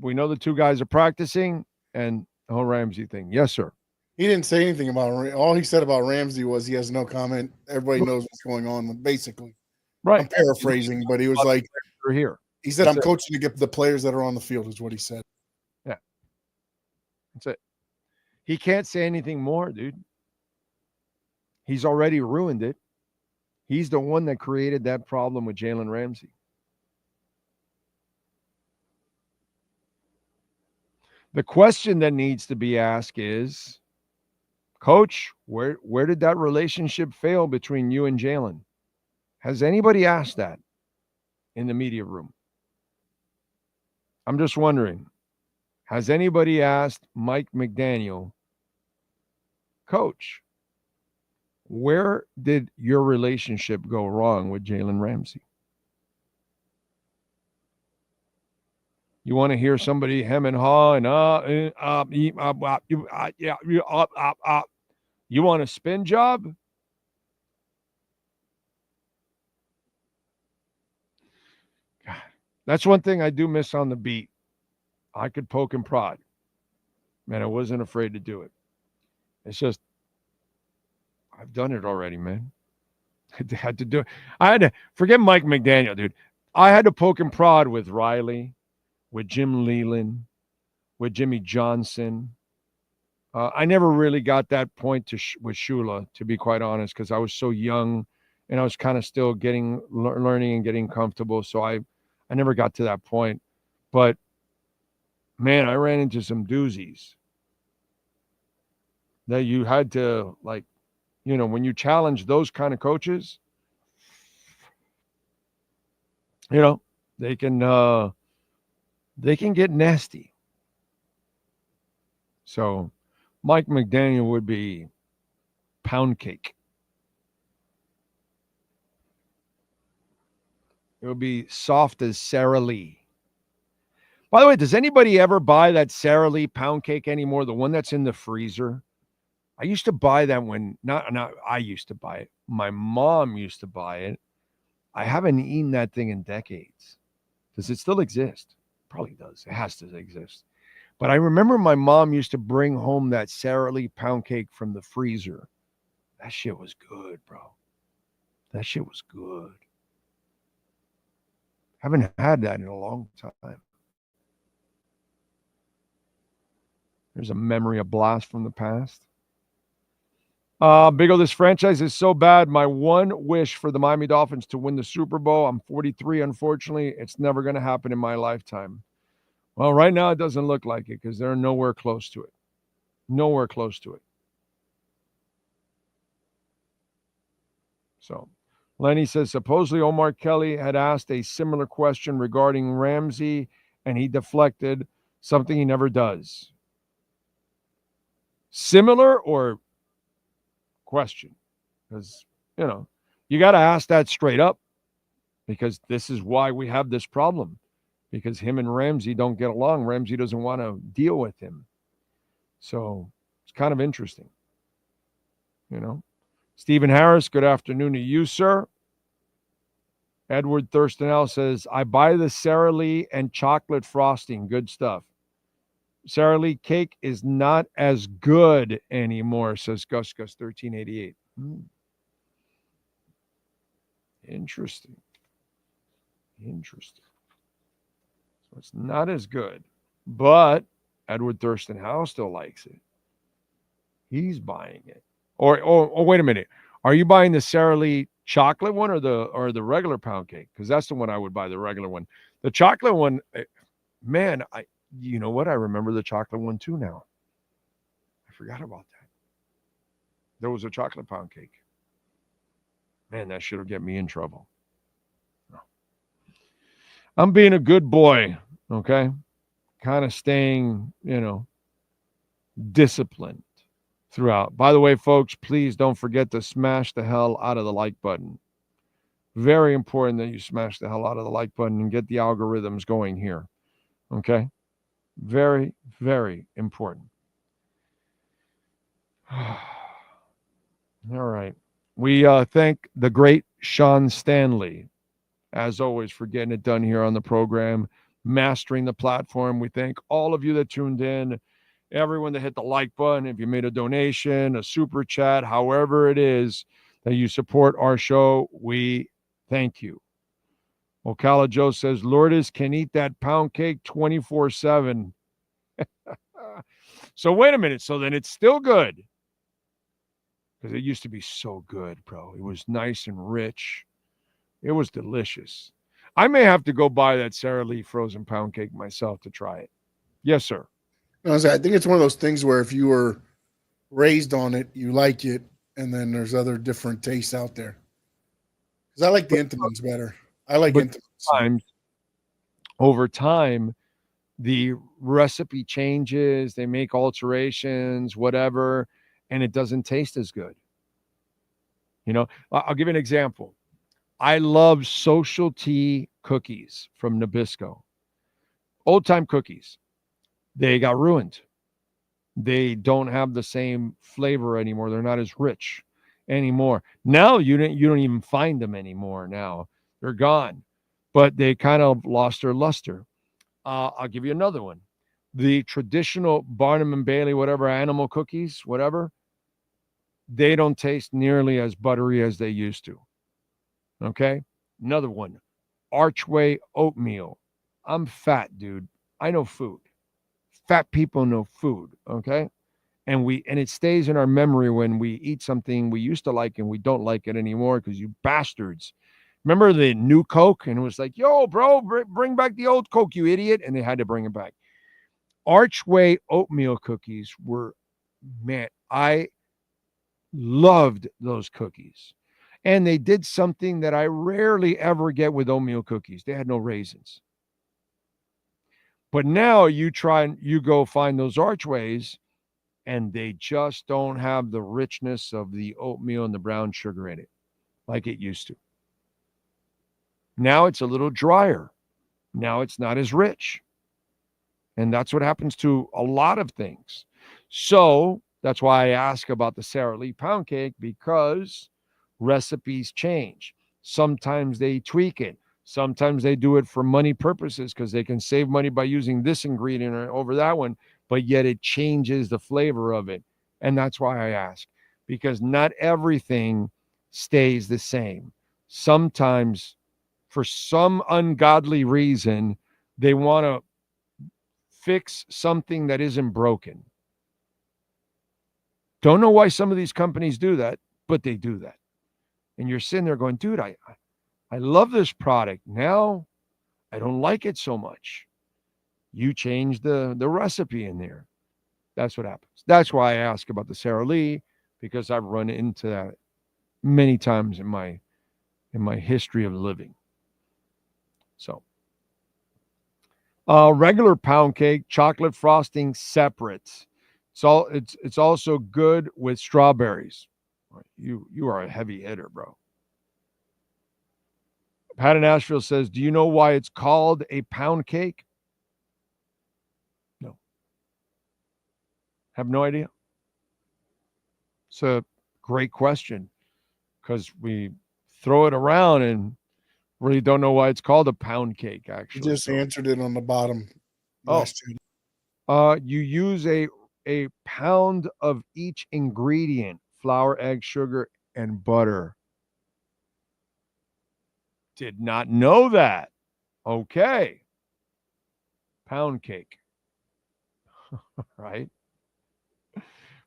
We know the two guys are practicing, and the whole Ramsey thing. Yes, sir. He didn't say anything about all he said about Ramsey was he has no comment. Everybody knows what's going on, basically. Right. I'm paraphrasing, but he was like, "We're here." He said, That's "I'm it. coaching to get the players that are on the field," is what he said. Yeah. That's it. He can't say anything more, dude. He's already ruined it. He's the one that created that problem with Jalen Ramsey. The question that needs to be asked is, Coach, where did that relationship fail between you and Jalen? Has anybody asked that in the media room? I'm just wondering, has anybody asked Mike McDaniel, Coach, where did your relationship go wrong with Jalen Ramsey? You want to hear somebody hem and haw and you want a spin job? God, that's one thing I do miss on the beat. I could poke and prod. Man, I wasn't afraid to do it. It's just, I've done it already, man. I had to do it. I had to, forget Mike McDaniel, dude. I had to poke and prod with Riley, with Jim Leland, with Jimmy Johnson. I never really got that point with Shula, to be quite honest, because I was so young and I was kind of still learning and getting comfortable. So I never got to that point. But, man, I ran into some doozies that you had to, like, you know, when you challenge those kind of coaches, you know, they can get nasty. So Mike McDaniel would be pound cake. It would be soft as Sara Lee. By the way, does anybody ever buy that Sara Lee pound cake anymore? The one that's in the freezer? I used to buy that when, not I used to buy it. My mom used to buy it. I haven't eaten that thing in decades. Does it still exist? Probably does. It has to exist. But I remember my mom used to bring home that Sara Lee pound cake from the freezer. That shit was good, bro. That shit was good. Haven't had that in a long time. There's a memory, a blast from the past. Big O, this franchise is so bad. My one wish for the Miami Dolphins to win the Super Bowl. I'm 43, unfortunately. It's never going to happen in my lifetime. Well, right now it doesn't look like it because they're nowhere close to it. Nowhere close to it. So, Lenny says, supposedly Omar Kelly had asked a similar question regarding Ramsey, and he deflected, something he never does. Similar or question? Because, you know, you got to ask that straight up, because this is why we have this problem, because him and Ramsey don't get along. Ramsey doesn't want to deal with him. So it's kind of interesting, you know. Stephen Harris, good afternoon to you, sir. Edward Thurstonell says, I buy the Sara Lee and chocolate frosting. Good stuff. Sara Lee cake is not as good anymore, says Gus 1388. Interesting. So it's not as good, but Edward Thurston Howe still likes it. He's buying it. Or wait a minute. Are you buying the Sara Lee chocolate one or the regular pound cake? Because that's the one I would buy, the regular one. The chocolate one, man, you know what? I remember the chocolate one too now. I forgot about that. There was a chocolate pound cake. Man, that shit'll get me in trouble. I'm being a good boy, okay? Kind of staying, disciplined throughout. By the way, folks, please don't forget to smash the hell out of the like button. Very important that you smash the hell out of the like button and get the algorithms going here, okay? Very, very important. All right. We thank the great Sean Stanley, as always, for getting it done here on the program, mastering the platform. We thank all of you that tuned in, everyone that hit the like button. If you made a donation, a super chat, however it is that you support our show, we thank you. Ocala Joe says, Lourdes can eat that pound cake 24/7. So wait a minute. So then it's still good. Because it used to be so good, bro. It was nice and rich. It was delicious. I may have to go buy that Sara Lee frozen pound cake myself to try it. Yes, sir. I think it's one of those things where if you were raised on it, you like it, and then there's other different tastes out there. Because I like the Entenmann's better. I like Entenmann's. Over time, the recipe changes, they make alterations, whatever, and it doesn't taste as good. I'll give you an example. I love Social Tea cookies from Nabisco. Old-time cookies. They got ruined. They don't have the same flavor anymore. They're not as rich anymore. Now you don't even find them anymore now. They're gone. But they kind of lost their luster. I'll give you another one. The traditional Barnum and Bailey, whatever, animal cookies, whatever, they don't taste nearly as buttery as they used to. Okay? Another one. Archway oatmeal. I'm fat, dude. I know food. Fat people know food, okay? And it stays in our memory when we eat something we used to like and we don't like it anymore because you bastards. Remember the new Coke? And it was like, yo, bro, bring back the old Coke, you idiot. And they had to bring it back. Archway oatmeal cookies were, man, I loved those cookies. And they did something that I rarely ever get with oatmeal cookies. They had no raisins. But now you go find those Archways, and they just don't have the richness of the oatmeal and the brown sugar in it like it used to. Now it's a little drier. Now it's not as rich. And that's what happens to a lot of things. So that's why I ask about the Sara Lee pound cake, because recipes change. Sometimes they tweak it. Sometimes they do it for money purposes because they can save money by using this ingredient or over that one, but yet it changes the flavor of it. And that's why I ask, because not everything stays the same. Sometimes, for some ungodly reason, they want to fix something that isn't broken. Don't know why some of these companies do that, but they do that. And you're sitting there going, dude, I love this product. Now I don't like it so much. You change the recipe in there. That's what happens. That's why I ask about the Sara Lee, because I've run into that many times in my history of living. So, regular pound cake, chocolate frosting separate. It's also good with strawberries. You are a heavy hitter, bro. Pat in Nashville says, do you know why it's called a pound cake? No. Have no idea. It's a great question, because we throw it around and really don't know why it's called a pound cake, actually. You just answered it on the bottom. You use a pound of each ingredient: flour, egg, sugar, and butter. Did not know that. Okay. Pound cake. Right?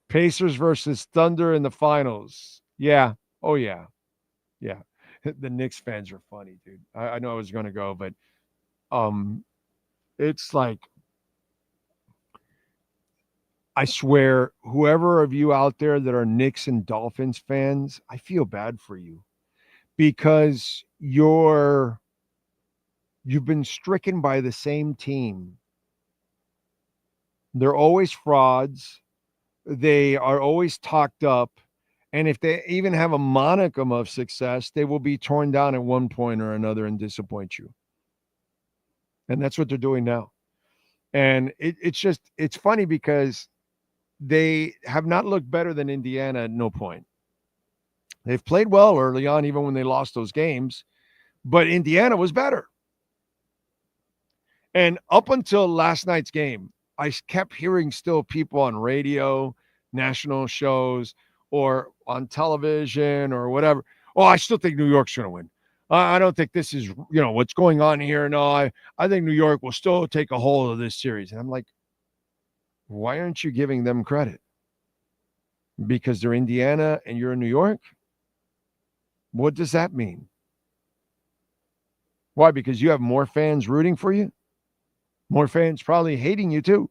Pacers versus Thunder in the finals. Yeah. Oh, yeah. Yeah. The Knicks fans are funny, dude. I know I was going to go, but it's like, I swear, whoever of you out there that are Knicks and Dolphins fans, I feel bad for you. because you've been stricken by the same team. They're always frauds. They are always talked up. And if they even have a monicum of success, they will be torn down at one point or another and disappoint you. And that's what they're doing now. And it's funny because they have not looked better than Indiana at no point. They've played well early on, even when they lost those games, but Indiana was better. And up until last night's game, I kept hearing still people on radio, national shows, or on television or whatever. Oh, I still think New York's going to win. I don't think this is, what's going on here. No, I think New York will still take a hold of this series. And I'm like, why aren't you giving them credit? Because they're Indiana and you're in New York? What does that mean? Why? Because you have more fans rooting for you? More fans probably hating you too,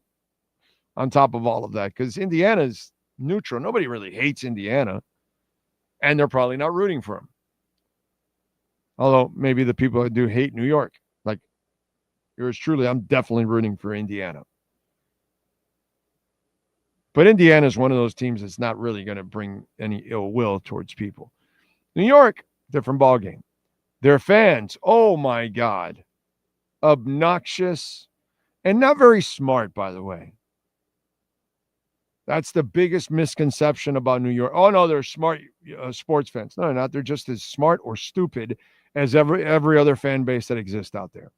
on top of all of that, because Indiana's neutral. Nobody really hates Indiana, and they're probably not rooting for them. Although maybe the people that do hate New York, like yours truly, I'm definitely rooting for Indiana. But Indiana is one of those teams that's not really going to bring any ill will towards people. New York, different ballgame. Their fans, oh my God, obnoxious and not very smart, by the way. That's the biggest misconception about New York. Oh, no, they're smart sports fans. No, they're not. They're just as smart or stupid as every other fan base that exists out there.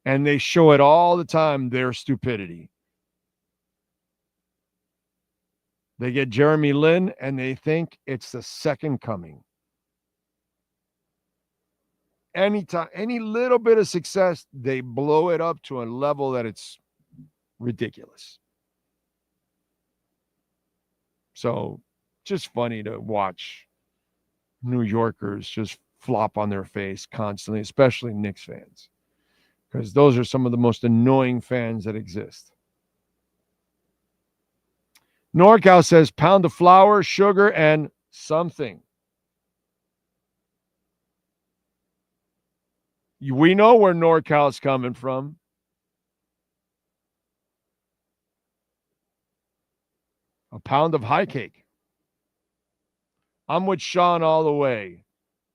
And they show it all the time, their stupidity. They get Jeremy Lin, and they think it's the second coming. Anytime, any little bit of success, they blow it up to a level that it's ridiculous. So just funny to watch New Yorkers just flop on their face constantly, especially Knicks fans, because those are some of the most annoying fans that exist. NorCal says pound of flour, sugar, and something. We know where NorCal's coming from. A pound of high cake. I'm with Sean all the way.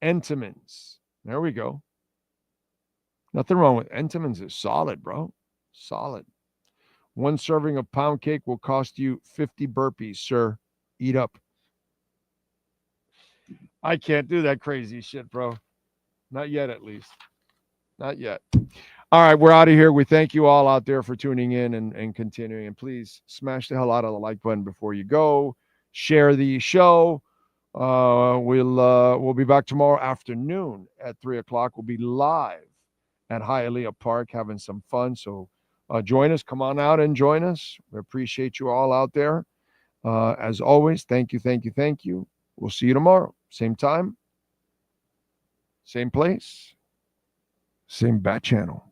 Entenmann's. There we go. Nothing wrong with Entenmann's. Is solid, bro. Solid. One serving of pound cake will cost you 50 burpees, sir. Eat up. I can't do that crazy shit, bro. Not yet, at least. Not yet. All right, we're out of here. We thank you all out there for tuning in and continuing. And please smash the hell out of the like button before you go. Share the show. We'll be back tomorrow afternoon at 3:00. We'll be live at Hialeah Park having some fun. So join us. Come on out and join us. We appreciate you all out there. As always, thank you, thank you, thank you. We'll see you tomorrow. Same time, same place, same bat channel.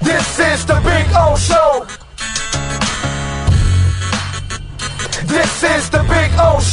This is the Big O Show. This is the Big O Show.